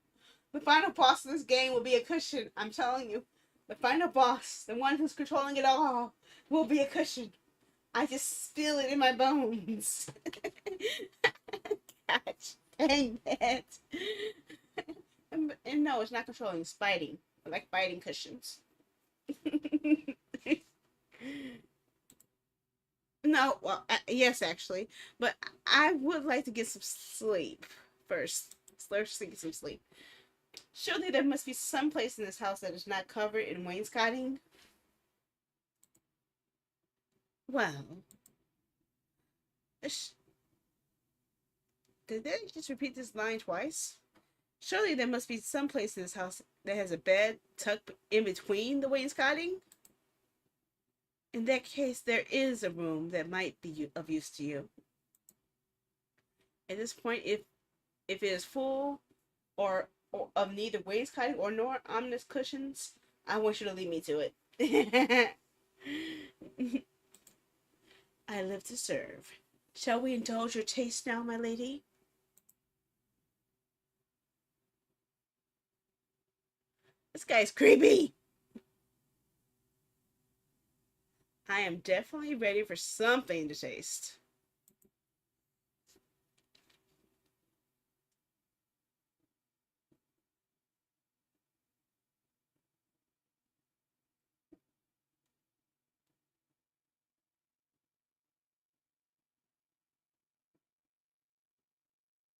The final boss of this game will be a cushion. I'm telling you. The final boss, the one who's controlling it all, will be a cushion. I just feel it in my bones. Gosh, dang that. And no, it's not controlling, it's biting. I like biting cushions. No, well, yes, actually. But I would like to get some sleep first. Let's get some sleep. Surely there must be some place in this house that is not covered in wainscoting. Well, did they just repeat this line twice? Surely there must be some place in this house that has a bed tucked in between the wainscoting. In that case, there is a room that might be of use to you. At this point, if it is full or of neither wainscoting or nor ominous cushions, I want you to lead me to it. I live to serve. Shall we indulge your taste now, my lady? This guy's creepy. I am definitely ready for something to taste.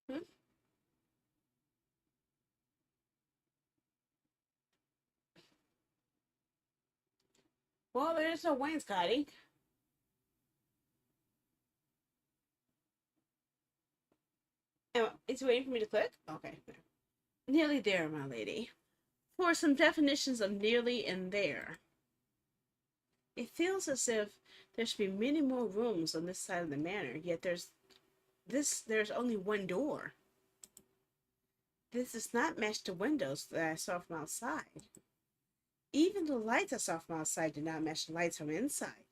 Hmm? Well, there's no wainscoting. It's waiting for me to click? Okay. Nearly there, my lady. For some definitions of nearly and there. It feels as if there should be many more rooms on this side of the manor, yet there's only one door. This does not match the windows that I saw from outside. Even the lights I saw from outside did not match the lights from inside.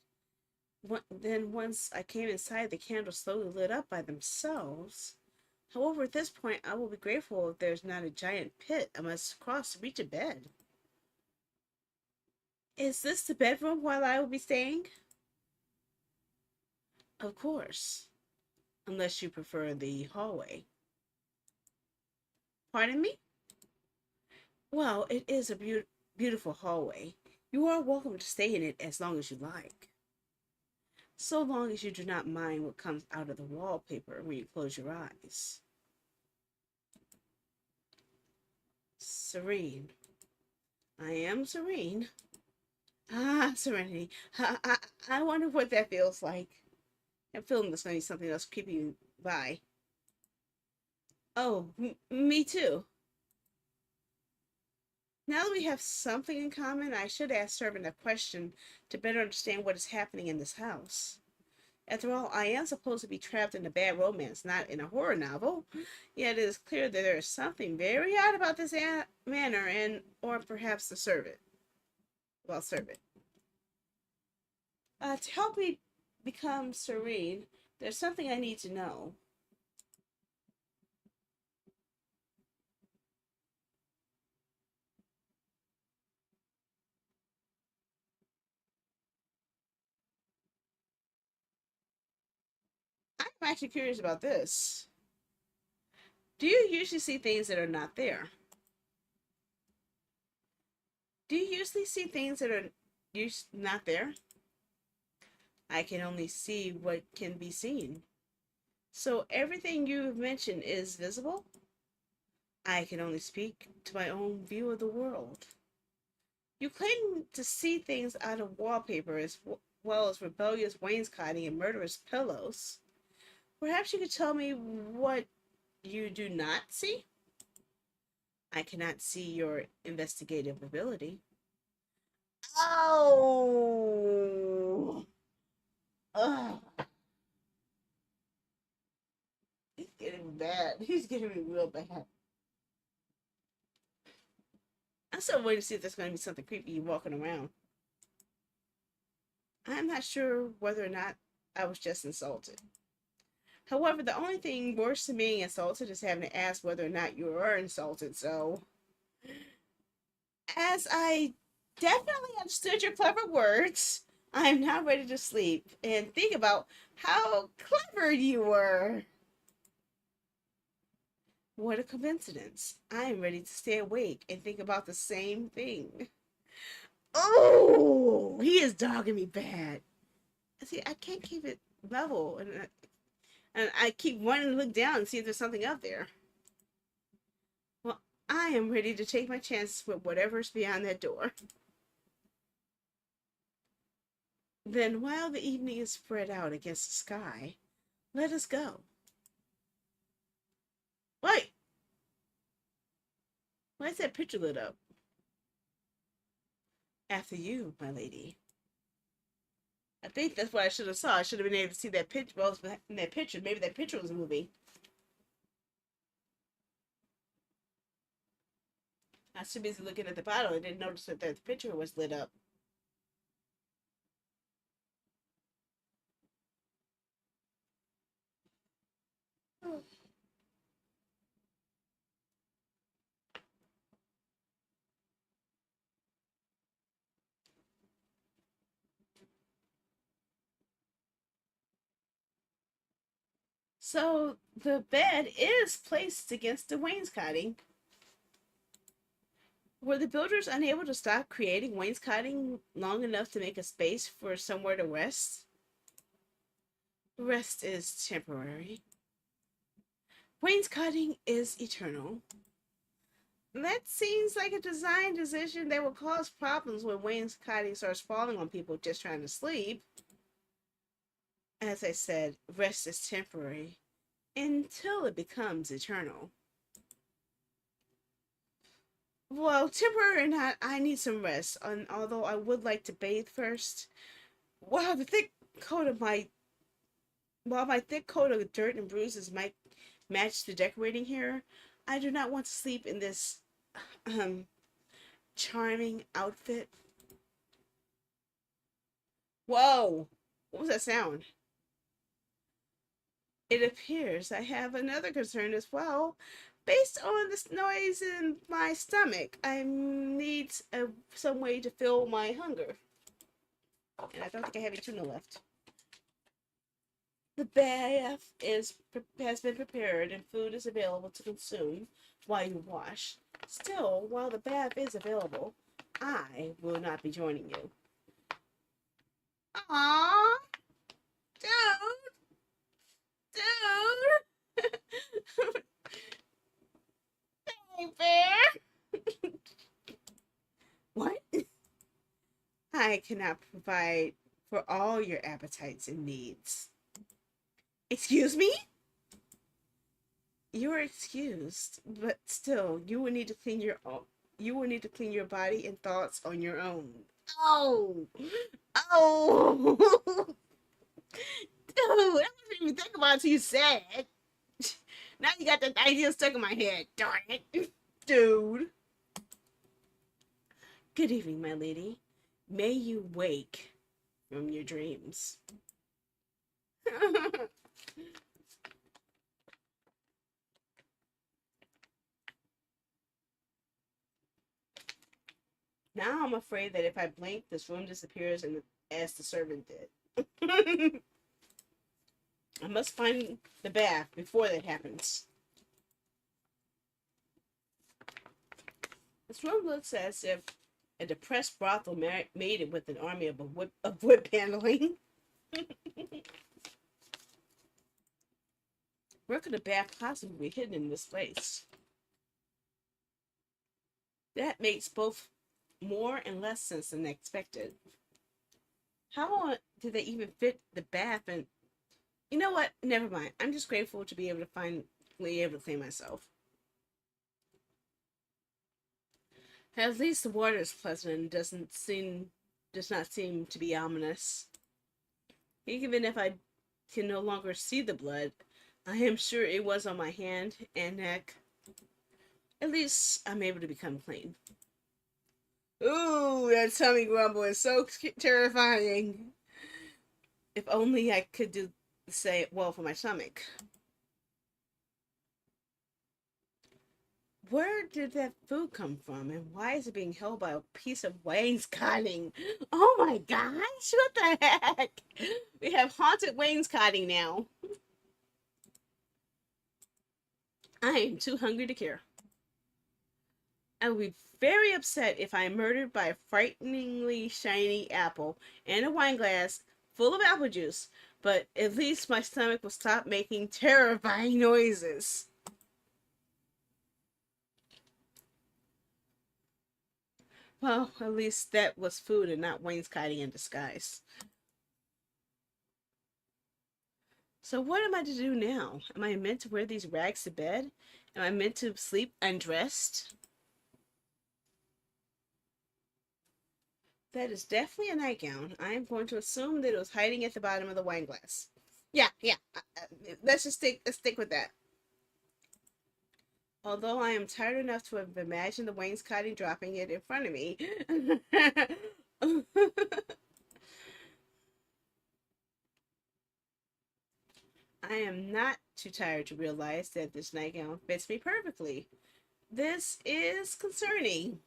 Then once I came inside, the candles slowly lit up by themselves. However, at this point, I will be grateful if there's not a giant pit I must cross to reach a bed. Is this the bedroom while I will be staying? Of course. Unless you prefer the hallway. Pardon me? Well, it is a beautiful hallway. You are welcome to stay in it as long as you like. So long as you do not mind what comes out of the wallpaper when you close your eyes. Serene. I am serene. Ah, serenity. I wonder what that feels like. I'm feeling there's going to be something else keeping you by. Oh, me too. Now that we have something in common, I should ask Servant a question to better understand what is happening in this house. After all, I am supposed to be trapped in a bad romance, not in a horror novel. Yet it is clear that there is something very odd about this manor and, or perhaps the servant. Well, servant. To help me become serene, there's something I need to know. I'm actually curious about this. Do you usually see things that are not there? Do you usually see things that are not there? I can only see what can be seen. So everything you've mentioned is visible? I can only speak to my own view of the world. You claim to see things out of wallpaper as well as rebellious wainscoting and murderous pillows. Perhaps you could tell me what you do not see? I cannot see your investigative ability. Oh! Ugh. He's getting bad. He's getting me real bad. I'm still waiting to see if there's going to be something creepy walking around. I'm not sure whether or not I was just insulted. However, the only thing worse than being insulted is having to ask whether or not you are insulted. So, as I definitely understood your clever words, I'm now ready to sleep and think about how clever you were. What a coincidence. I am ready to stay awake and think about the same thing. Oh, he is dogging me bad. See, I can't keep it level, and I keep wanting to look down and see if there's something up there. Well, I am ready to take my chances with whatever's beyond that door. Then, while the evening is spread out against the sky, let us go. Wait! Why is that picture lit up? After you, my lady. I think that's what I should have saw. I should have been able to see that picture. Well, in that picture. Maybe that picture was moving. I was too busy looking at the bottle. I didn't notice that the picture was lit up. So the bed is placed against the wainscoting. Were the builders unable to stop creating wainscoting long enough to make a space for somewhere to rest? Rest is temporary. Wainscoting is eternal. That seems like a design decision that will cause problems when wainscoting starts falling on people just trying to sleep. As I said, rest is temporary until it becomes eternal. Well, temporary or not, I need some rest. And although I would like to bathe first, while the thick coat of my while my thick coat of dirt and bruises might match the decorating here, I do not want to sleep in this um charming outfit. Whoa! What was that sound? It appears I have another concern as well. Based on this noise in my stomach, I need some way to fill my hunger. And I don't think I have any tuna left. The bath has been prepared and food is available to consume while you wash. Still, while the bath is available, I will not be joining you. Aww, dude, dude. Hey, bear. What? I cannot provide for all your appetites and needs. Excuse me? You're excused, but still, you will need to clean your body and thoughts on your own. Oh, oh, I wasn't even thinking about it until you said it. Now you got that idea stuck in my head. Darn it. Dude. Good evening, my lady. May you wake from your dreams. Now I'm afraid that if I blink, this room disappears and as the servant did. I must find the bath before that happens. This room looks as if a depressed brothel mated with an army of whip handling. Where could a bath possibly be hidden in this place? That makes both more and less sense than expected. How did they even fit the bath? And you know what? Never mind. I'm just grateful to be able to clean myself. At least the water is pleasant and does not seem to be ominous. Even if I can no longer see the blood, I am sure it was on my hand and neck. At least I'm able to become clean. Ooh, that tummy grumble is so terrifying. If only I could say it well for my stomach. Where did that food come from, and why is it being held by a piece of wainscoting? Oh my gosh, what the heck? We have haunted wainscoting now. I am too hungry to care. I would be very upset if I am murdered by a frighteningly shiny apple and a wine glass full of apple juice, but at least my stomach will stop making terrifying noises. Well, at least that was food and not wainscoting in disguise. So what am I to do now? Am I meant to wear these rags to bed? Am I meant to sleep undressed? That is definitely a nightgown. I am going to assume that it was hiding at the bottom of the wine glass. Yeah. Let's stick with that. Although I am tired enough to have imagined the wainscoting dropping it in front of me. I am not too tired to realize that this nightgown fits me perfectly. This is concerning.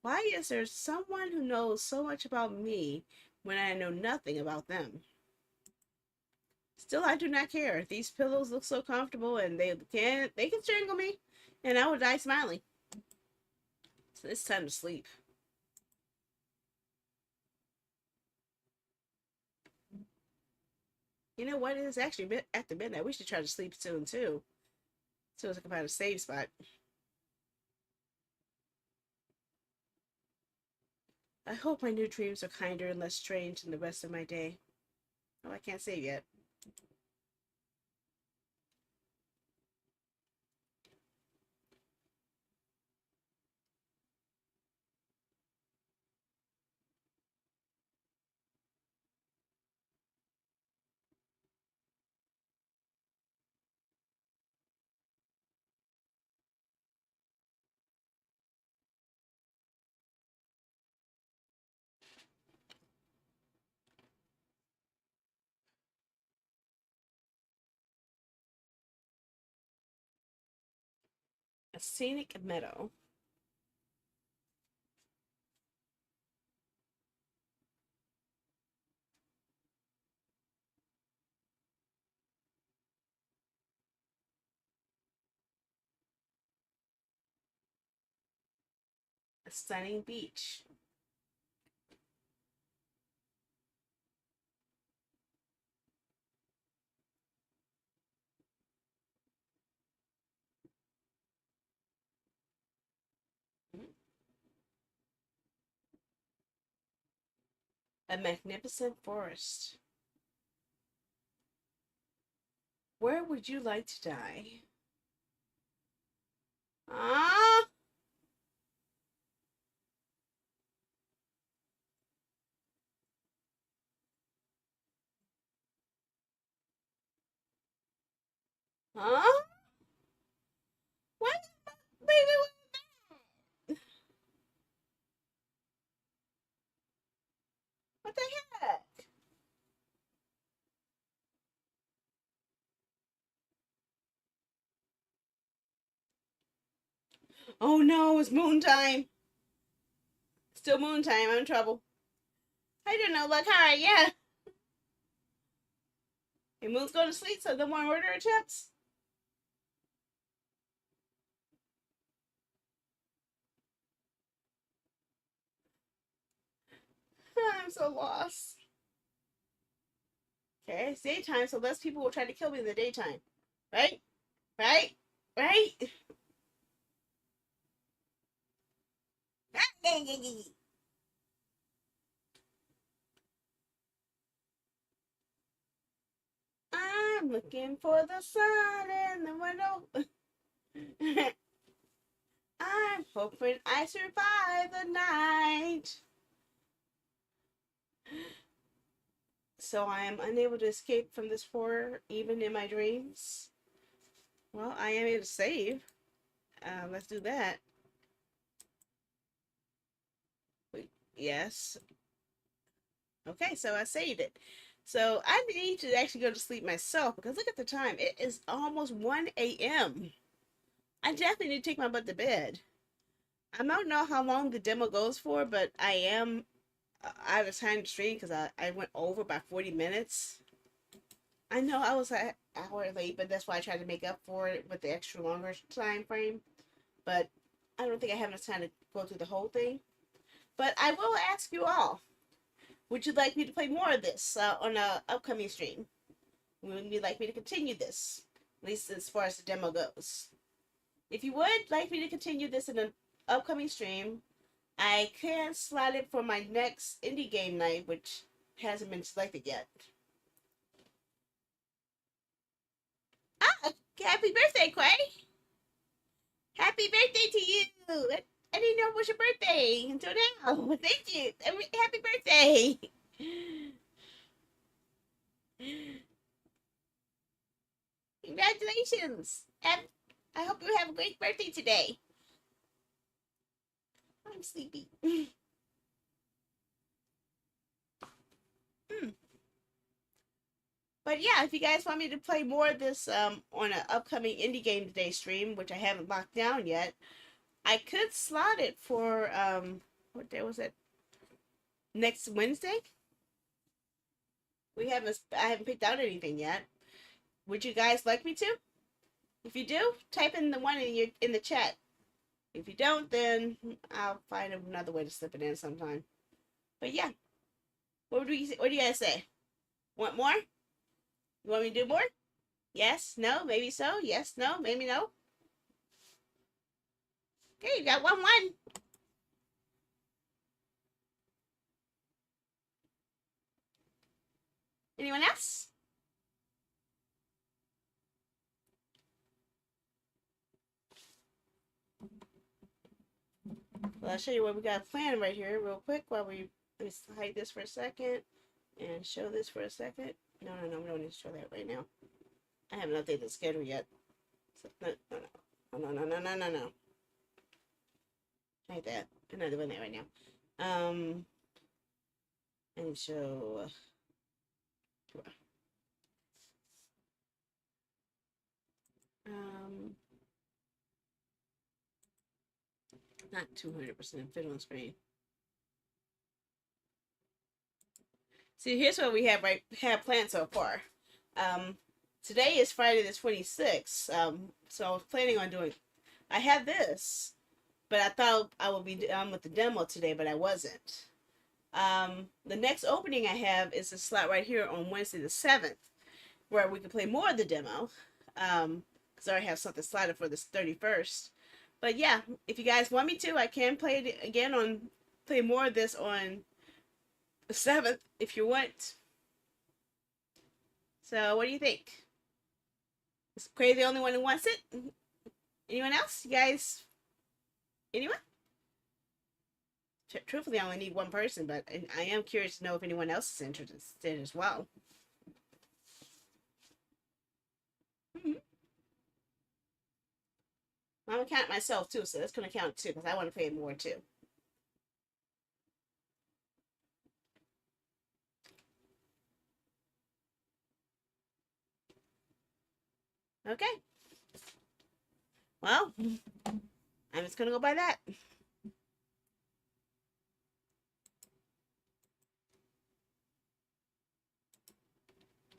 Why is there someone who knows so much about me when I know nothing about them? Still, I do not care. These pillows look so comfortable and they can strangle me and I will die smiling. So it's time to sleep. You know what? It is actually after midnight. We should try to sleep soon too. So as I can find a safe spot. I hope my new dreams are kinder and less strange than the rest of my day. Oh, I can't say yet. A scenic meadow. A stunning beach. A magnificent forest. Where would you like to die? Ah! Huh? What? Wait. What the heck? Oh no, it's moon time. Still moon time. I'm in trouble. I don't know. Look, all right, yeah. Your moon's going to sleep, so no more murder attempts. I'm so lost. Okay, it's daytime, so less people will try to kill me in the daytime. Right? Right? Right? I'm looking for the sun in the window. I'm hoping I survive the night. So I am unable to escape from this horror even in my dreams. Well, I am able to save. Let's do that. Wait, yes. Okay, so I saved it. So I need to actually go to sleep myself because look at the time. It is almost 1 a.m. I definitely need to take my butt to bed. I don't know how long the demo goes for, but I am out of time to stream because I went over by 40 minutes. I know I was an hour late, but that's why I tried to make up for it with the extra longer time frame. But I don't think I have enough time to go through the whole thing. But I will ask you all, would you like me to play more of this on an upcoming stream? Would you like me to continue this? At least as far as the demo goes. If you would like me to continue this in an upcoming stream, I can slot it for my next indie game night, which hasn't been selected yet. Ah, happy birthday, Quay! Happy birthday to you! I didn't know it was your birthday until now. Thank you. Happy birthday! Congratulations! I hope you have a great birthday today. I'm sleepy. Hmm. But yeah, if you guys want me to play more of this on an upcoming indie game today stream, which I haven't locked down yet, I could slot it for what day was it? Next Wednesday? I haven't picked out anything yet. Would you guys like me to? If you do, type in the one in the chat. If you don't, then I'll find another way to slip it in sometime. But yeah, what do you guys say? Want more? You want me to do more? Yes, no, maybe so. Yes, no, maybe no. Okay, you got one. Anyone else? Well, I'll show you what we got planned right here real quick while let me hide this for a second and show this for a second. No, we don't need to show that right now. I haven't updated the schedule yet. So, no. Like that. I'm not doing that right now. And show. Um, Not 200% fit on screen. See, here's what we have planned so far. Today is Friday the 26th. So I was planning on doing. I had this, but I thought I would be done with the demo today, but I wasn't. The next opening I have is a slot right here on Wednesday the 7th, where we can play more of the demo. Because I already have something slotted for this 31st. But yeah, if you guys want me to, I can play it again play more of this on the 7th if you want. So what do you think? Is Quay the only one who wants it? Anyone else? You guys? Anyone? Truthfully, I only need one person, but I am curious to know if anyone else is interested as well. Mm-hmm. I'm gonna count myself too, so that's gonna count too, because I want to pay more too. Okay. Well, I'm just gonna go by that.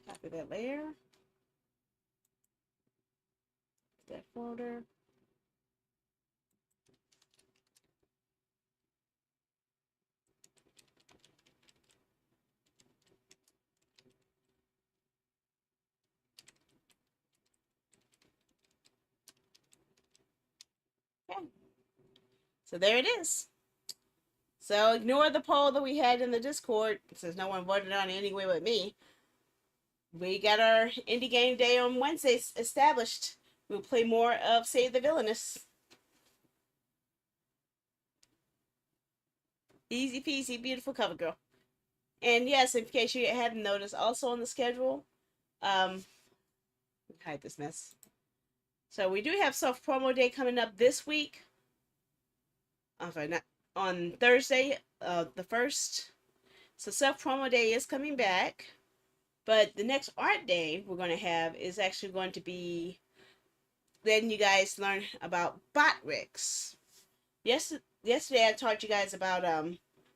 Copy that layer. That folder. Okay. So there it is. So ignore the poll that we had in the Discord, since no one voted on it anyway but me. We got our indie game day on Wednesdays established. We'll play more of Save the Villainess. Easy peasy, beautiful cover girl. And yes, in case you hadn't noticed, also on the schedule, hide this mess. So we do have Self Promo Day coming up this week. I'm sorry, not on Thursday, the 1st. So Self Promo Day is coming back. But the next art day we're going to have is actually going to be letting you guys learn about bot rigs. Yesterday I taught you guys about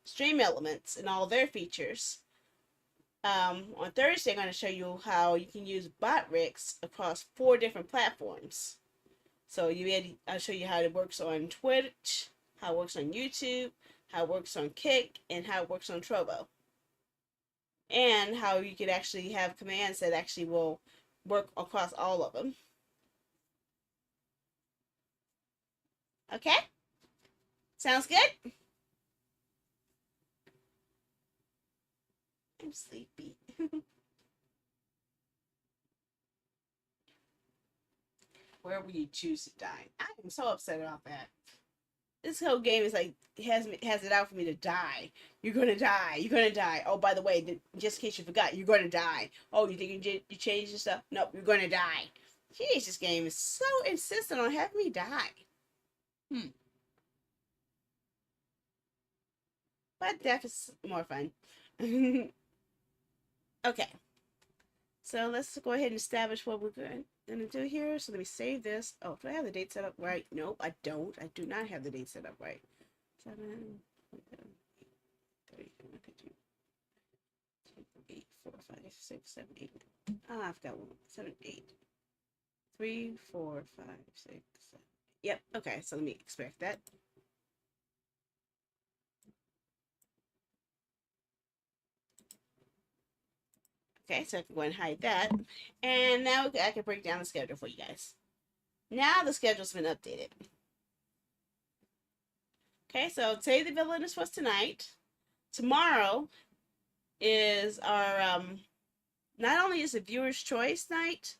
Stream Elements and all their features. On Thursday I'm going to show you how you can use bot rigs across 4 different platforms. So I'll show you how it works on Twitch, how it works on YouTube, how it works on Kick, and how it works on Trovo. And how you could actually have commands that actually will work across all of them. Okay? Sounds good? I'm sleepy. Where will you choose to die? I'm so upset about that. This whole game is like has it out for me to die. You're gonna die. You're gonna die. Oh, by the way, just in case you forgot, you're gonna die. Oh, you think you changed your stuff? Nope, you're gonna die. Jeez, this game is so insistent on having me die. But death is more fun. Okay. So let's go ahead and establish what we're going to do here. So let me save this. Oh, do I have the date set up right? Nope, I don't. I do not have the date set up right. 7, 30, 8, 4, 5, 6, 7, 8. Ah, I've got 1, 7, 8. 3, 4, 5, 6, 7. Yep, okay, so let me expect that. Okay, so I can go and hide that. And now I can break down the schedule for you guys. Now the schedule's been updated. Okay, so Save the Villainess was tonight. Tomorrow is our, not only is it viewer's choice night,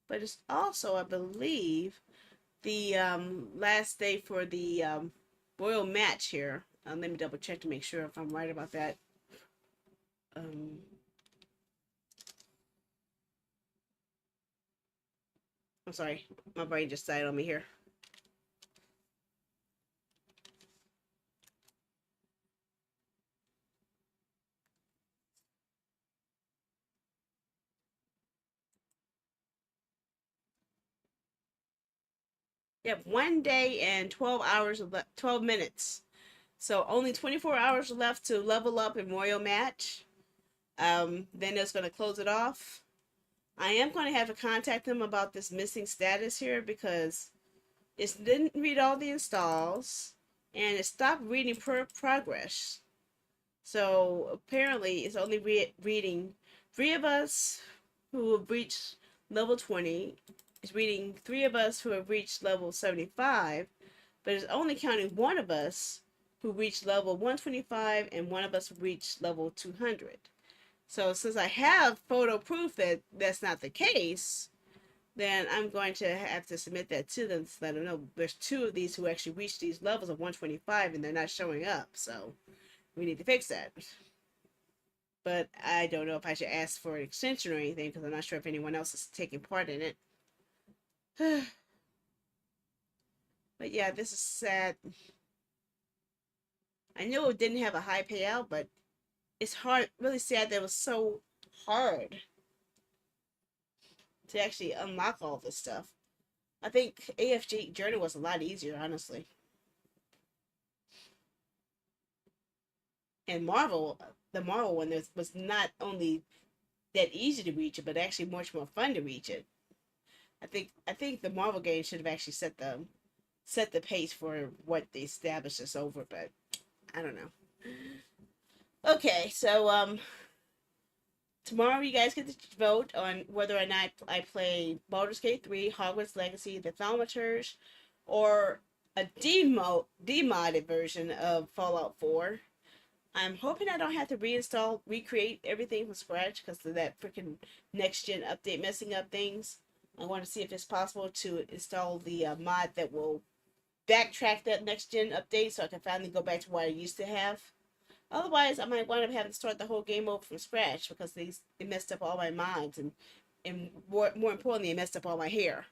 but it's also, I believe, the last day for the royal match here. Let me double check to make sure if I'm right about that. I'm sorry, my brain just died on me here. Yep, 1 day and 12 hours, 12 minutes. So only 24 hours left to level up in Royal Match. Then it's going to close it off. I am going to have to contact them about this missing status here because it didn't read all the installs and it stopped reading progress. So apparently it's only reading 3 of us who have reached level 20. It's reading 3 of us who have reached level 75, but it's only counting 1 of us who reached level 125 and 1 of us who reached level 200. So since I have photo proof that that's not the case, then I'm going to have to submit that to them to let them know there's 2 of these who actually reached these levels of 125 and they're not showing up. So we need to fix that. But I don't know if I should ask for an extension or anything because I'm not sure if anyone else is taking part in it. yeah, this is sad. I knew it didn't have a high payout, but it's hard, really sad that it was so hard to actually unlock all this stuff. I think AFG Journey was a lot easier, honestly. And Marvel, the Marvel one, was not only that easy to reach it, but actually much more fun to reach it. I think the Marvel game should have actually set the pace for what they established us over, but I don't know. Okay, so tomorrow you guys get to vote on whether or not I play Baldur's Gate 3, Hogwarts Legacy, The Thaumaturge, or a demodded version of Fallout 4. I'm hoping I don't have to recreate everything from scratch because of that freaking next gen update messing up things. I want to see if it's possible to install the mod that will backtrack that next gen update so I can finally go back to what I used to have. Otherwise, I might wind up having to start the whole game over from scratch because it messed up all my mods and more importantly, it messed up all my hair.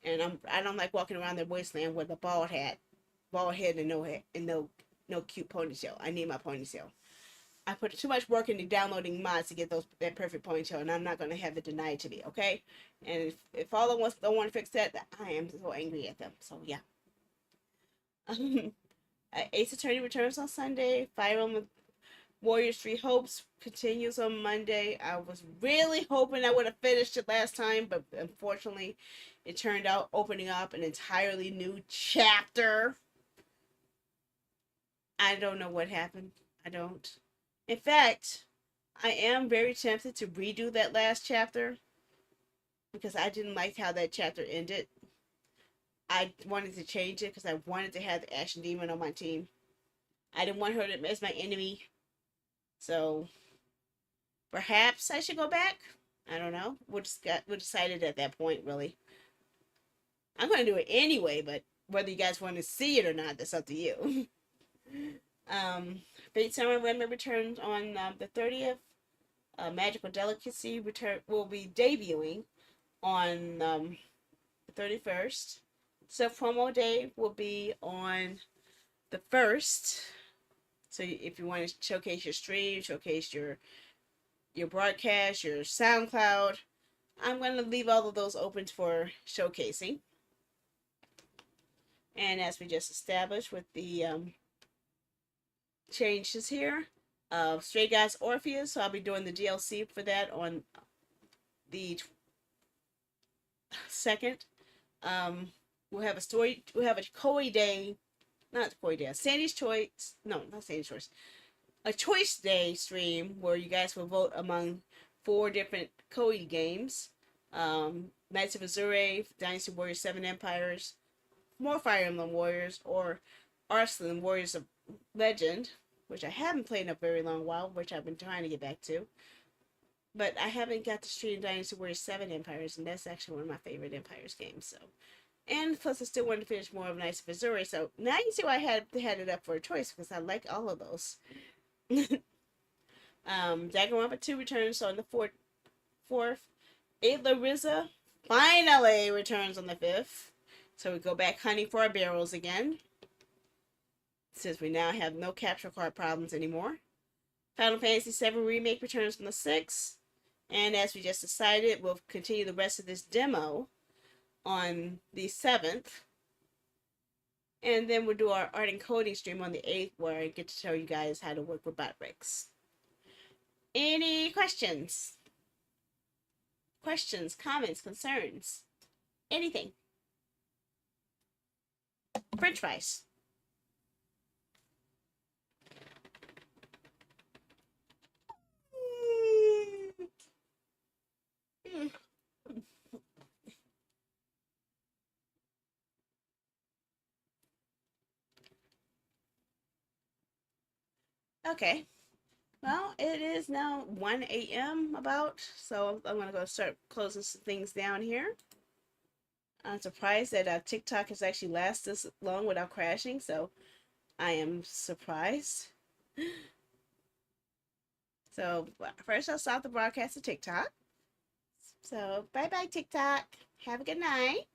And I don't like walking around the wasteland with a bald head and no cute ponytail. I need my ponytail. I put too much work into downloading mods to get that perfect ponytail, and I'm not going to have it denied to me, okay? And if all of us don't want to fix that, I am so angry at them. So yeah. Ace Attorney returns on Sunday. Fire Emblem Warriors 3 Hopes continues on Monday. I was really hoping I would have finished it last time, but unfortunately, it turned out opening up an entirely new chapter. I don't know what happened. I don't. In fact, I am very tempted to redo that last chapter because I didn't like how that chapter ended. I wanted to change it because I wanted to have the Ashen Demon on my team. I didn't want her as my enemy. So perhaps I should go back. I don't know. We'll decide it at that point, really. I'm going to do it anyway, but whether you guys want to see it or not, that's up to you. Fate Summer Women returns on the 30th. Magical Delicacy will be debuting on the 31st. So promo day will be on the 1st. So if you want to showcase your stream, showcase your broadcast, your SoundCloud, I'm going to leave all of those open for showcasing. And as we just established with the changes here, Stray Guys Orpheus, so I'll be doing the DLC for that on the 2nd. We'll have a Koi Day, not Koi Day, Sandy's Choice, no, not Sandy's Choice, a Choice Day stream where you guys will vote among 4 different Koi games. Knights of Azure, Dynasty Warriors 7 Empires, more Fire Emblem Warriors, or Arslan Warriors of Legend, which I haven't played in a very long while, which I've been trying to get back to. But I haven't got to stream Dynasty Warriors 7 Empires, and that's actually one of my favorite Empires games, so. And plus I still wanted to finish more of Knights of Azure, so now you see why I had it up for a choice, because I like all of those. Danganronpa 2 returns on the 4th. Ayla Rizza finally returns on the 5th. So we go back hunting for our barrels again, since we now have no capture card problems anymore. Final Fantasy VII Remake returns on the 6th. And as we just decided, we'll continue the rest of this demo on the 7th. And then we'll do our art and coding stream on the 8th, where I get to show you guys how to work with bot bricks. Any questions? Questions, comments, concerns? Anything? French fries. Okay. Well, it is now 1 a.m. about, so I'm going to go start closing some things down here. I'm surprised that TikTok has actually lasted this long without crashing, so I am surprised. So first I'll stop the broadcast to TikTok. So bye-bye TikTok. Have a good night.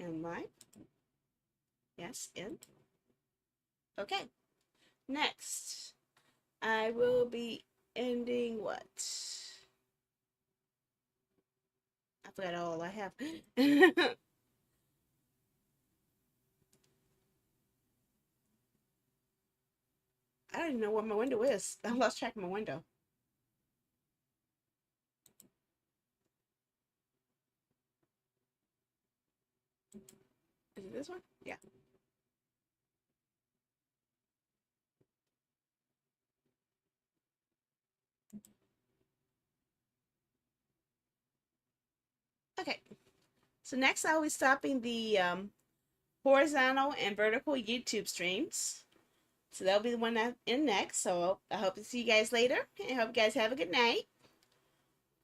And mine. Yes, in. Okay. Next, I will be ending what? I forgot all I have. I don't even know where my window is. I lost track of my window. Is it this one? Yeah. Okay. So next I will be stopping the horizontal and vertical YouTube streams. So that'll be the one I'm in next. So I hope to see you guys later. I hope you guys have a good night.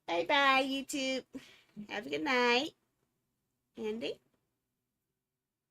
Bye bye, YouTube. Have a good night. Andy?